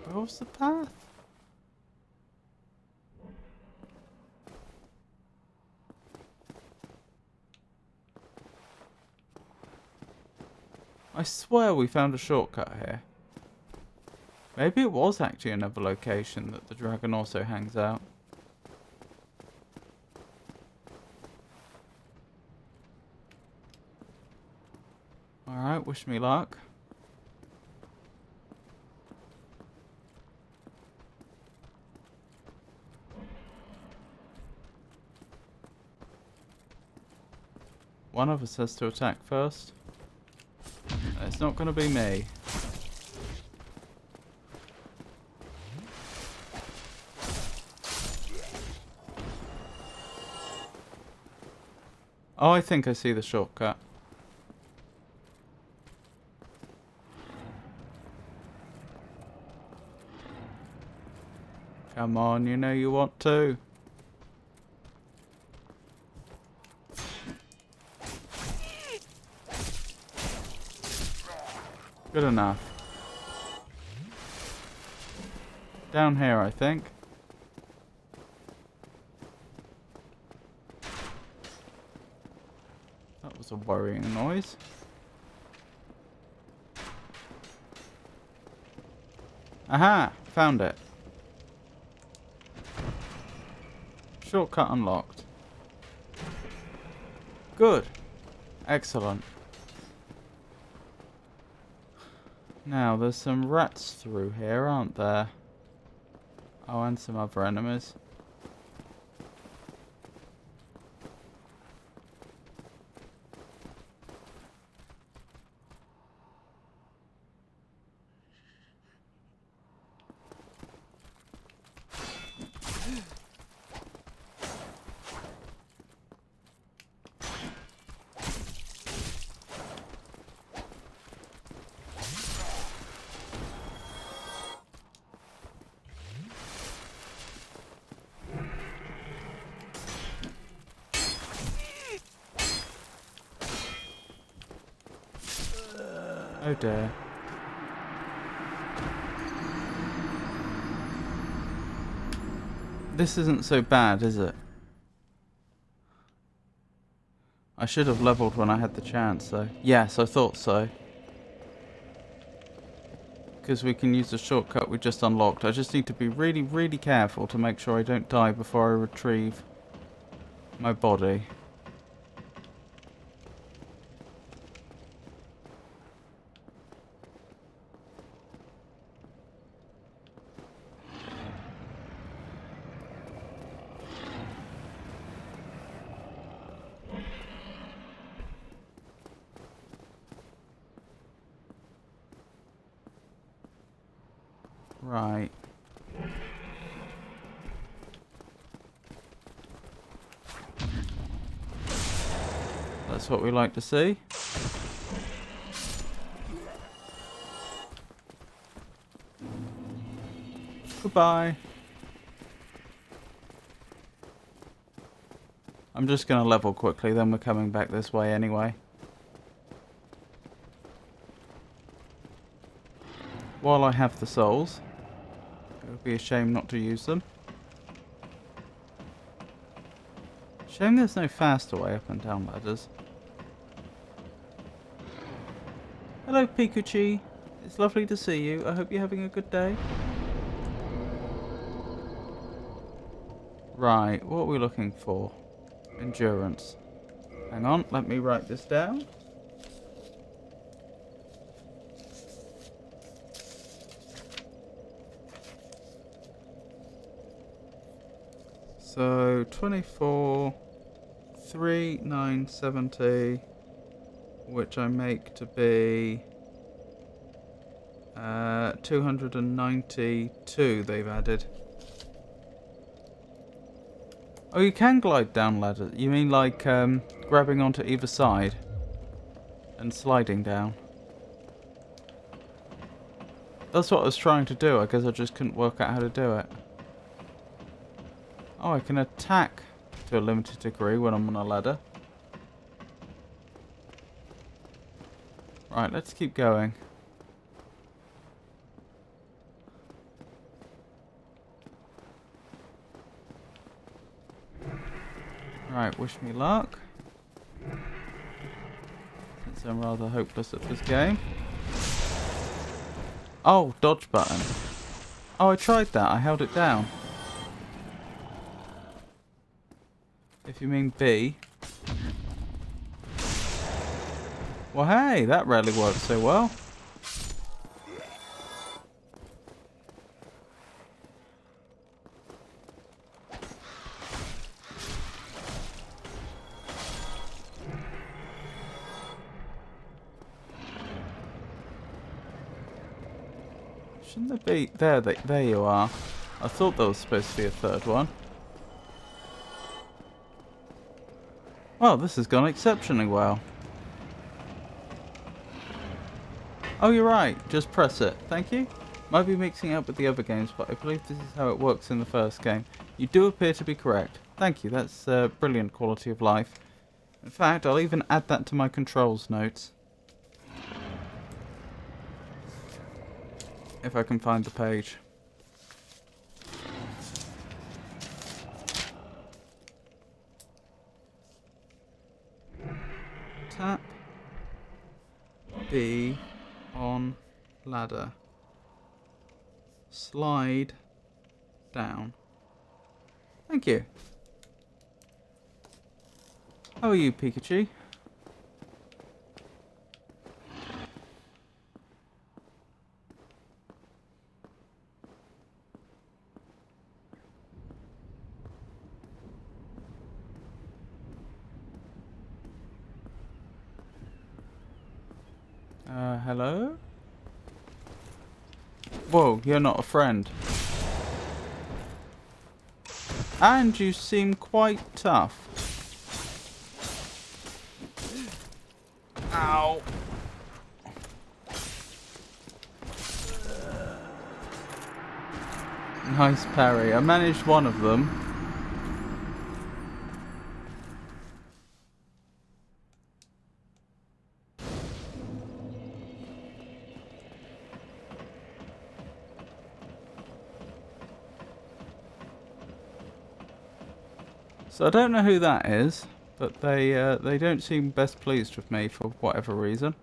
Where was the path? I swear we found a shortcut here. Maybe it was actually another location that the dragon also hangs out. Alright, wish me luck. One of us has to attack first. It's not going to be me. Oh, I think I see the shortcut. Come on, you know you want to. Good enough. Down here, I think. That was a worrying noise. Aha! Found it. Shortcut unlocked. Good. Excellent. Now, there's some rats through here, aren't there? Oh, and some other enemies. Oh dear. This isn't so bad, is it? I should have leveled when I had the chance, though. Yes, I thought so. Because we can use the shortcut we just unlocked. I just need to be really, really careful to make sure I don't die before I retrieve my body. Right. That's what we like to see. Goodbye. I'm just going to level quickly, then we're coming back this way anyway. While I have the souls. It would be a shame not to use them. Shame there's no faster way up and down ladders. Hello Pikachu. It's lovely to see you. I hope you're having a good day. Right, what are we looking for? Endurance. Hang on, let me write this down. So 24, 3, 9, 70, which I make to be 292 they've added. Oh, you can glide down ladders. You mean like grabbing onto either side and sliding down? That's what I was trying to do. I guess I just couldn't work out how to do it. Oh, I can attack to a limited degree when I'm on a ladder. Right, let's keep going. Right, wish me luck. Since I'm rather hopeless at this game. Oh, dodge button. Oh, I tried that. I held it down. If you mean B. Well, hey, that rarely works so well. Shouldn't there be... There you are. I thought there was supposed to be a third one. Well, this has gone exceptionally well. Oh, you're right. Just press it. Thank you. Might be mixing it up with the other games, but I believe this is how it works in the first game. You do appear to be correct. Thank you. That's brilliant quality of life. In fact, I'll even add that to my controls notes. If I can find the page. Tap B on ladder. Slide down. Thank you. How are you, Pikachu? Hello? Whoa, you're not a friend. And you seem quite tough. Ow. Nice parry. I managed one of them. So I don't know who that is, but they don't seem best pleased with me for whatever reason.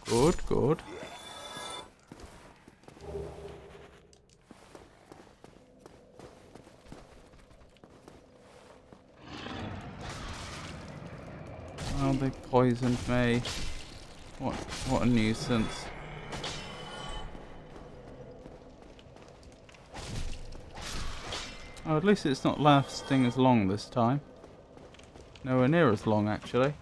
Good, good. Oh, they poisoned me. What a nuisance. Oh, at least it's not lasting as long this time. Nowhere near as long, actually.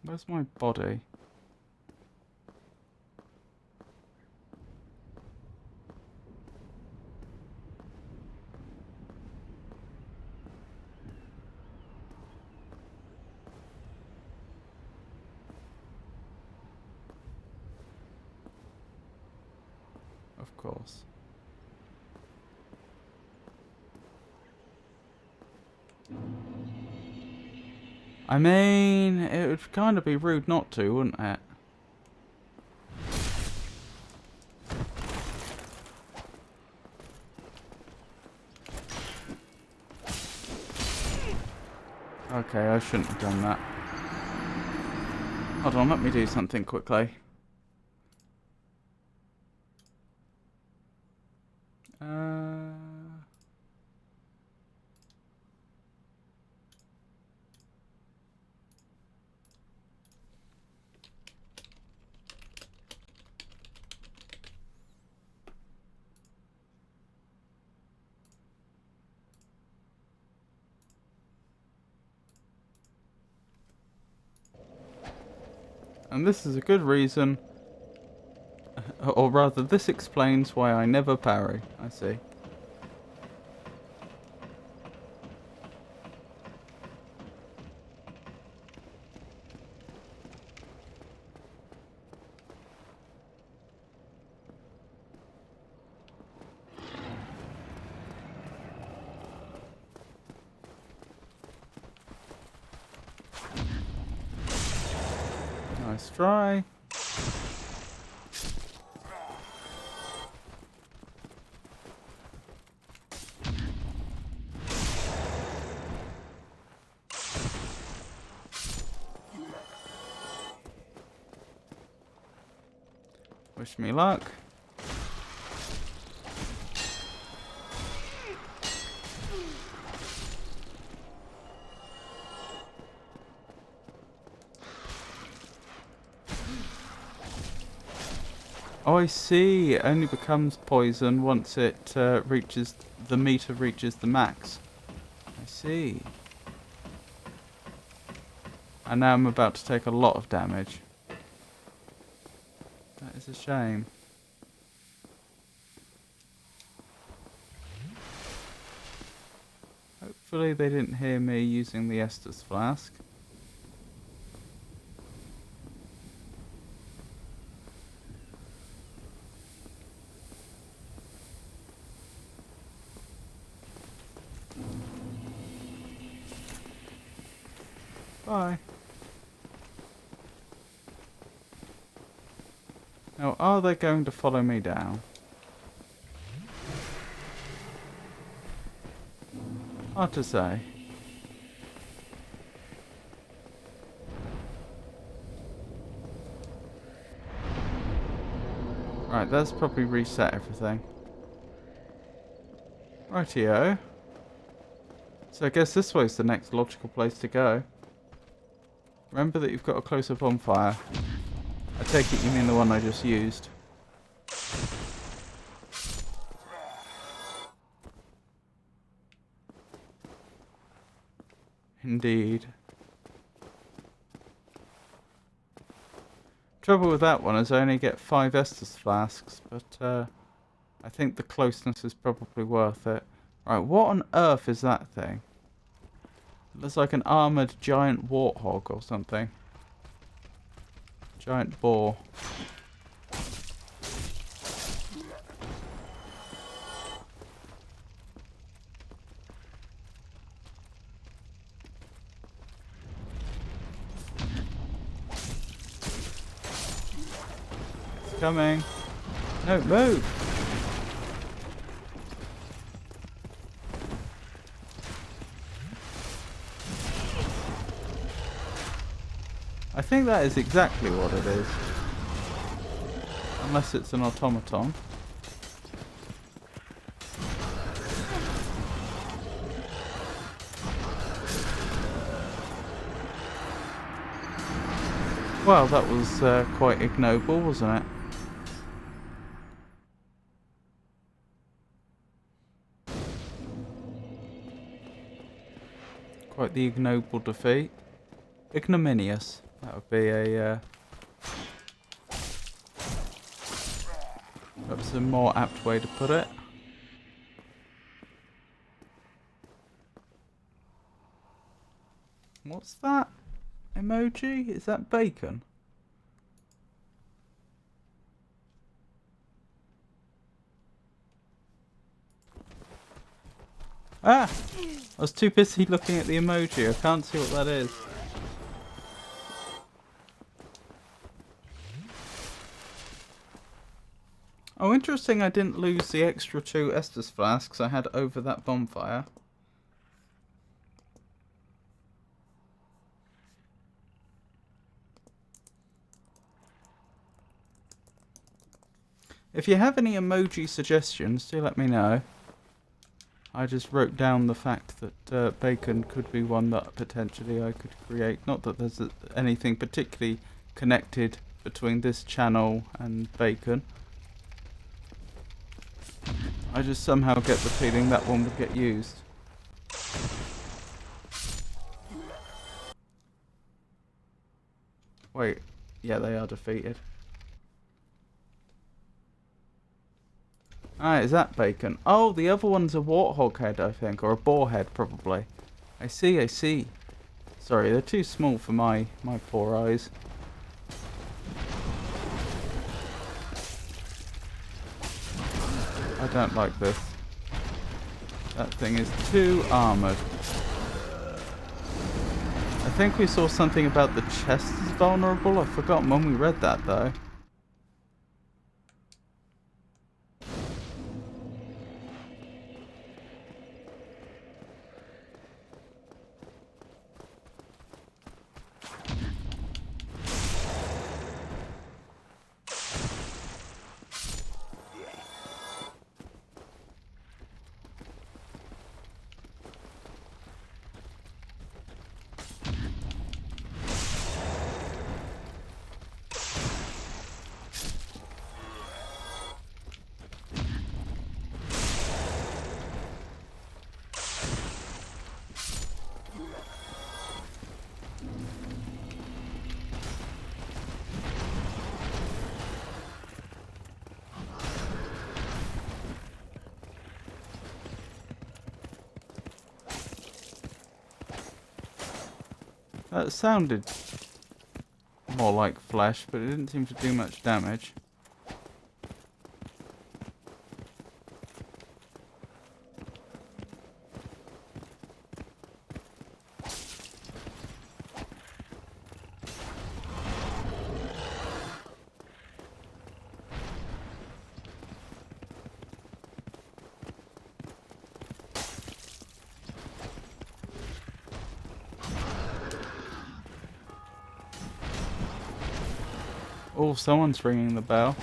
Where's my body? Of course. I mean, it would kind of be rude not to, wouldn't it? Okay, I shouldn't have done that. Hold on, let me do something quickly. And this is a good reason, or rather this explains why I never parry. I see. Nice try. Wish me luck. Oh, I see. It only becomes poison once it reaches the meter reaches the max. I see. And now I'm about to take a lot of damage. That is a shame. Hopefully they didn't hear me using the Estus flask. Bye. Now, are they going to follow me down? Hard to say. Right, that's probably reset everything. Rightio. So I guess this way's the next logical place to go. Remember that you've got a close-up bonfire. I take it you mean the one I just used. Indeed. Trouble with that one is I only get 5 Estus flasks, but I think the closeness is probably worth it. Right, what on earth is that thing? It looks like an armoured giant warthog or something. Giant boar. It's coming. No, move! I think that is exactly what it is. Unless it's an automaton. Well, that was quite ignoble, wasn't it? Quite the ignoble defeat. Ignominious. That would be a perhaps a more apt way to put it. What's that emoji? Is that bacon? Ah! I was too busy looking at the emoji. I can't see what that is. Oh, interesting I didn't lose the extra 2 Estus flasks I had over that bonfire. If you have any emoji suggestions, do let me know. I just wrote down the fact that bacon could be one that potentially I could create. Not that there's anything particularly connected between this channel and bacon. I just somehow get the feeling that one would get used. Wait, yeah, they are defeated. Ah, is that bacon? Oh, the other one's a warthog head, I think, or a boar head, probably. I see, I see. Sorry, they're too small for my poor eyes. I don't like this. That thing is too armoured. I think we saw something about the chest is vulnerable. I've forgotten when we read that, though. That sounded more like flesh, but it didn't seem to do much damage. Oh, someone's ringing the bell.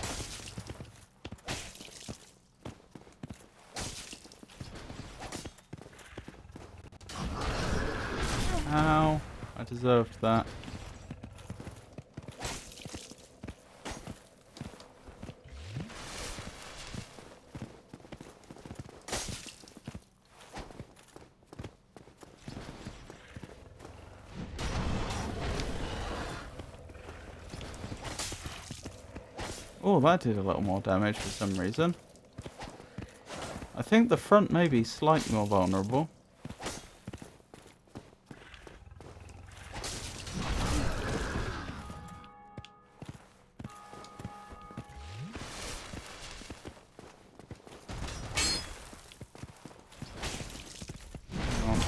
Ow, I deserved that. Oh, that did a little more damage for some reason. I think the front may be slightly more vulnerable.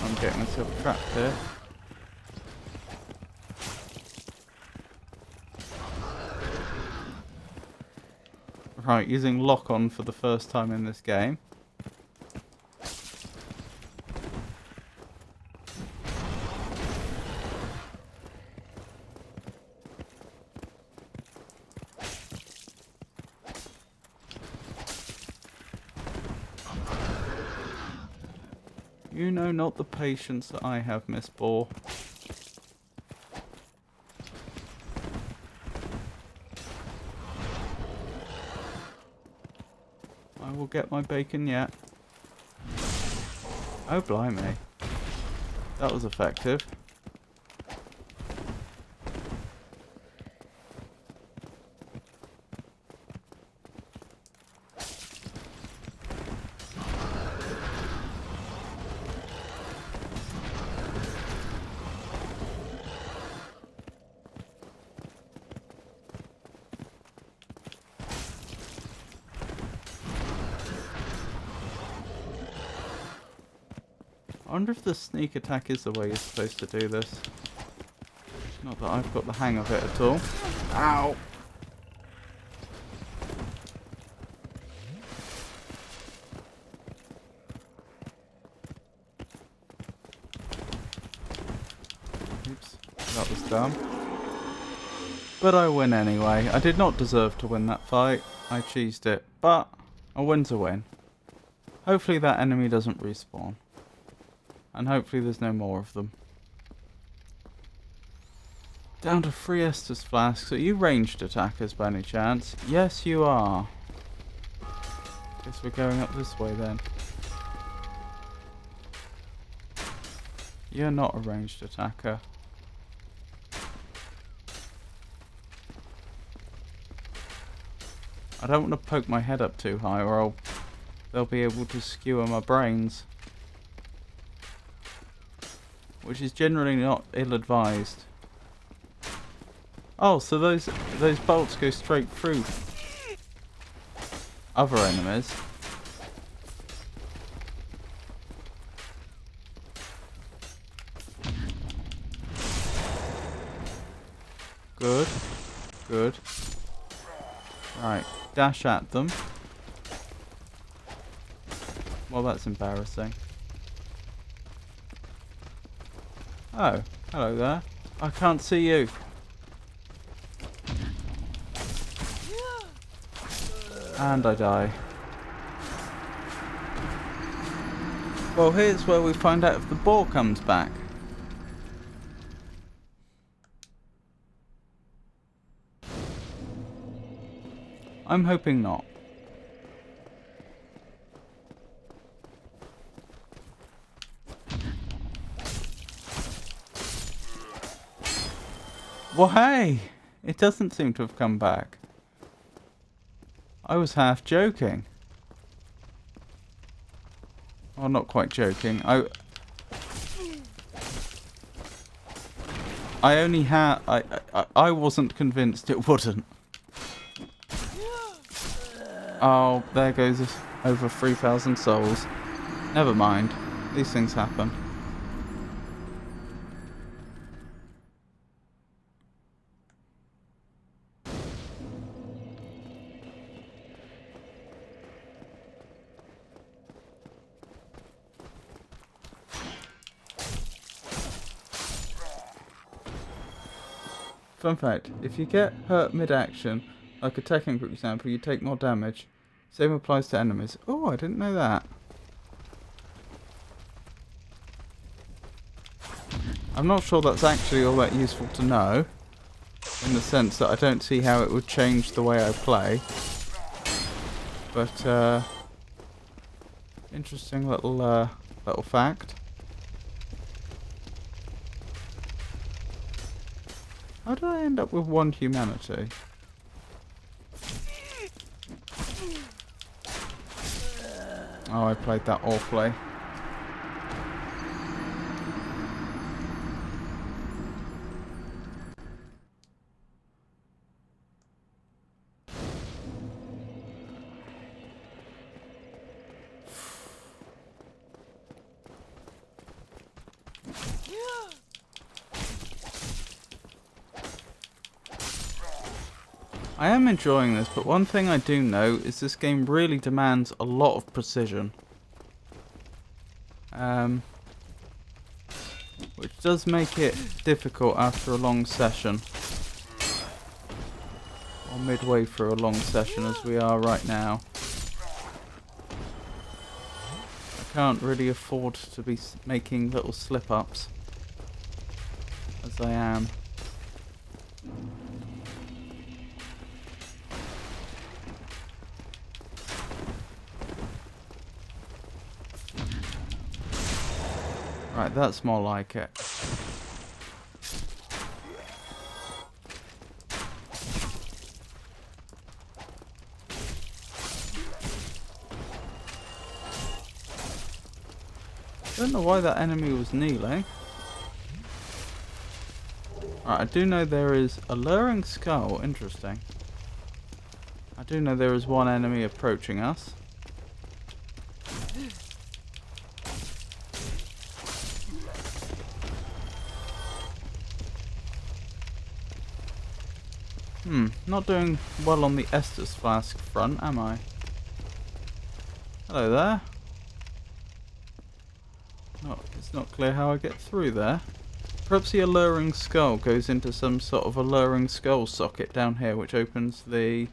I'm getting myself trapped here. Right, using lock-on for the first time in this game. You know not the patience that I have, Miss Boar. will get my bacon yet. Oh, blimey. That was effective. I wonder if the sneak attack is the way you're supposed to do this. Not that I've got the hang of it at all. Ow! Oops, that was dumb. But I win anyway. I did not deserve to win that fight. I cheesed it. But a win's a win. Hopefully that enemy doesn't respawn. And hopefully there's no more of them. Down to 3 Estus flasks. Are you ranged attackers by any chance? Yes, you are. Guess we're going up this way then. You're not a ranged attacker. I don't want to poke my head up too high or they'll be able to skewer my brains. Which is generally not ill-advised. Oh, so those bolts go straight through other enemies. Good. Good. Right, dash at them. Well, that's embarrassing. Oh, hello there. I can't see you. And I die. Well, here's where we find out if the boar comes back. I'm hoping not. Well, hey! It doesn't seem to have come back. I was half joking. Well, not quite joking. I only had... I wasn't convinced it wouldn't. Oh, there goes over 3,000 souls. Never mind. These things happen. Fun fact, if you get hurt mid-action, like attacking for example, you take more damage. Same applies to enemies. Oh, I didn't know that. I'm not sure that's actually all that useful to know, in the sense that I don't see how it would change the way I play. But, interesting little fact. How did I end up with 1 humanity? Oh, I played that awfully. I am enjoying this, but one thing I do know is this game really demands a lot of precision. Which does make it difficult after a long session. Or midway through a long session as we are right now. I can't really afford to be making little slip-ups. As I am. Right, that's more like it. Don't know why that enemy was kneeling. Right, I do know there is a luring skull. Interesting. I do know there is one enemy approaching us. Not doing well on the Estus Flask front, am I? Hello there. It's not clear how I get through there. Perhaps the alluring skull goes into some sort of alluring skull socket down here, which opens the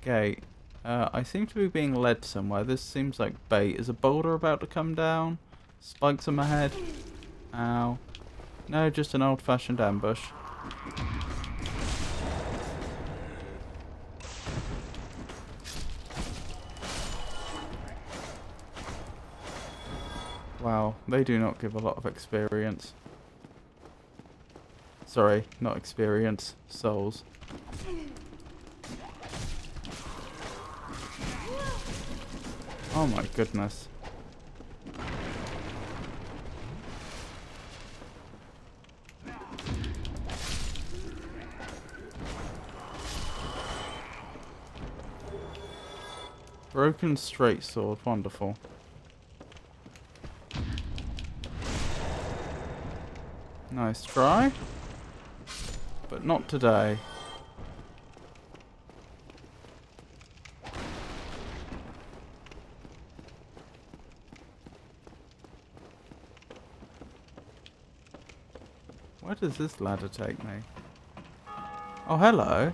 gate. I seem to be being led somewhere. This seems like bait. Is a boulder about to come down? Spikes on my head. Ow. No, just an old-fashioned ambush. Wow, they do not give a lot of experience. Sorry, not experience, souls. Oh my goodness. Broken straight sword, wonderful. Nice try. But not today. Where does this ladder take me? Oh, hello.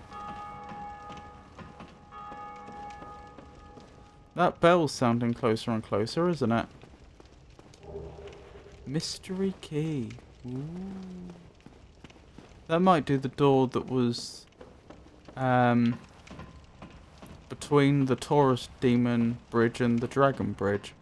That bell's sounding closer and closer, isn't it? Mystery key. Ooh. That might do the door that was between the Taurus Demon Bridge and the Dragon Bridge.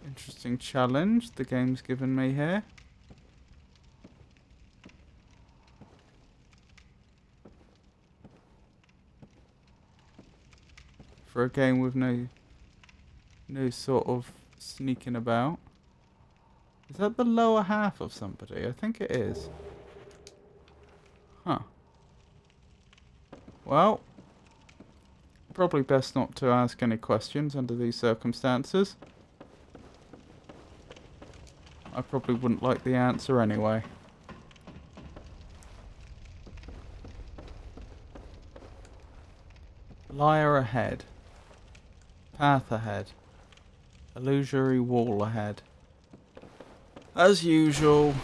Interesting challenge the game's given me here. For a game with no sort of sneaking about. Is that the lower half of somebody? I think it is. Huh. Well, probably best not to ask any questions under these circumstances. I probably wouldn't like the answer anyway. Liar ahead. Path ahead. Illusory wall ahead. As usual,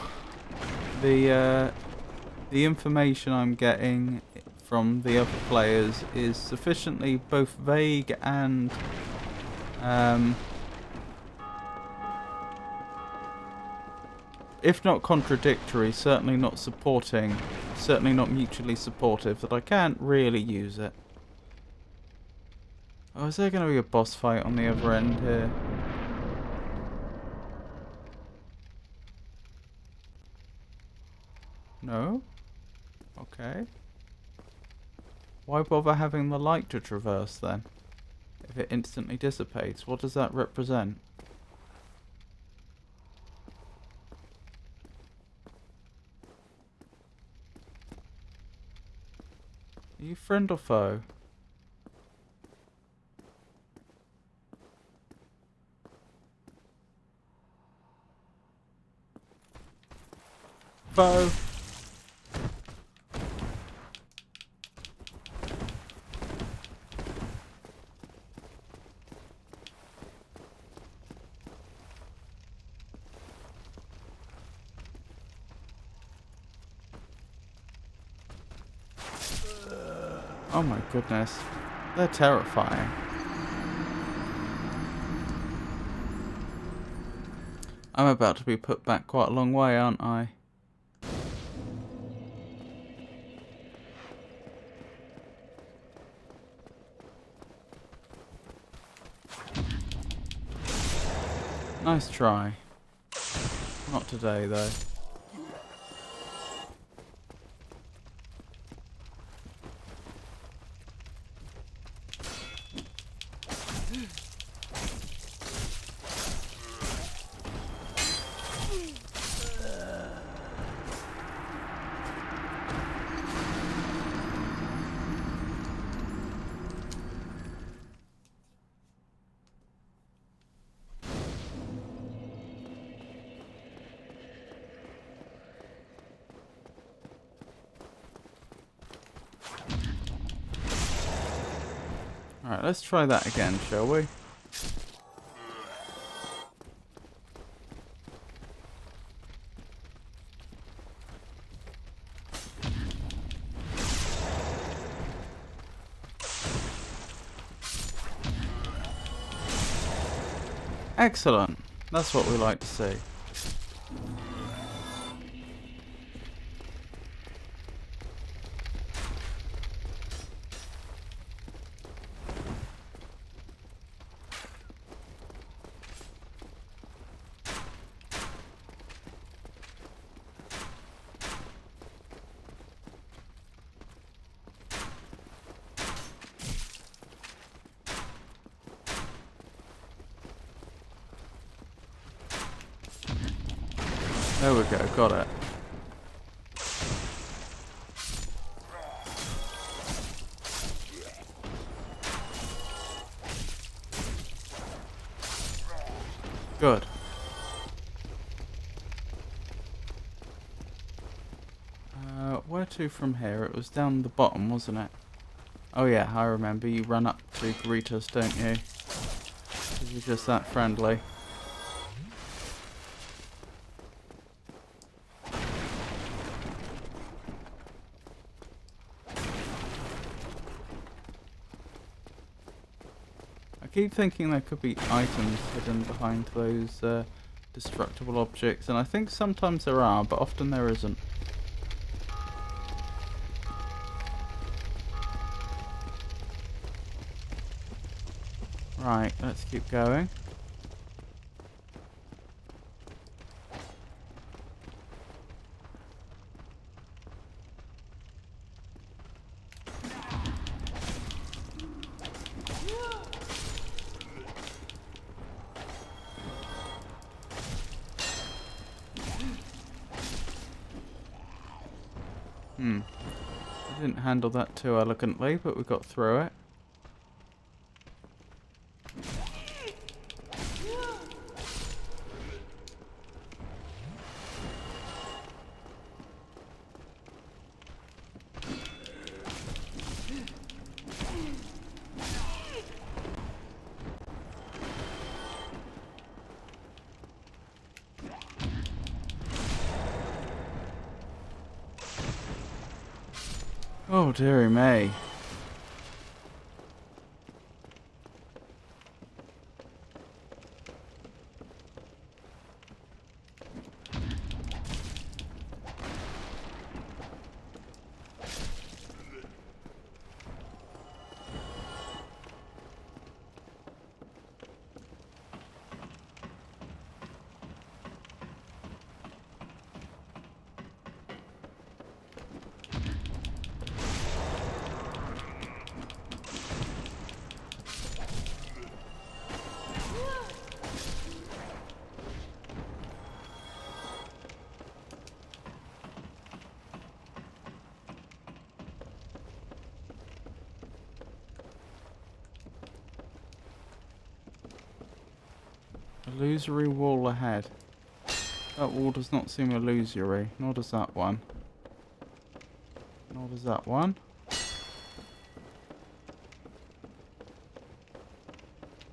the information I'm getting from the other players is sufficiently both vague and if not contradictory, certainly not supporting, certainly not mutually supportive, that I can't really use it. Oh, is there going to be a boss fight on the other end here? No? Okay. Why bother having the light to traverse then? If it instantly dissipates, what does that represent? Are you friend or foe? Foe. Oh my goodness. They're terrifying. I'm about to be put back quite a long way, aren't I? Nice try. Not today, though. Alright, let's try that again, shall we? Excellent. That's what we like to see. There we go, got it. Good. Where to from here? It was down the bottom, wasn't it? Oh yeah, I remember. You run up to greet us, don't you? 'Cause you're just that friendly. I keep thinking there could be items hidden behind those destructible objects, and I think sometimes there are, but often there isn't. Right, let's keep going. I didn't handle that too elegantly, but we got through it. Oh, dearie me. Illusory wall ahead. That wall does not seem illusory, nor does that one. Nor does that one.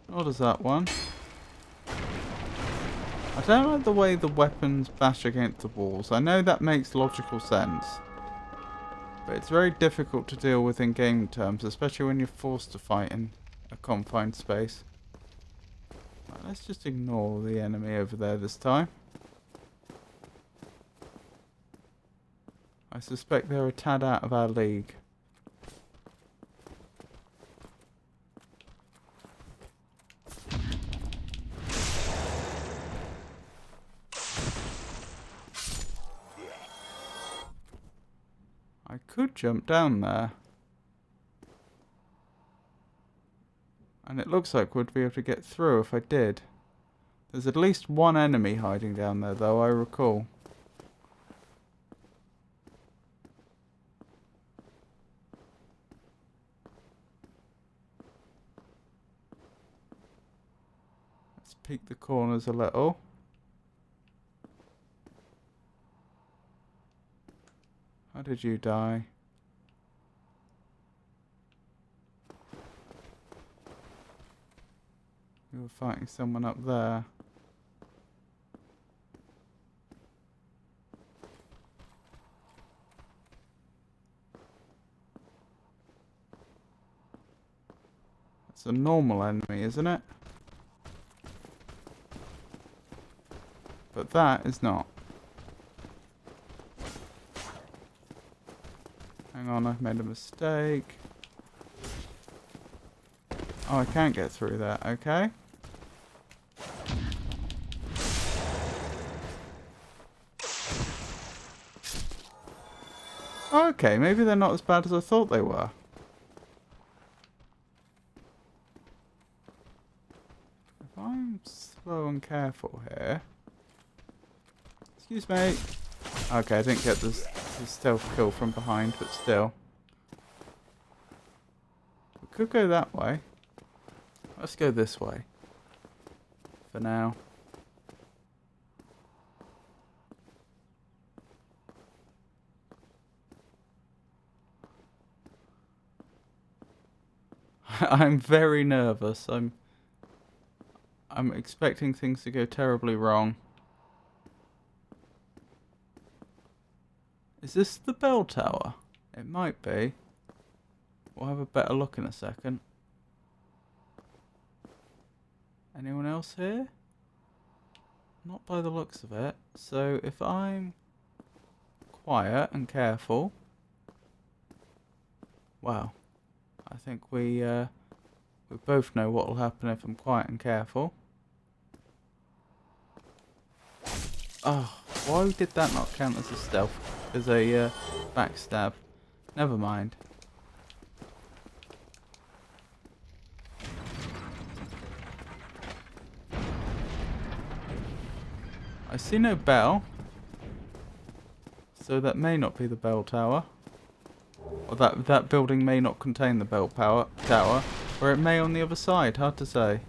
Nor does that one. I don't like the way the weapons bash against the walls. I know that makes logical sense, but it's very difficult to deal with in game terms, especially when you're forced to fight in a confined space. Right, let's just ignore the enemy over there this time. I suspect they're a tad out of our league. I could jump down there. And it looks like we'd be able to get through if I did. There's at least one enemy hiding down there, though, I recall. Let's peek the corners a little. How did you die? You were fighting someone up there. That's a normal enemy, isn't it? But that is not. Hang on, I've made a mistake. Oh, I can't get through that, okay. Okay, maybe they're not as bad as I thought they were. If I'm slow and careful here... Excuse me. Okay, I didn't get the stealth kill from behind, but still. We could go that way. Let's go this way. For now. I'm very nervous. I'm expecting things to go terribly wrong. Is this the bell tower? It might be. We'll have a better look in a second. Anyone else here? Not by the looks of it. So if I'm quiet and careful... Wow. I think we both know what will happen if I'm quiet and careful. Oh, why did that not count as a stealth? As a backstab. Never mind. I see no bell. So that may not be the bell tower. Or that building may not contain the bell tower. Or it may on the other side. Hard to say.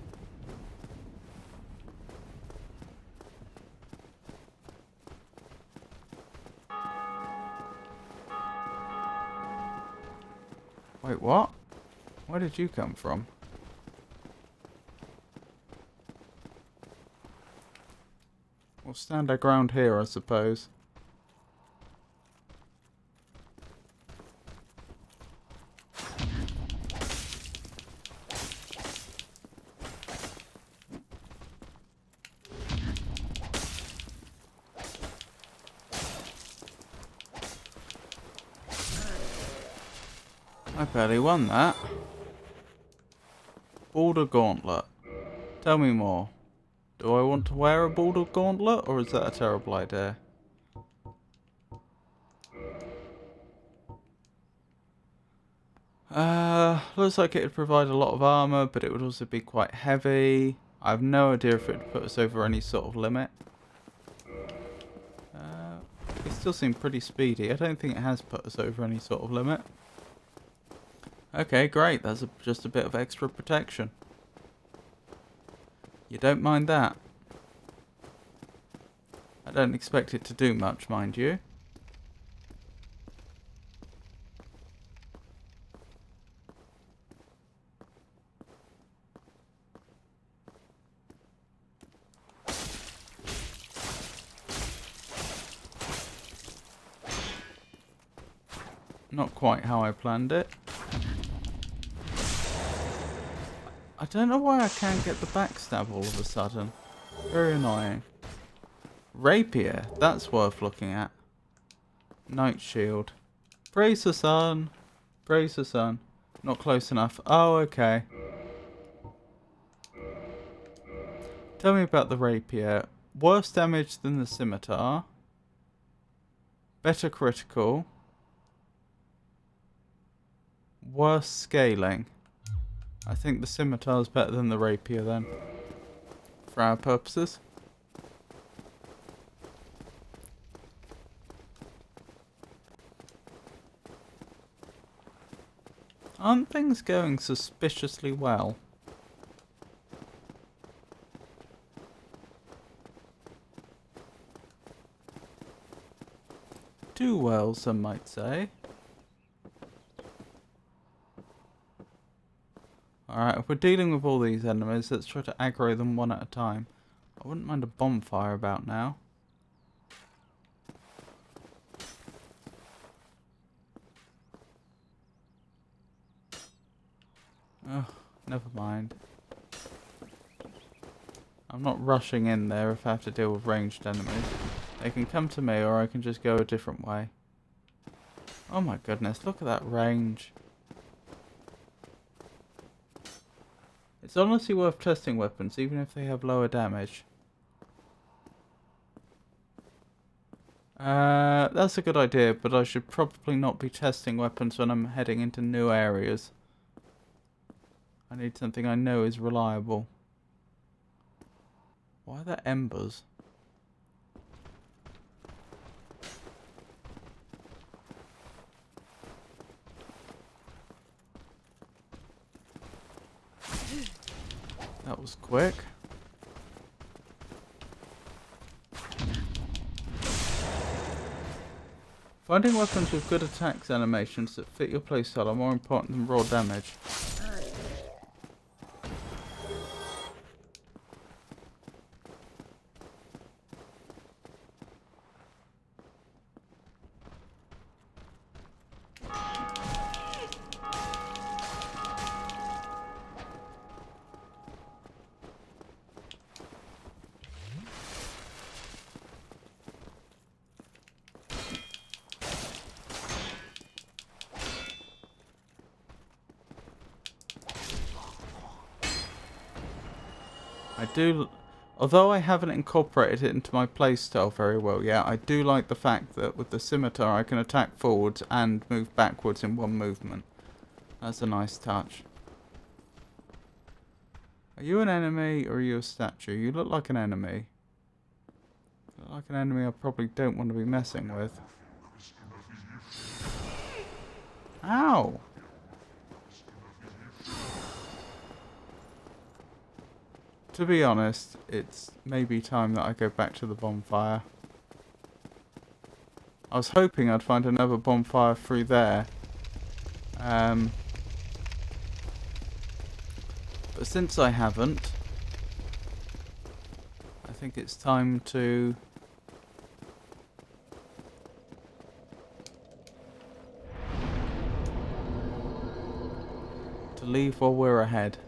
Wait, what? Where did you come from? We'll stand our ground here, I suppose. I barely won that. Border Gauntlet. Tell me more. Do I want to wear a Border Gauntlet, or is that a terrible idea? Looks like it would provide a lot of armor, but it would also be quite heavy. I have no idea if it would put us over any sort of limit. It still seemed pretty speedy. I don't think it has put us over any sort of limit. Okay, great. That's just a bit of extra protection. You don't mind that? I don't expect it to do much, mind you. Not quite how I planned it. I don't know why I can't get the backstab all of a sudden. Very annoying. Rapier, that's worth looking at. Night shield. Praise the sun. Praise the sun. Not close enough. Oh, okay. Tell me about the rapier. Worse damage than the scimitar. Better critical. Worse scaling. I think the scimitar is better than the rapier then. For our purposes. Aren't things going suspiciously well? Too well, some might say. Alright, if we're dealing with all these enemies, let's try to aggro them one at a time. I wouldn't mind a bonfire about now. Oh, never mind. I'm not rushing in there if I have to deal with ranged enemies. They can come to me or I can just go a different way. Oh my goodness, look at that range. It's honestly worth testing weapons, even if they have lower damage. That's a good idea, but I should probably not be testing weapons when I'm heading into new areas. I need something I know is reliable. Why are there embers? That was quick. Finding weapons with good attacks animations that fit your playstyle are more important than raw damage. Although I haven't incorporated it into my playstyle very well yet, I do like the fact that with the scimitar I can attack forwards and move backwards in one movement. That's a nice touch. Are you an enemy or are you a statue? You look like an enemy. You look like an enemy I probably don't want to be messing with. Ow! To be honest, it's maybe time that I go back to the bonfire. I was hoping I'd find another bonfire through there. But since I haven't, I think it's time to leave while we're ahead.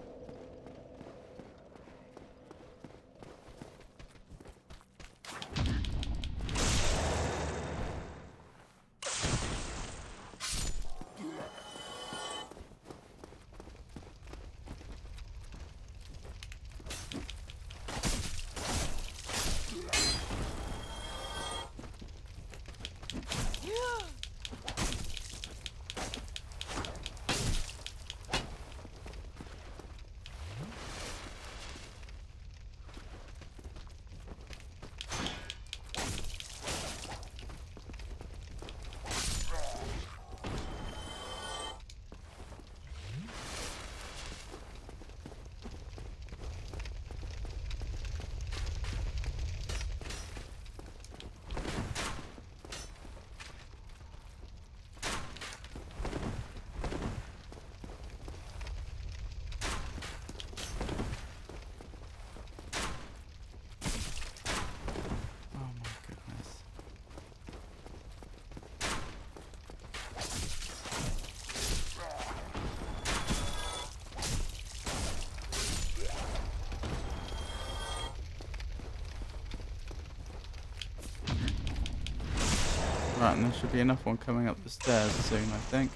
Right, and there should be another one coming up the stairs soon, I think.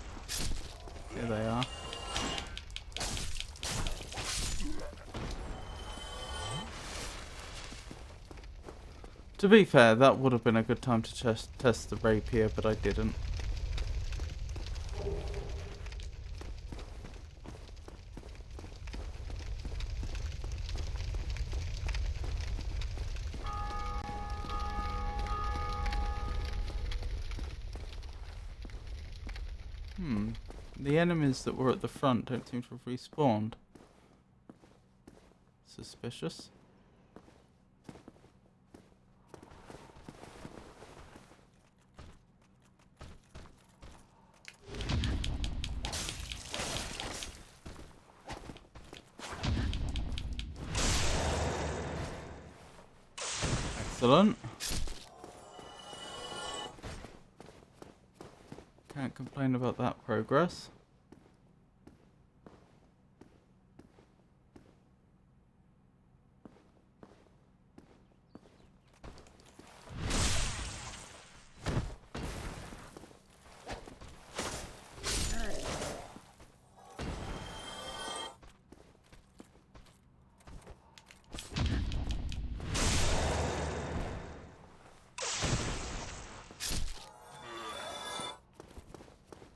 Here they are. To be fair, that would have been a good time to test the rapier, but I didn't. The enemies that were at the front don't seem to have respawned. Suspicious. Excellent. Can't complain about that progress.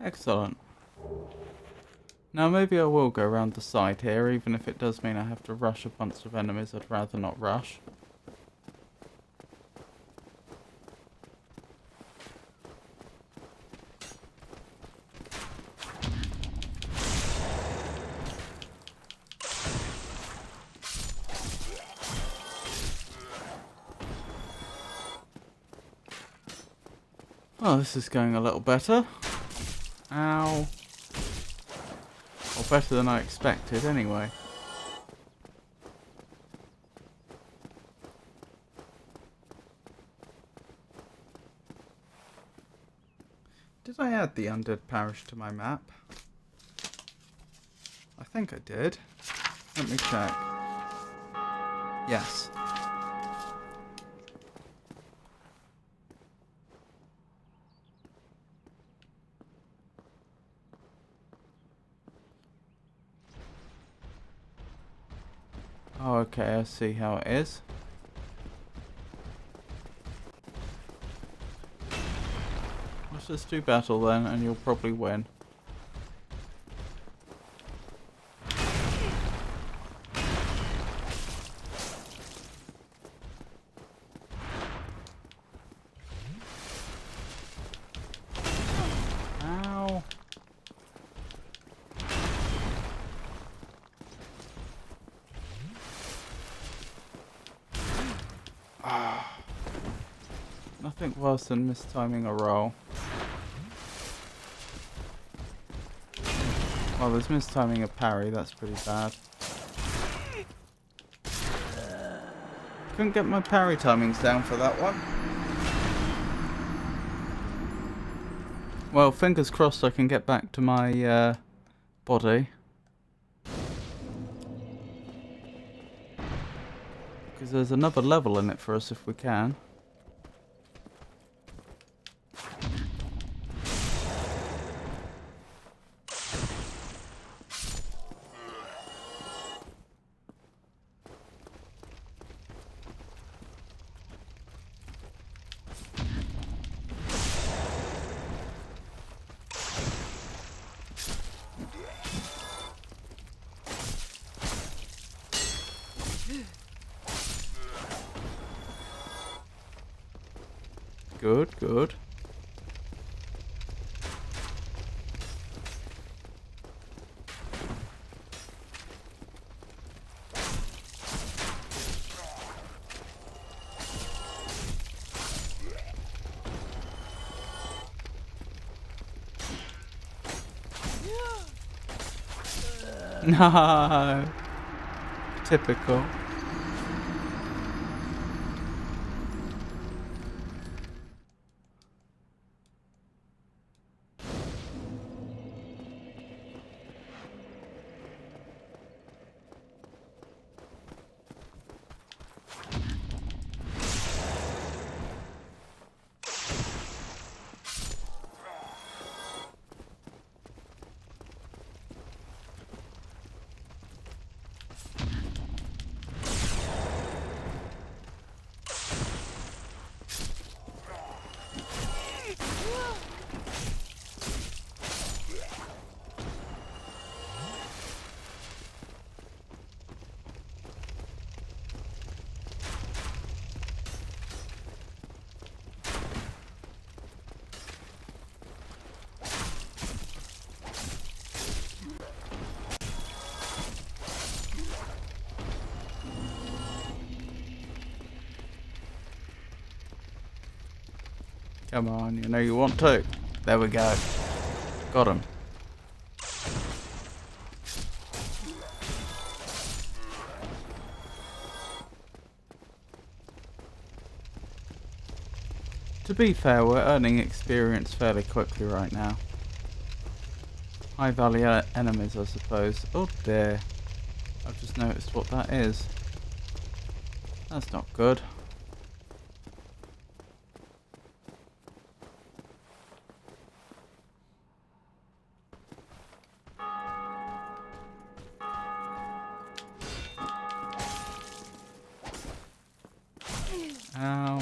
Excellent. Now maybe I will go around the side here, even if it does mean I have to rush a bunch of enemies. I'd rather not rush. Oh, this is going a little better. Ow. Or better than I expected, anyway. Did I add the Undead Parish to my map? I think I did. Let me check. Yes. Oh, okay, I see how it is. Let's just do battle then, and you'll probably win. Ow. Nothing worse than mistiming a roll. Well, there's mistiming a parry, that's pretty bad. Couldn't get my parry timings down for that one. Well, fingers crossed I can get back to my body. Because there's another level in it for us if we can. Good, good. No. Typical. Come on, you know you want to. There we go. Got him. To be fair, we're earning experience fairly quickly right now. High value enemies, I suppose. Oh dear. I've just noticed what that is. That's not good. Ow.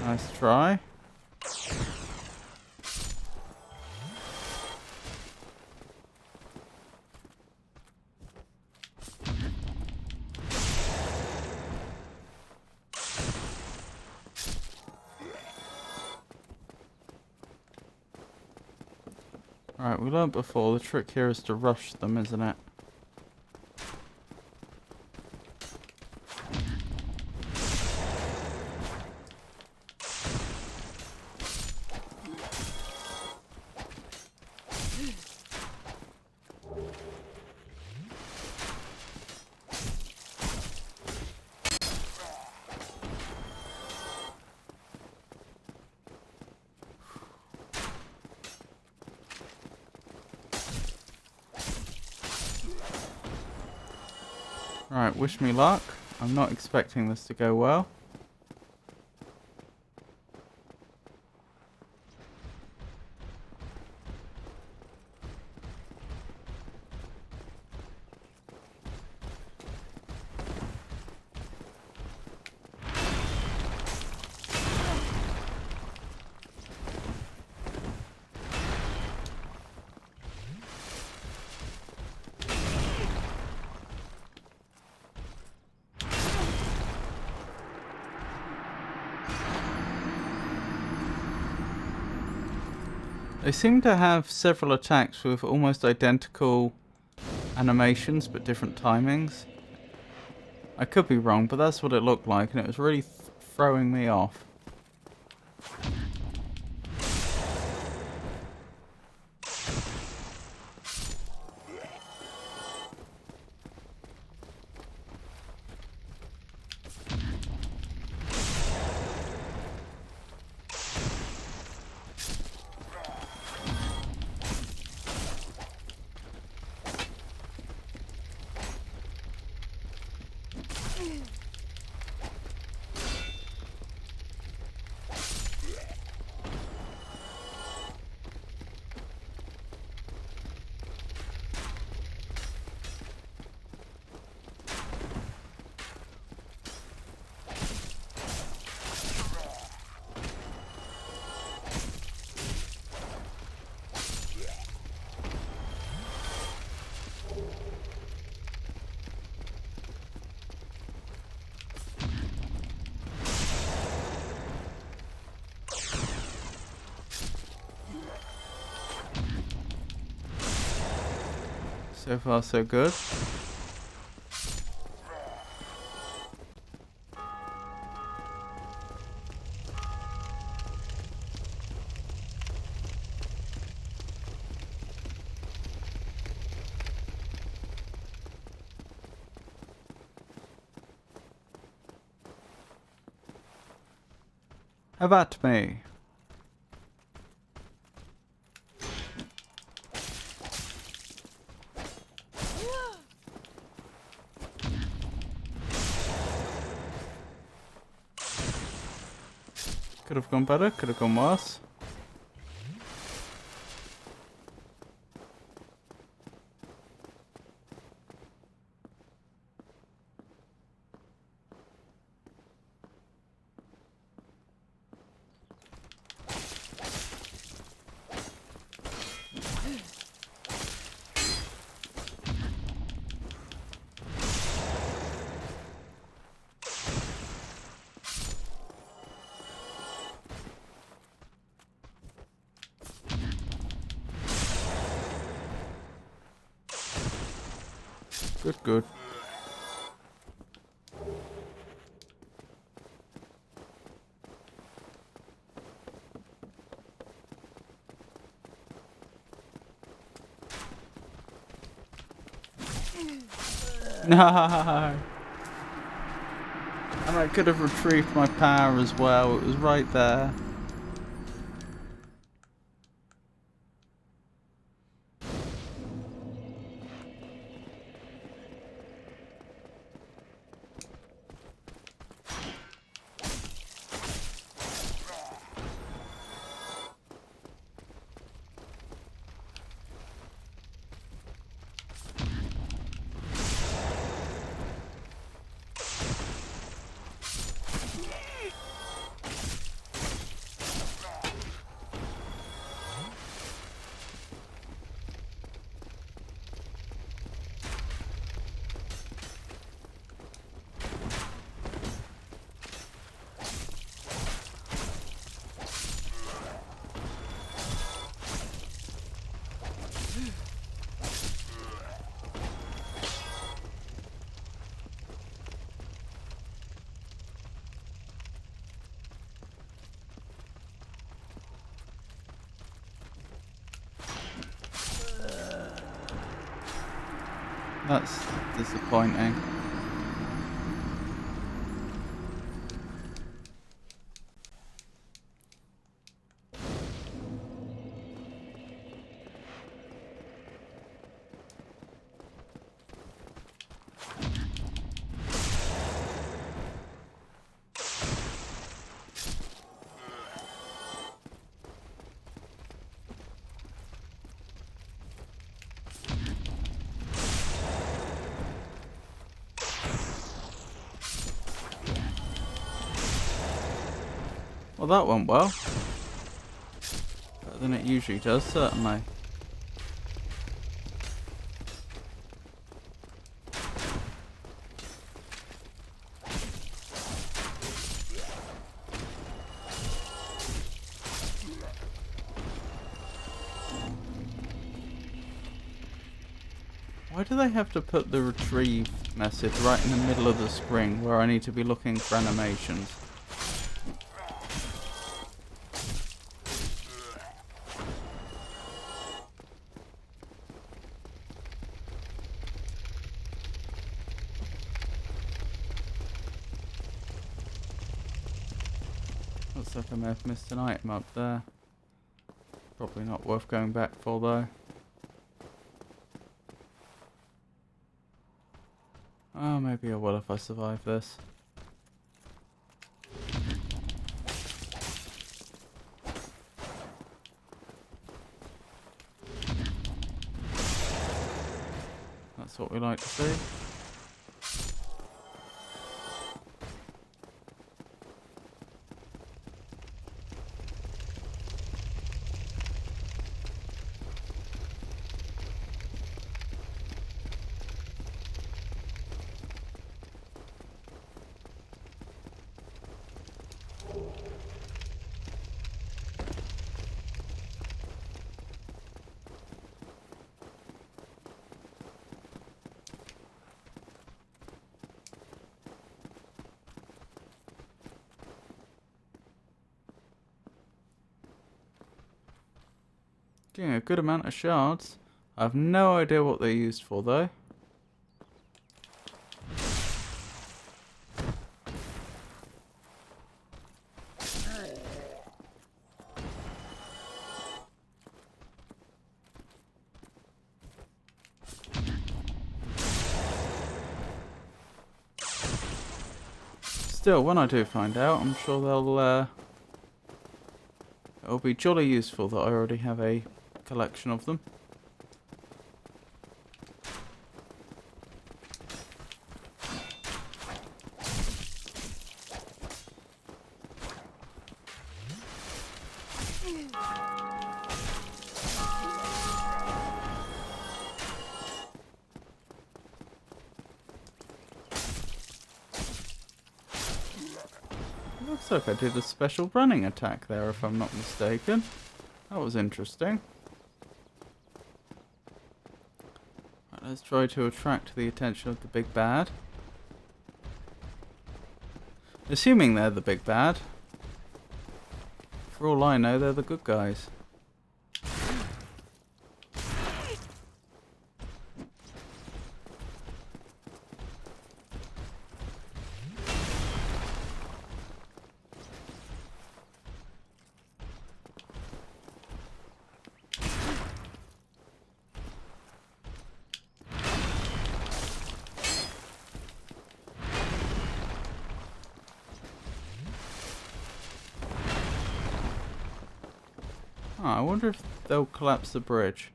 Nice try. Right, we learned before, the trick here is to rush them, isn't it? Right, wish me luck. I'm not expecting this to go well. They seem to have several attacks with almost identical animations but different timings. I could be wrong, but that's what it looked like, and it was really throwing me off. So far, so good. About me. Could have gone better, could have gone worse. Good, good. No! And I could have retrieved my power as well. It was right there. That's disappointing. Well, that went well. Better than it usually does, certainly. Why do they have to put the retrieve message right in the middle of the screen where I need to be looking for animations? Looks like I may have missed an item up there. Probably not worth going back for though. Oh, maybe I will if I survive this. That's what we like to see. Getting a good amount of shards. I have no idea what they're used for though. Still, when I do find out, I'm sure it'll be jolly useful that I already have a collection of them. Looks like I did a special running attack there, if I'm not mistaken. That was interesting. Right, Let's try to attract the attention of the big bad. Assuming they're the big bad. For all I know, they're the good guys. Oh, I wonder if they'll collapse the bridge.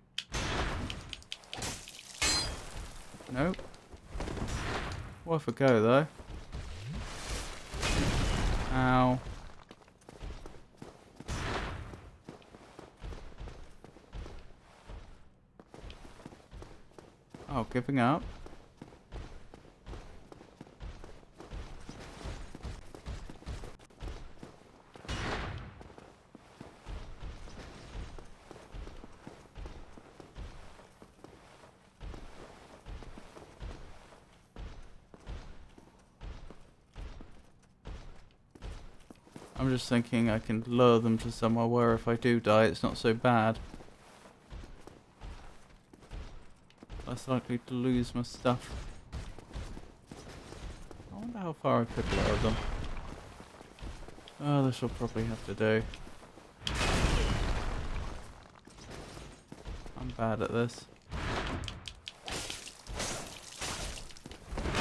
Nope. Worth a go though. Ow. Oh, giving up. I'm just thinking I can lure them to somewhere where if I do die, it's not so bad. Less likely to lose my stuff. I wonder how far I could lure them. Oh, this will probably have to do. I'm bad at this.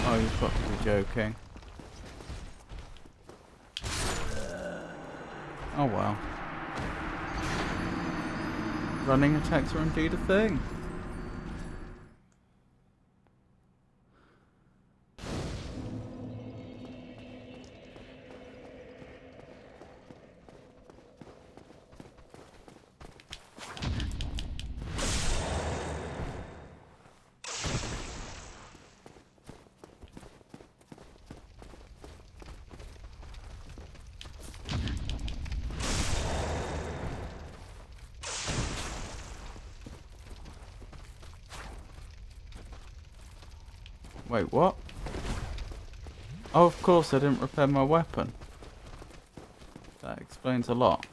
Oh, you've got to be joking. Oh well. Running attacks are indeed a thing. Wait, what? Oh, of course I didn't repair my weapon. That explains a lot.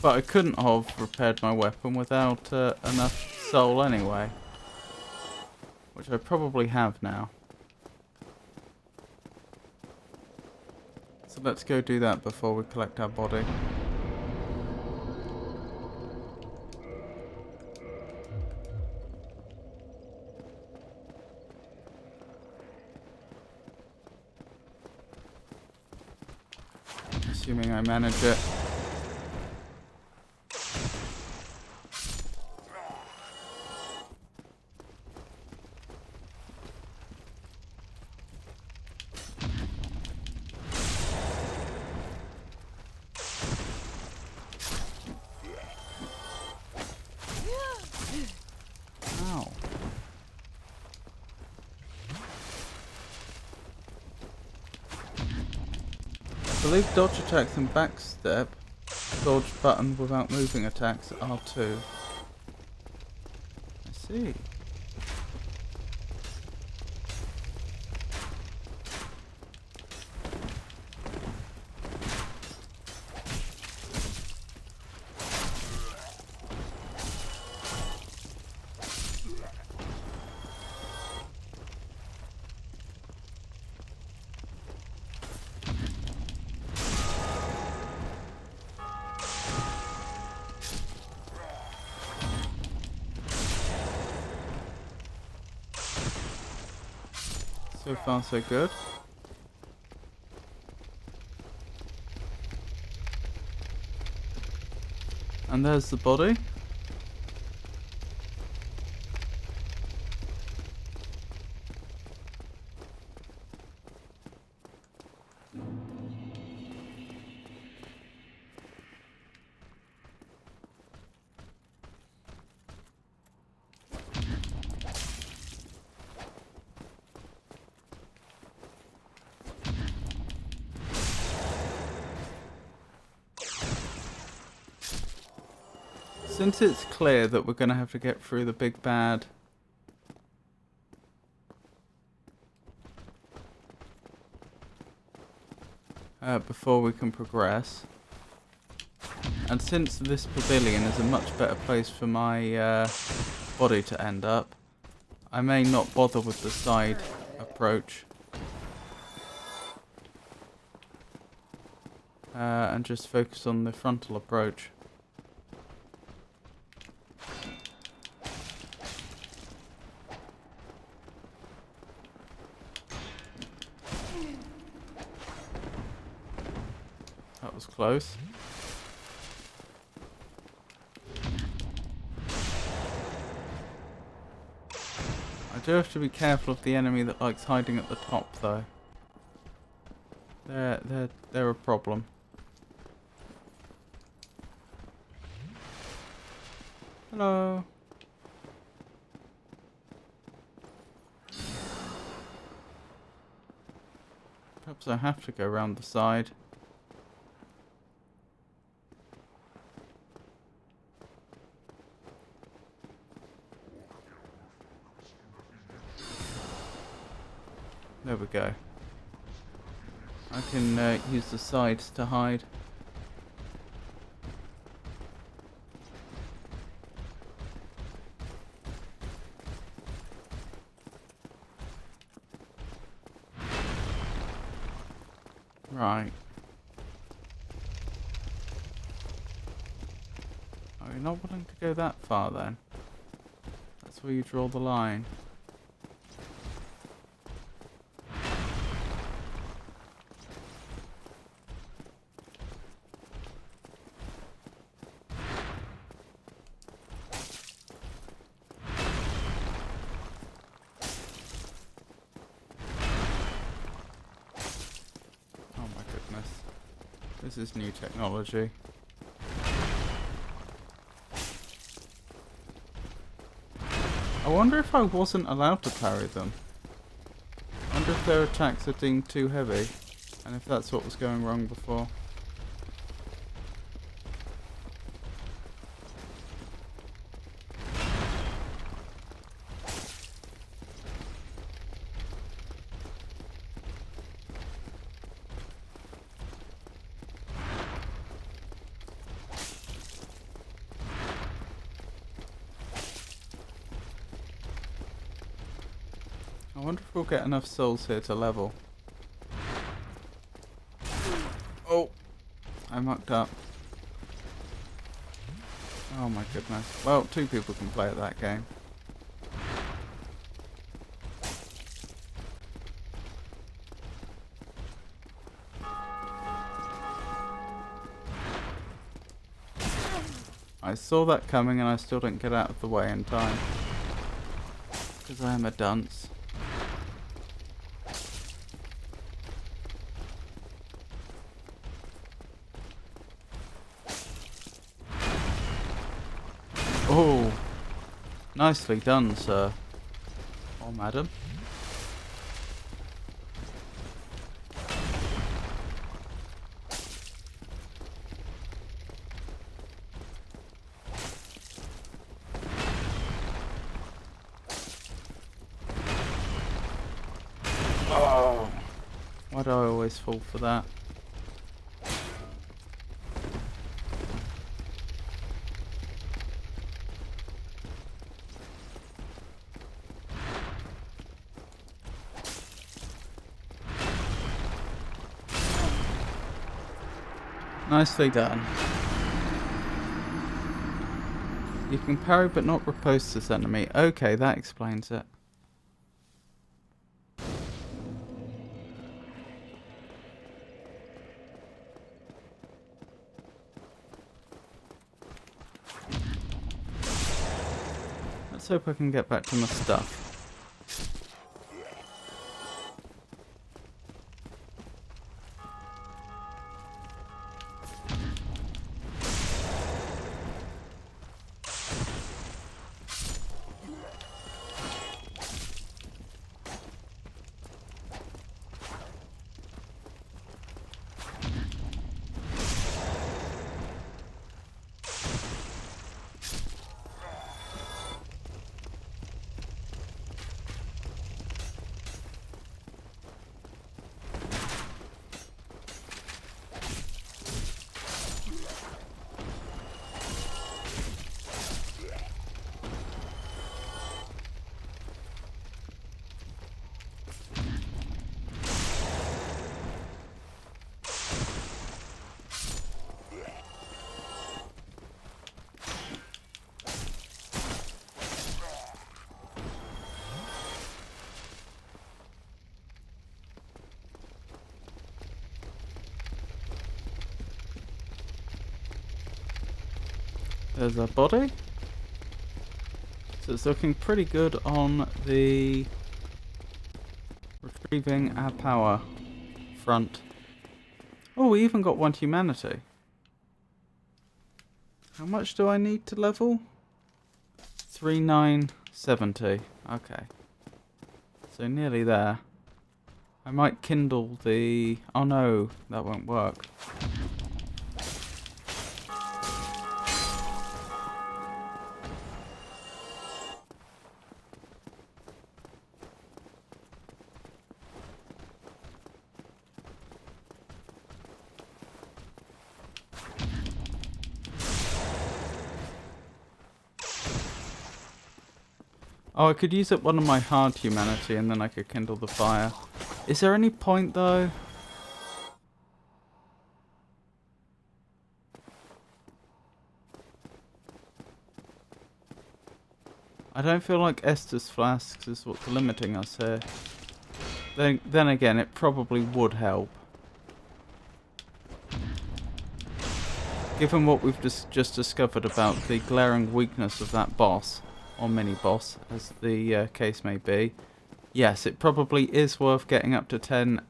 But I couldn't have repaired my weapon without enough soul anyway. Which I probably have now. So let's go do that before we collect our body. Assuming I manage it. Ow. I believe dodge attacks and backstep, dodge button without moving attacks at R2. I see. So far so good. And there's the body. Since it's clear that we're going to have to get through the big bad before we can progress, and since this pavilion is a much better place for my body to end up, I may not bother with the side approach and just focus on the frontal approach. That was close. I do have to be careful of the enemy that likes hiding at the top, though. They're a problem. Hello. Perhaps I have to go around the side. There we go. I can use the sides to hide. Right. Are you not willing to go that far then? That's where you draw the line. This is new technology. I wonder if I wasn't allowed to parry them. I wonder if their attacks are deemed too heavy, and if that's what was going wrong before. I wonder if we'll get enough souls here to level. Oh! I mucked up. Oh my goodness. Well, 2 people can play at that game. I saw that coming and I still didn't get out of the way in time. Because I am a dunce. Oh, nicely done, sir. Or madam. Oh, why do I always fall for that? Nicely done. You can parry but not riposte this enemy. Okay, that explains it. Let's hope I can get back to my stuff. There's our body. So it's looking pretty good on the retrieving our power front. Oh, we even got 1 humanity. How much do I need to level? 3970. Okay. So nearly there. I might kindle the... Oh no, that won't work. Oh, I could use up one of my hard humanity and then I could kindle the fire. Is there any point though? I don't feel like Estus flasks is what's limiting us here. Then again, it probably would help. Given what we've just discovered about the glaring weakness of that boss, or mini-boss, as the case may be, yes, it probably is worth getting up to 10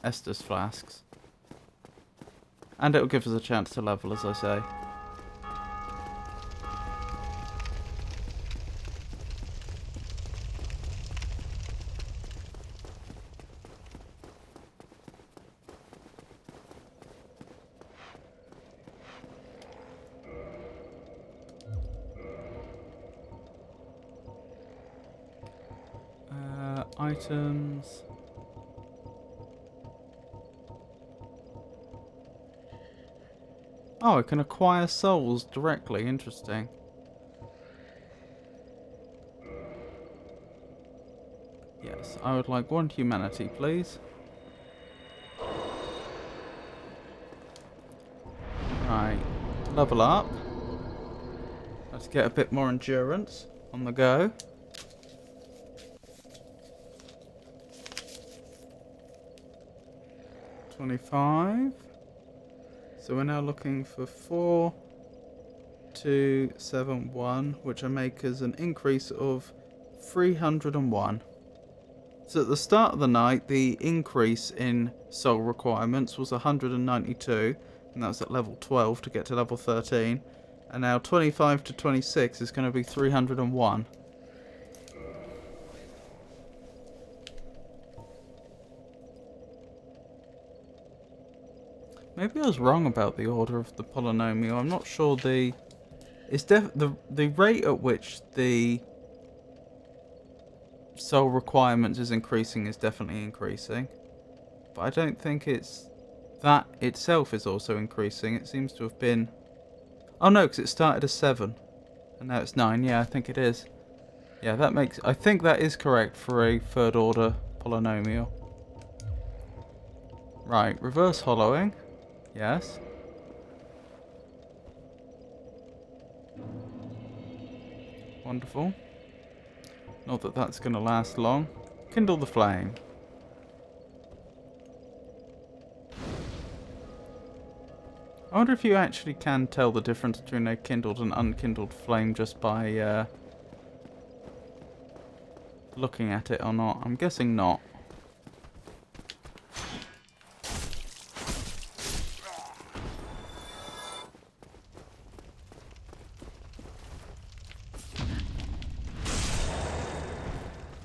Estus flasks. And it'll give us a chance to level, as I say. Items. Oh, I can acquire souls directly. Interesting. Yes, I would like 1 humanity, please. Right, level up. Let's get a bit more endurance on the go. $25. So we're now looking for 4271, which I make as an increase of 301. So at the start of the night, the increase in soul requirements was 192, and that was at level 12 to get to level 13. And now 25 to 26 is going to be 301. Maybe I was wrong about the order of the polynomial. I'm not sure the rate at which the soul requirements is increasing is definitely increasing. But I don't think it's that itself is also increasing. It seems to have been... Oh no, because it started as 7. And now it's 9. Yeah, I think it is. Yeah, that makes... I think that is correct for a 3rd order polynomial. Right, reverse hollowing. Yes. Wonderful. Not that that's going to last long. Kindle the flame. I wonder if you actually can tell the difference between a kindled and unkindled flame just by looking at it or not. I'm guessing not.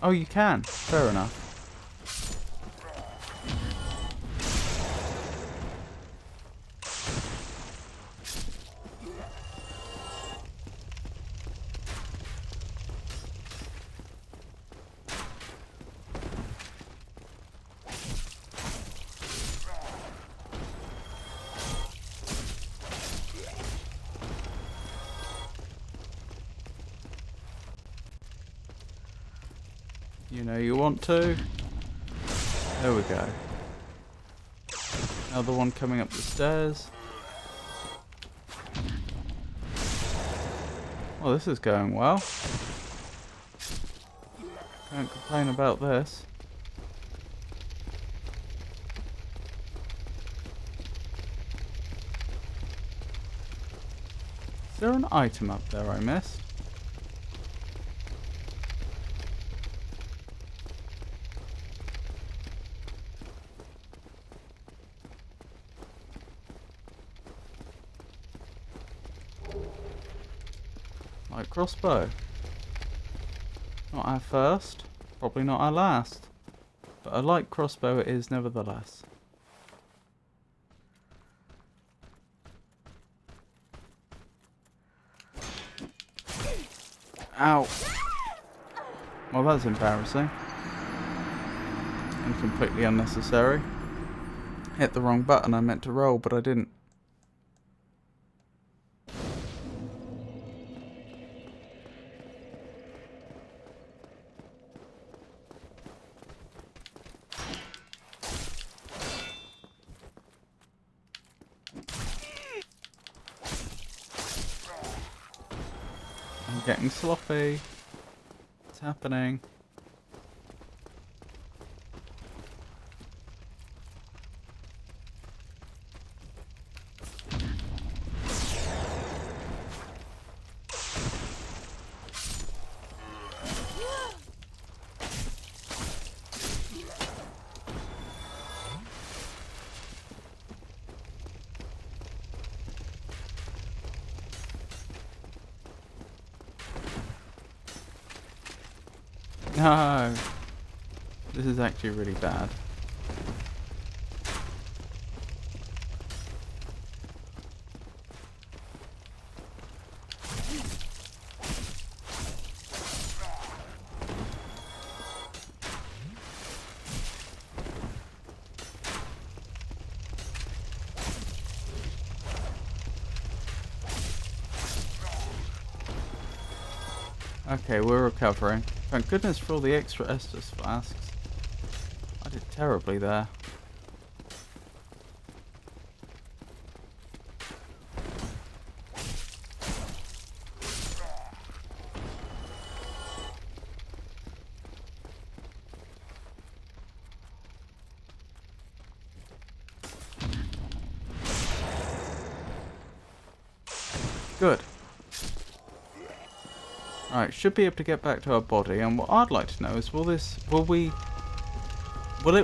Oh, you can. Fair enough. You know you want to. There we go. Another one coming up the stairs. Well, this is going well. Can't complain about this. there an item up there I missed? Light crossbow. Not our first, probably not our last, but a light crossbow it is nevertheless. Ow! Well, that's embarrassing. And completely unnecessary. Hit the wrong button, I meant to roll, but I didn't. I'm getting sloppy. What's happening? No! This is actually really bad. Okay, we're recovering. Thank goodness for all the extra Estus flasks. I did terribly there. Good. Alright, should be able to get back to our body, and what I'd like to know is will it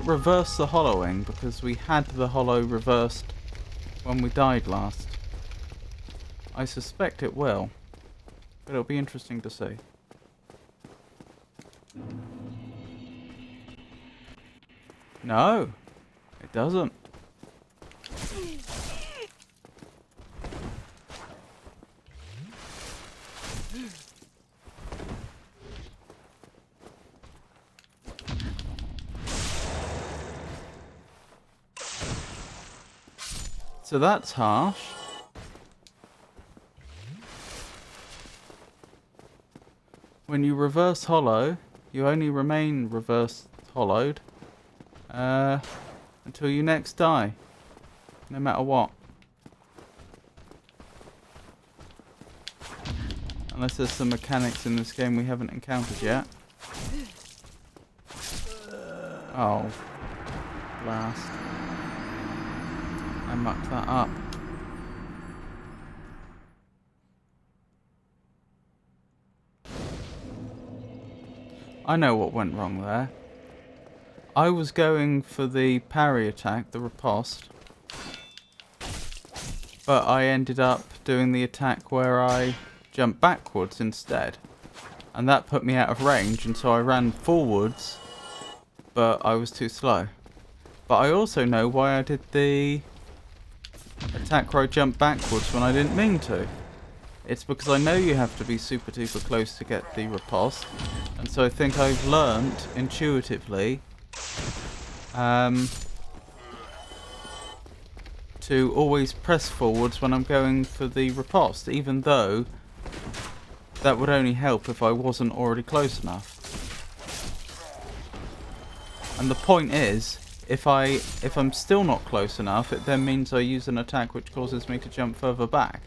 reverse the hollowing, because we had the hollow reversed when we died last. I suspect it will, but it'll be interesting to see. No, it doesn't. So that's harsh. When you reverse hollow, you only remain reverse hollowed until you next die, no matter what. Unless there's some mechanics in this game we haven't encountered yet. Oh, blast. I mucked that up. I know what went wrong there. I was going for the parry attack, the riposte, but I ended up doing the attack where I jumped backwards instead, and that put me out of range, and so I ran forwards, but I was too slow. But I also know why I did the attack where I jumped backwards when I didn't mean to. It's because I know you have to be super duper close to get the riposte, and so I think I've learnt intuitively to always press forwards when I'm going for the riposte, even though that would only help if I wasn't already close enough. And the point is, if I'm still not close enough, it then means I use an attack which causes me to jump further back.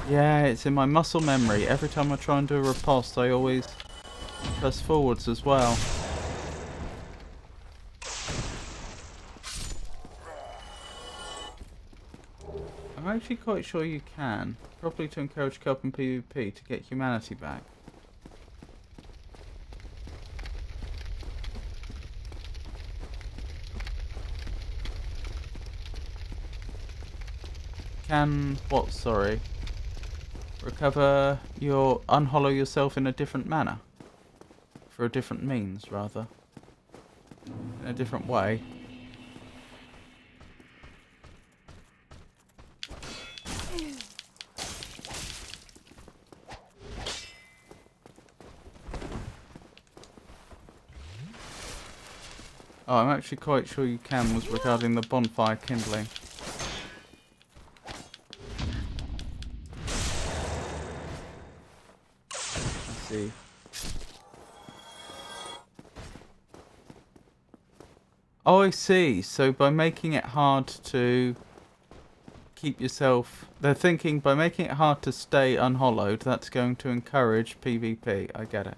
Yeah, it's in my muscle memory. Every time I try and do a riposte, I always press forwards as well. actually quite sure you can. Probably to encourage co-op and PvP to get humanity back. Can what, sorry? Recover your... unhollow yourself in a different manner. For a different means, rather. In a different way. Oh, I'm actually quite sure you can, was regarding the bonfire kindling. Let's see. Oh, I see. So by making it hard to keep yourself... They're thinking by making it hard to stay unhollowed, that's going to encourage PvP. I get it.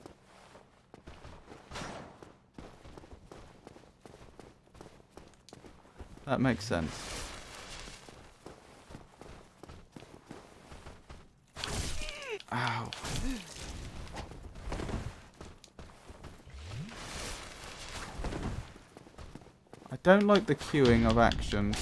That makes sense. Ow. I don't like the queuing of actions.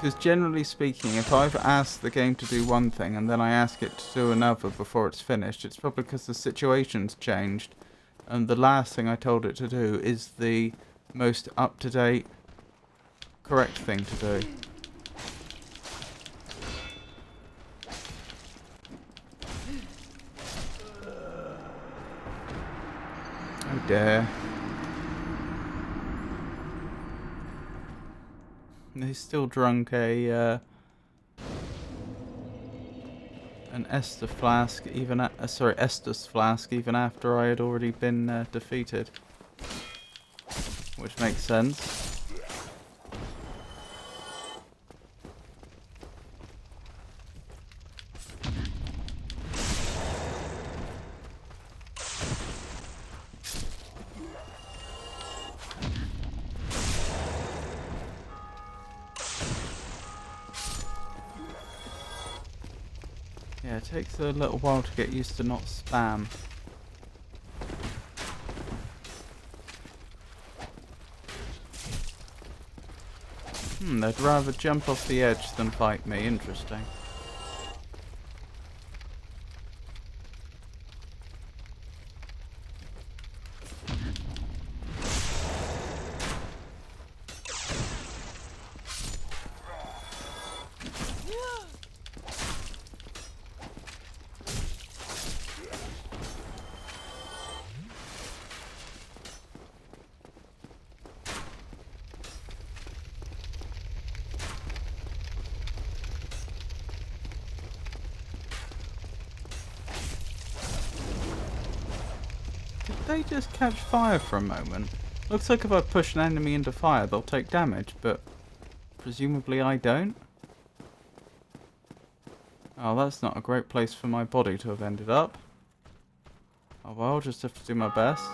Because generally speaking, if I've asked the game to do one thing and then I ask it to do another before it's finished, it's probably because the situation's changed and the last thing I told it to do is the most up-to-date, correct thing to do. Oh dear. They still drunk an Estus flask, even Estus flask, even after I had already been defeated, which makes sense. Yeah, it takes a little while to get used to not spam. They'd rather jump off the edge than fight me. Interesting. Did they just catch fire for a moment? Looks like if I push an enemy into fire, they'll take damage, but presumably I don't. Oh, that's not a great place for my body to have ended up. Oh well, I'll just have to do my best.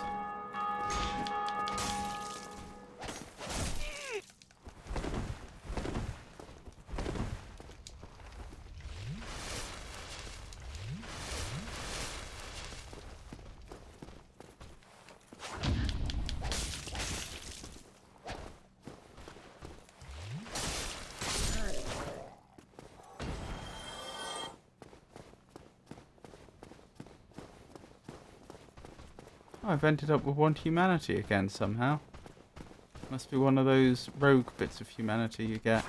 I've ended up with 1 humanity again somehow. Must be one of those rogue bits of humanity you get.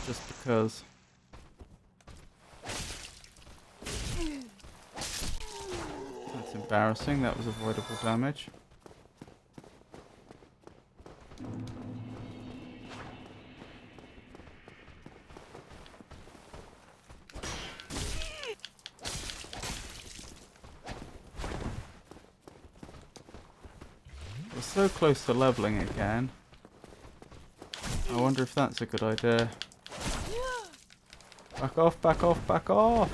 Just because. That's embarrassing, that was avoidable damage. We're so close to leveling again. I wonder if that's a good idea. Back off, back off, back off!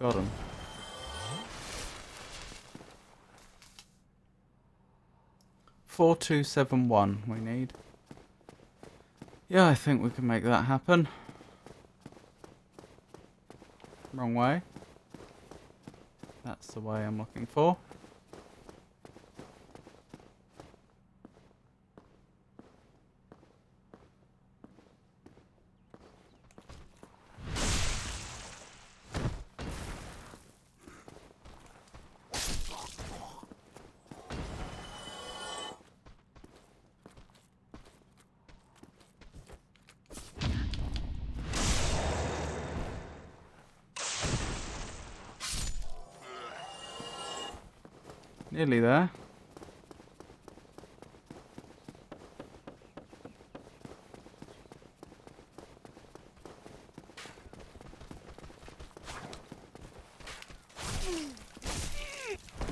Got him. $4271 we need. Yeah, I think we can make that happen. Wrong way. That's the way I'm looking for. Nearly there.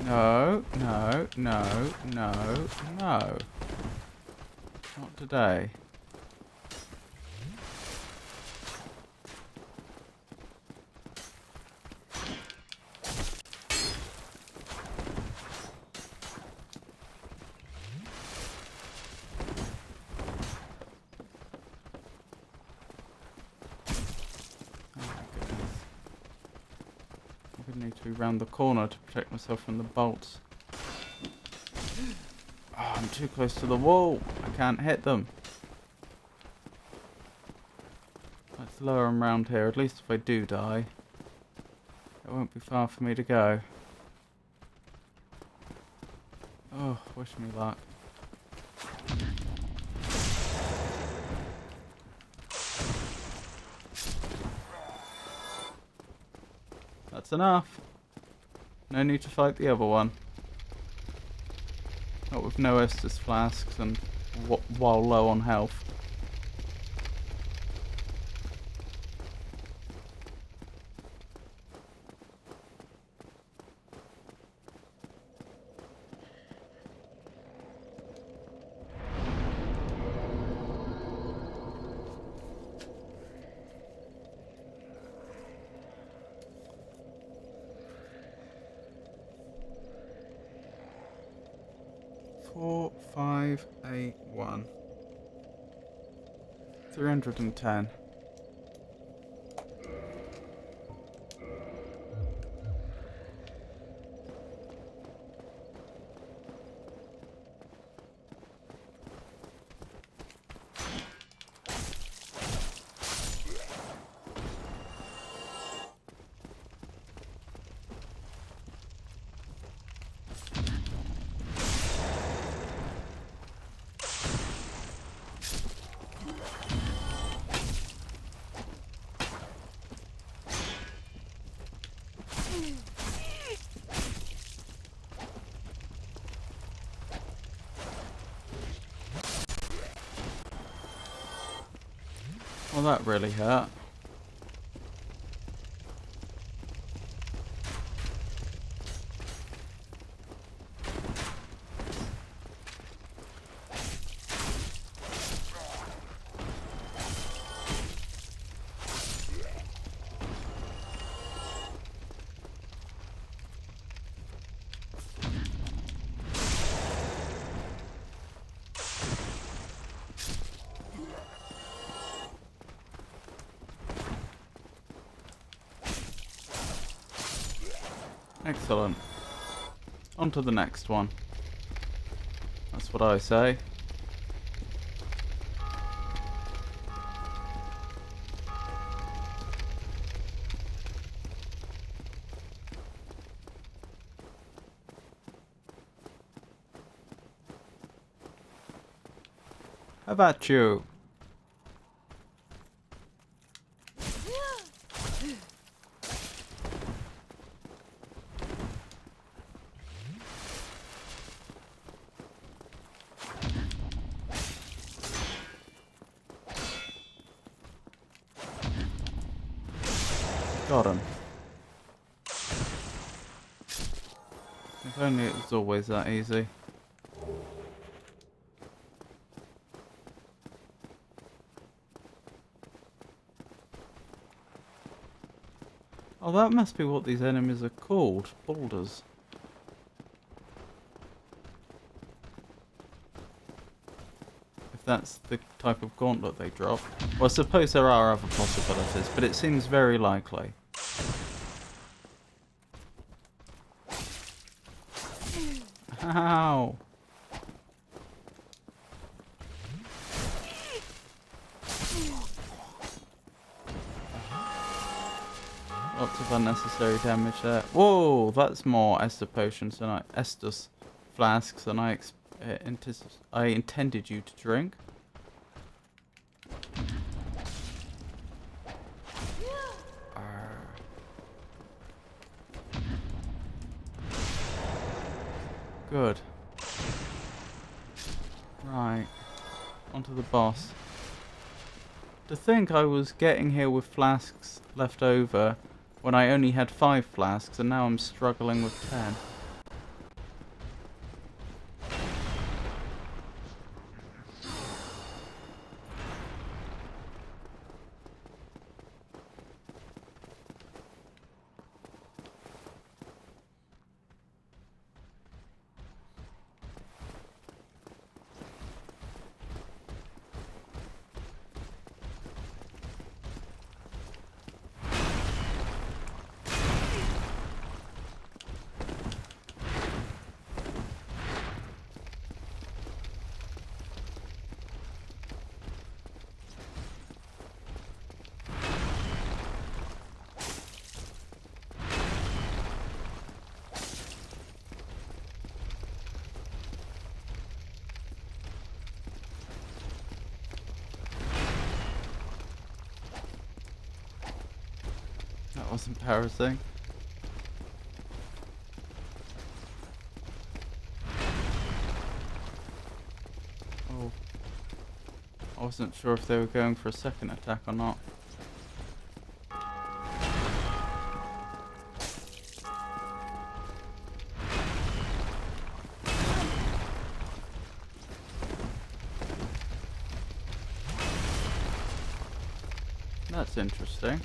No, no, no, no, no. Not today. I need to be round the corner to protect myself from the bolts. Oh, I'm too close to the wall. I can't hit them. Let's lower them round here. At least if I do die, it won't be far for me to go. Oh, wish me luck. That's enough. No need to fight the other one. Not with no Estus flasks and while low on health. Four, 5, 8, 1. 310. Well, that really hurt. Excellent. On to the next one. That's what I say. How about you? Got him. If only it was always that easy. Oh, that must be what these enemies are called. Boulders. If that's the type of gauntlet they drop. Well, I suppose there are other possibilities, but it seems very likely. Ow! Lots of unnecessary damage there. Whoa, that's more Estus potions than Estus flasks than I intended you to drink. Good. Right. Onto the boss. To think I was getting here with flasks left over when I only had 5 flasks, and now I'm struggling with 10. That was embarrassing. Oh. I wasn't sure if they were going for a second attack or not. That's interesting.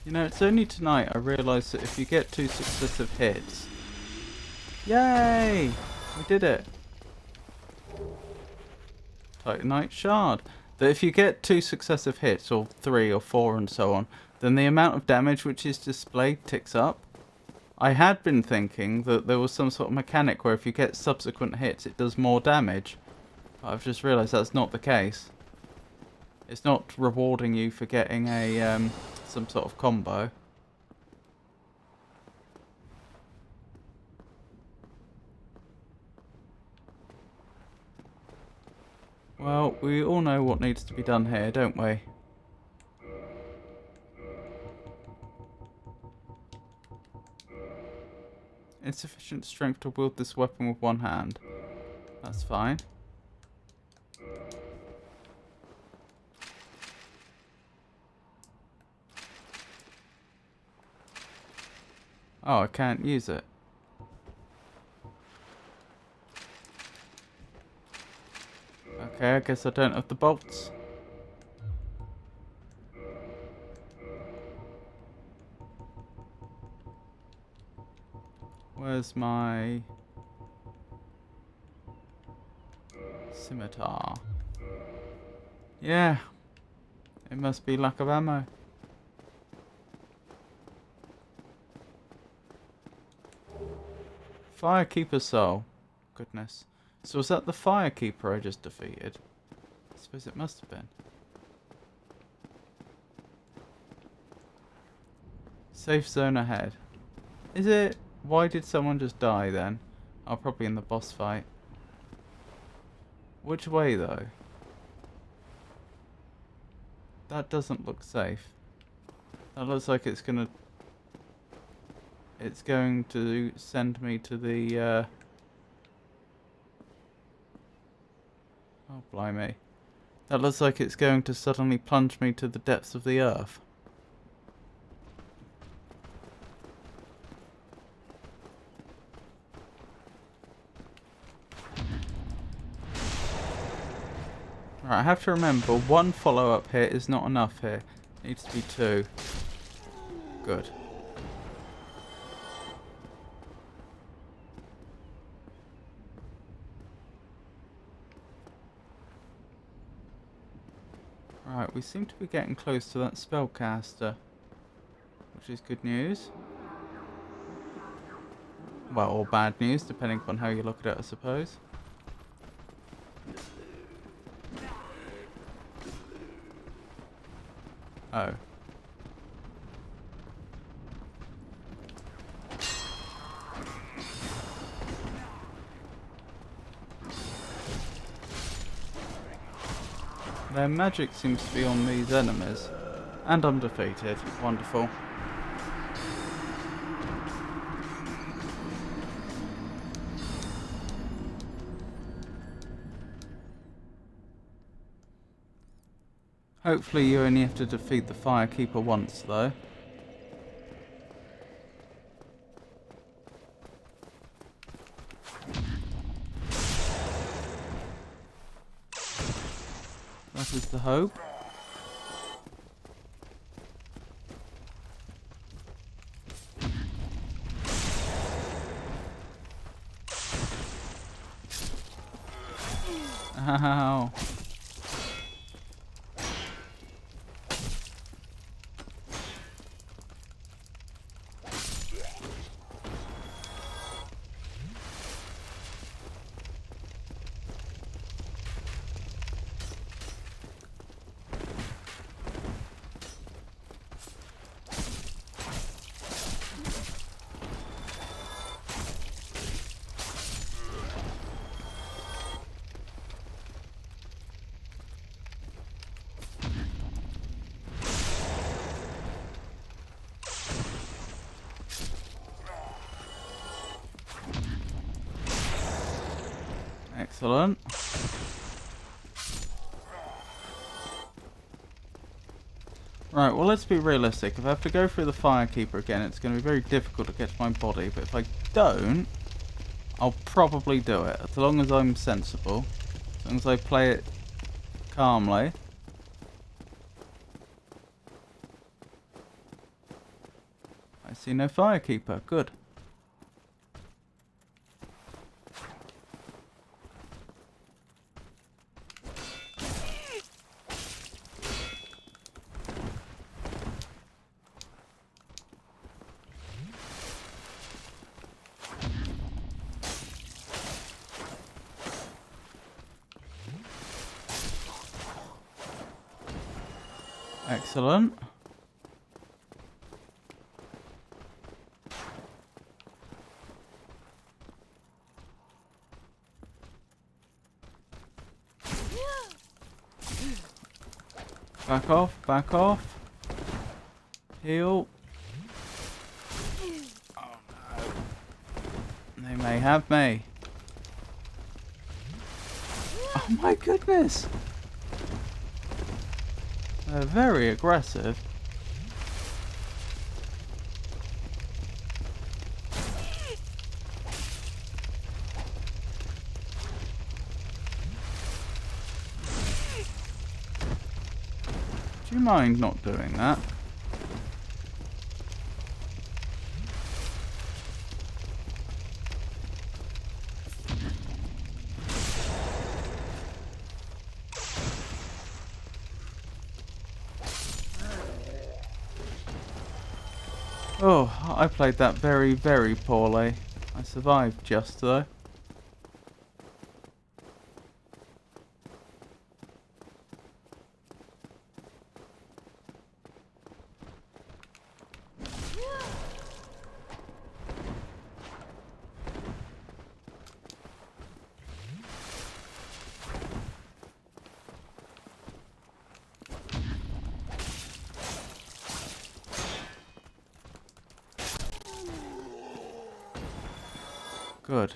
You know, it's only tonight I realised that if you get 2 successive hits... Yay! We did it! Titanite shard. That if you get 2 successive hits, or 3 or 4 and so on, then the amount of damage which is displayed ticks up. I had been thinking that there was some sort of mechanic where if you get subsequent hits it does more damage. But I've just realised that's not the case. It's not rewarding you for getting a some sort of combo. Well, we all know what needs to be done here, don't we? Insufficient strength to wield this weapon with one hand. That's fine. Oh, I can't use it. Okay, I guess I don't have the bolts. Where's my scimitar? Yeah, it must be lack of ammo. Firekeeper soul. Goodness. So was that the Firekeeper I just defeated? I suppose it must have been. Safe zone ahead. Is it? Why did someone just die then? Oh, probably in the boss fight. Which way, though? That doesn't look safe. That looks like it's going to send me to the, oh, blimey. That looks like it's going to suddenly plunge me to the depths of the earth. Right, I have to remember, one follow-up here is not enough here. It needs to be 2. Good. Right, we seem to be getting close to that spellcaster, which is good news. Well, or bad news, depending upon how you look at it, I suppose. Oh. Their magic seems to be on these enemies. And I'm defeated. Wonderful. Hopefully you only have to defeat the Firekeeper once, though. That is the hope. Ow. Excellent. Right, well, let's be realistic. If I have to go through the Firekeeper again, it's going to be very difficult to get to my body. But if I don't, I'll probably do it. As long as I'm sensible. As long as I play it calmly. I see no Firekeeper. Good. Excellent. Back off, back off. Heal. Oh no. They may have me. Oh my goodness. They're very aggressive. Do you mind not doing that? Oh, I played that very, very poorly. I survived just though. Good.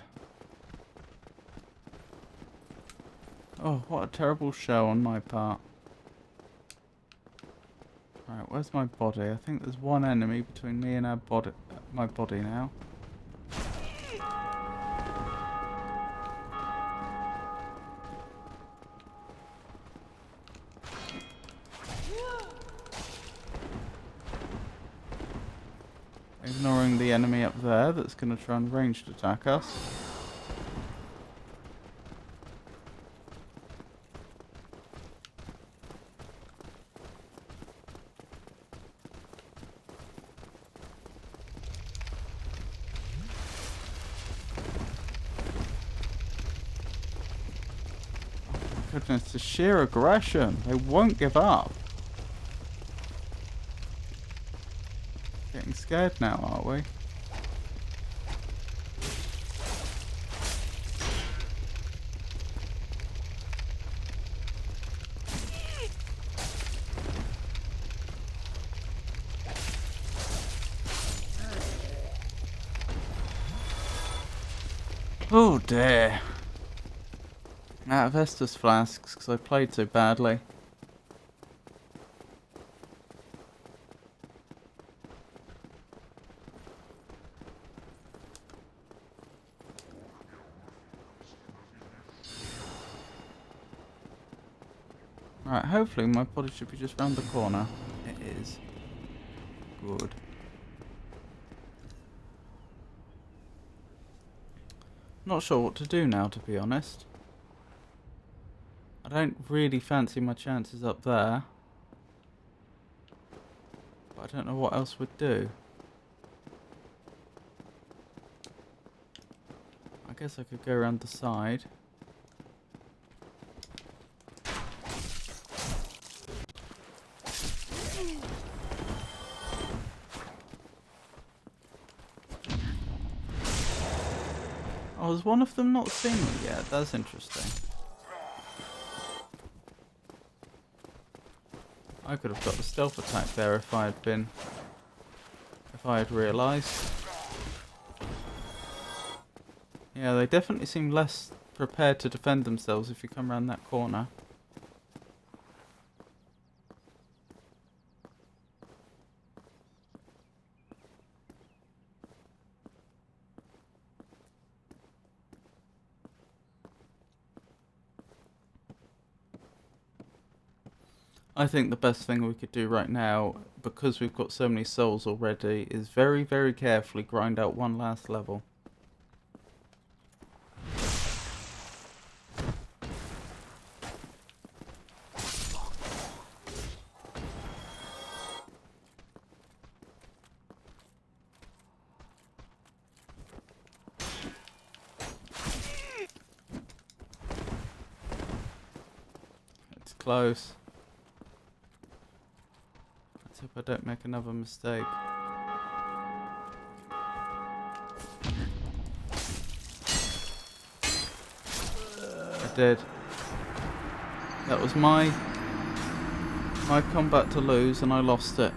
Oh, what a terrible show on my part. Right, where's my body? I think there's one enemy between me and my body now. Ignoring the enemy up there that's going to try and ranged attack us. Goodness, the sheer aggression. They won't give up. Getting scared now, aren't we? Oh dear. Out of Estus flasks because I played so badly. Right, hopefully my body should be just round the corner. It is. Good. Not sure what to do now, to be honest. I don't really fancy my chances up there. But I don't know what else would do. I guess I could go around the side. Oh, has one of them not seen me yet? That's interesting. I could have got the stealth attack there if I had realised. Yeah, they definitely seem less prepared to defend themselves if you come around that corner. I think the best thing we could do right now, because we've got so many souls already, is very, very carefully grind out one last level. It's close. Let's hope I don't make another mistake. I did. That was my combat to lose, and I lost it.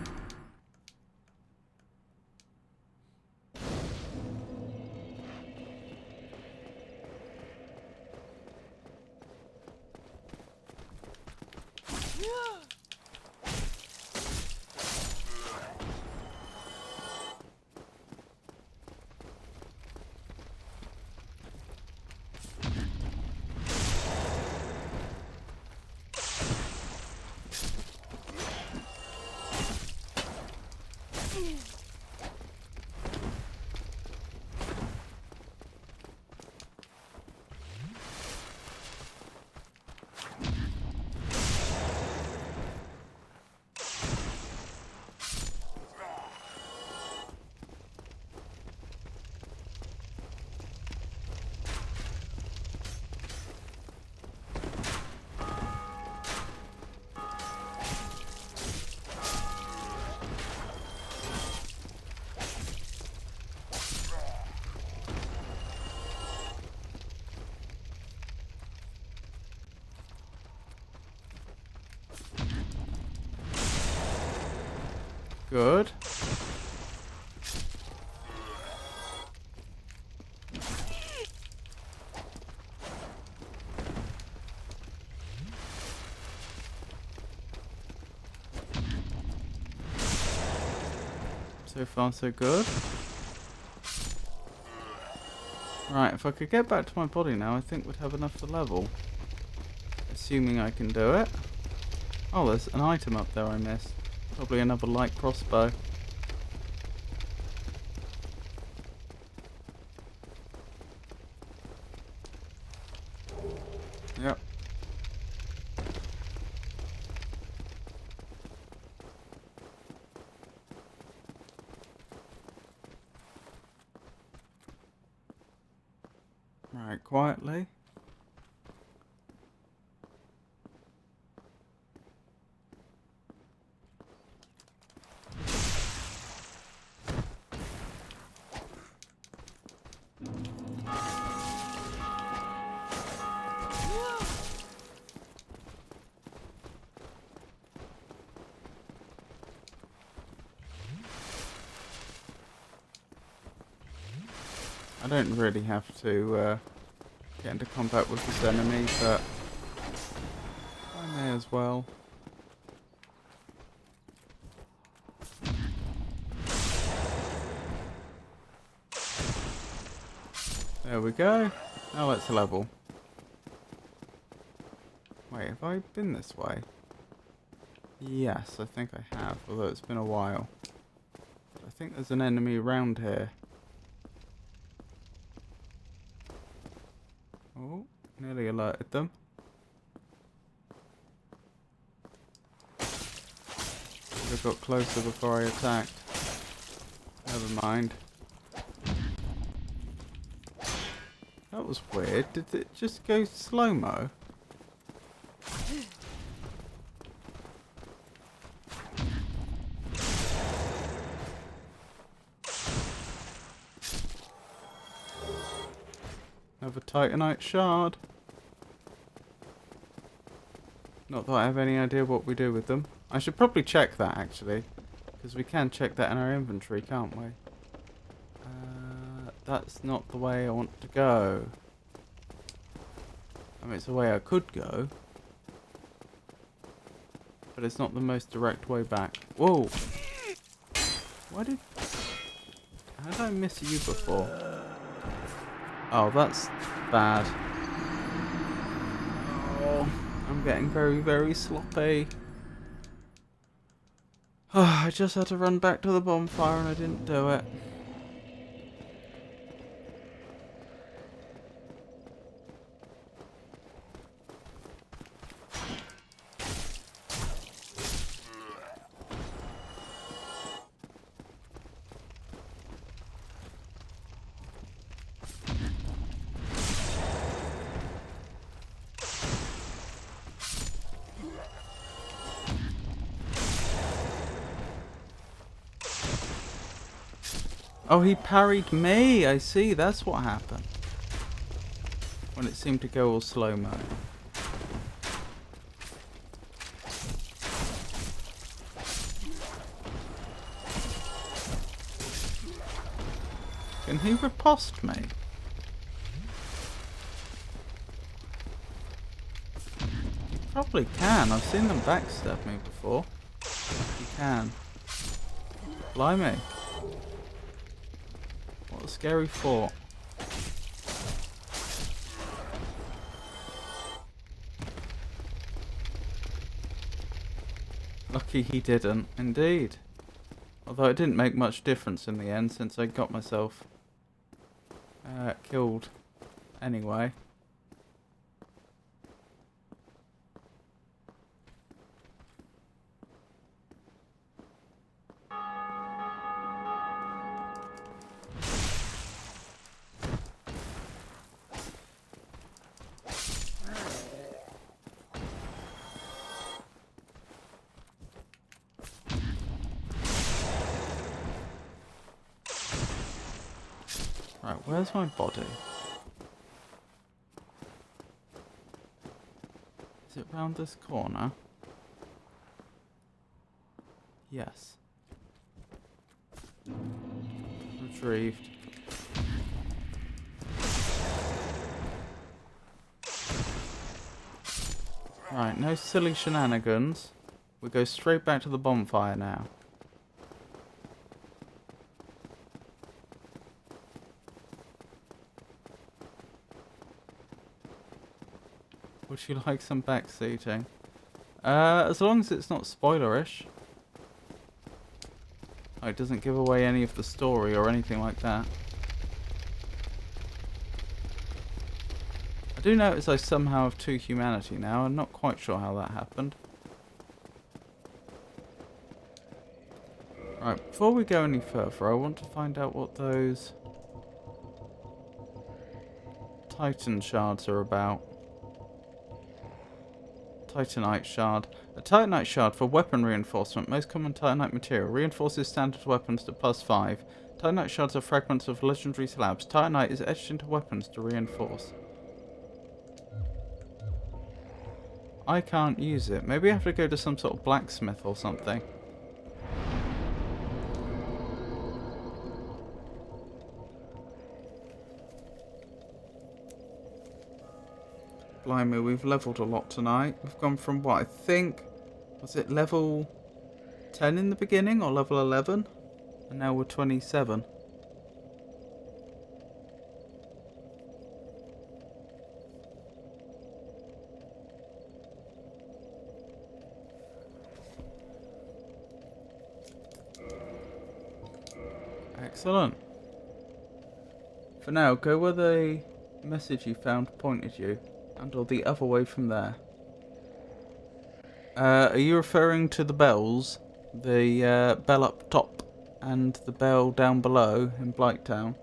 Good. So far, so good. Right, if I could get back to my body now, I think we'd have enough to level. Assuming I can do it. Oh, there's an item up there I missed. Probably another light crossbow. Yep. Right, quietly. I don't really have to get into combat with this enemy, but I may as well. There we go. Now let's level. Wait, have I been this way? Yes, I think I have, although it's been a while. I think there's an enemy around here. Oh, nearly alerted them. Should have got closer before I attacked. Never mind. That was weird. Did it just go slow-mo? Another Titanite shard. Not that I have any idea what we do with them. I should probably check that actually, because we can check that in our inventory, can't we? That's not the way I want to go. I mean, it's the way I could go, but it's not the most direct way back. Whoa! How did I miss you before? Oh, that's bad. Oh, I'm getting very, very sloppy. I just had to run back to the bonfire and I didn't do it. Oh, he parried me. I see. That's what happened. When it seemed to go all slow-mo. Can he riposte me? Probably can. I've seen them backstab me before. He can. Blimey. What a scary thought. Lucky he didn't, indeed. Although it didn't make much difference in the end since I got myself killed anyway. Right, where's my body? Is it round this corner? Yes. Retrieved. Right, no silly shenanigans. We go straight back to the bonfire now. Would you like some backseating? As long as it's not spoilerish. It doesn't give away any of the story or anything like that. I do notice I somehow have 2 humanity now. I'm not quite sure how that happened. Right, before we go any further, I want to find out what those Titan shards are about. Titanite shard. A Titanite shard for weapon reinforcement. Most common Titanite material. Reinforces standard weapons to +5. Titanite shards are fragments of legendary slabs. Titanite is etched into weapons to reinforce. I can't use it. Maybe I have to go to some sort of blacksmith or something. Blimey, we've leveled a lot tonight. We've gone from what I think, was it level 10 in the beginning or level 11? And now we're 27. Excellent. For now, go where the message you found pointed you, and or the other way from there. Are you referring to the bells? The bell up top and the bell down below in Blighttown?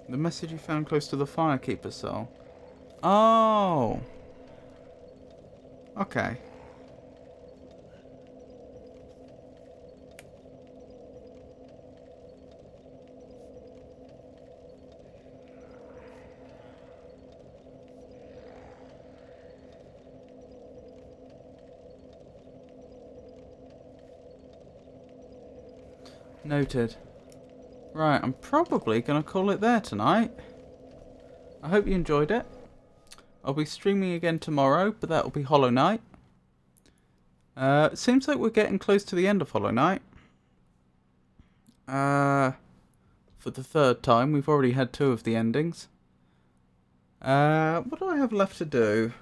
The message you found close to the Firekeeper's cell. Oh. Okay. Noted. Right, I'm probably going to call it there tonight. I hope you enjoyed it. I'll be streaming again tomorrow, but that'll be Hollow Knight. It seems like we're getting close to the end of Hollow Knight. For the 3rd time, we've already had 2 of the endings. What do I have left to do?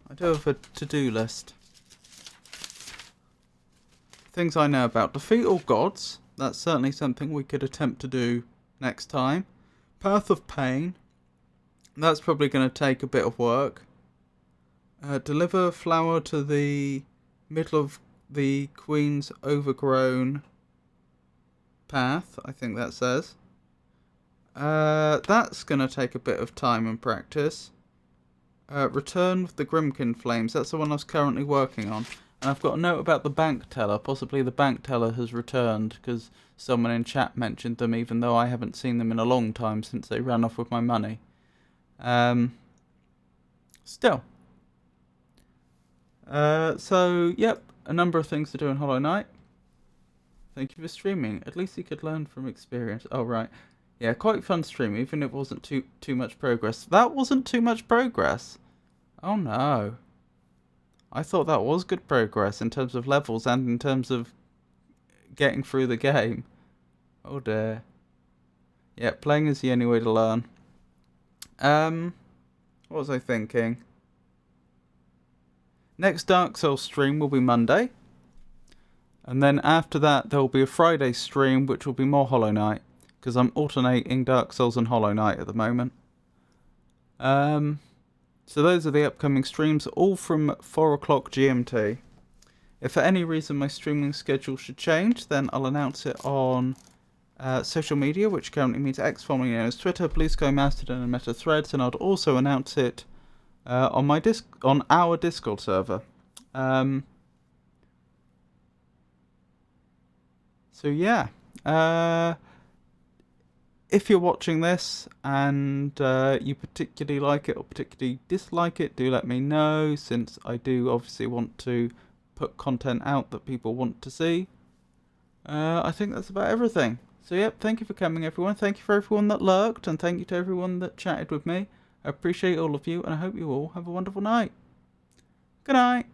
I do have a to-do list. Things I know about. Defeat all gods. That's certainly something we could attempt to do next time. Path of Pain. That's probably going to take a bit of work. Deliver flower to the middle of the Queen's overgrown path, I think that says. That's going to take a bit of time and practice. Return with the Grimkin Flames. That's the one I was currently working on. And I've got a note about the bank teller. Possibly the bank teller has returned because someone in chat mentioned them, even though I haven't seen them in a long time since they ran off with my money. Still. So, yep, a number of things to do in Hollow Knight. Thank you for streaming. At least you could learn from experience. Oh, right. Yeah, quite fun stream, even if it wasn't too much progress. That wasn't too much progress. Oh, no. I thought that was good progress in terms of levels and in terms of getting through the game. Oh dear. Yeah, playing is the only way to learn. What was I thinking? Next Dark Souls stream will be Monday. And then after that there will be a Friday stream which will be more Hollow Knight. Because I'm alternating Dark Souls and Hollow Knight at the moment. So those are the upcoming streams, all from 4 o'clock GMT. If for any reason my streaming schedule should change, then I'll announce it on social media, which currently means X, formerly known as Twitter, Blue Sky, Mastodon, and Meta Threads, and I'll also announce it on our Discord server. So yeah. If you're watching this and you particularly like it or particularly dislike it, do let me know, since I do obviously want to put content out that people want to see. I think that's about everything. So yep, thank you for coming everyone. Thank you for everyone that lurked, and thank you to everyone that chatted with me. I appreciate all of you, and I hope you all have a wonderful night. Good night.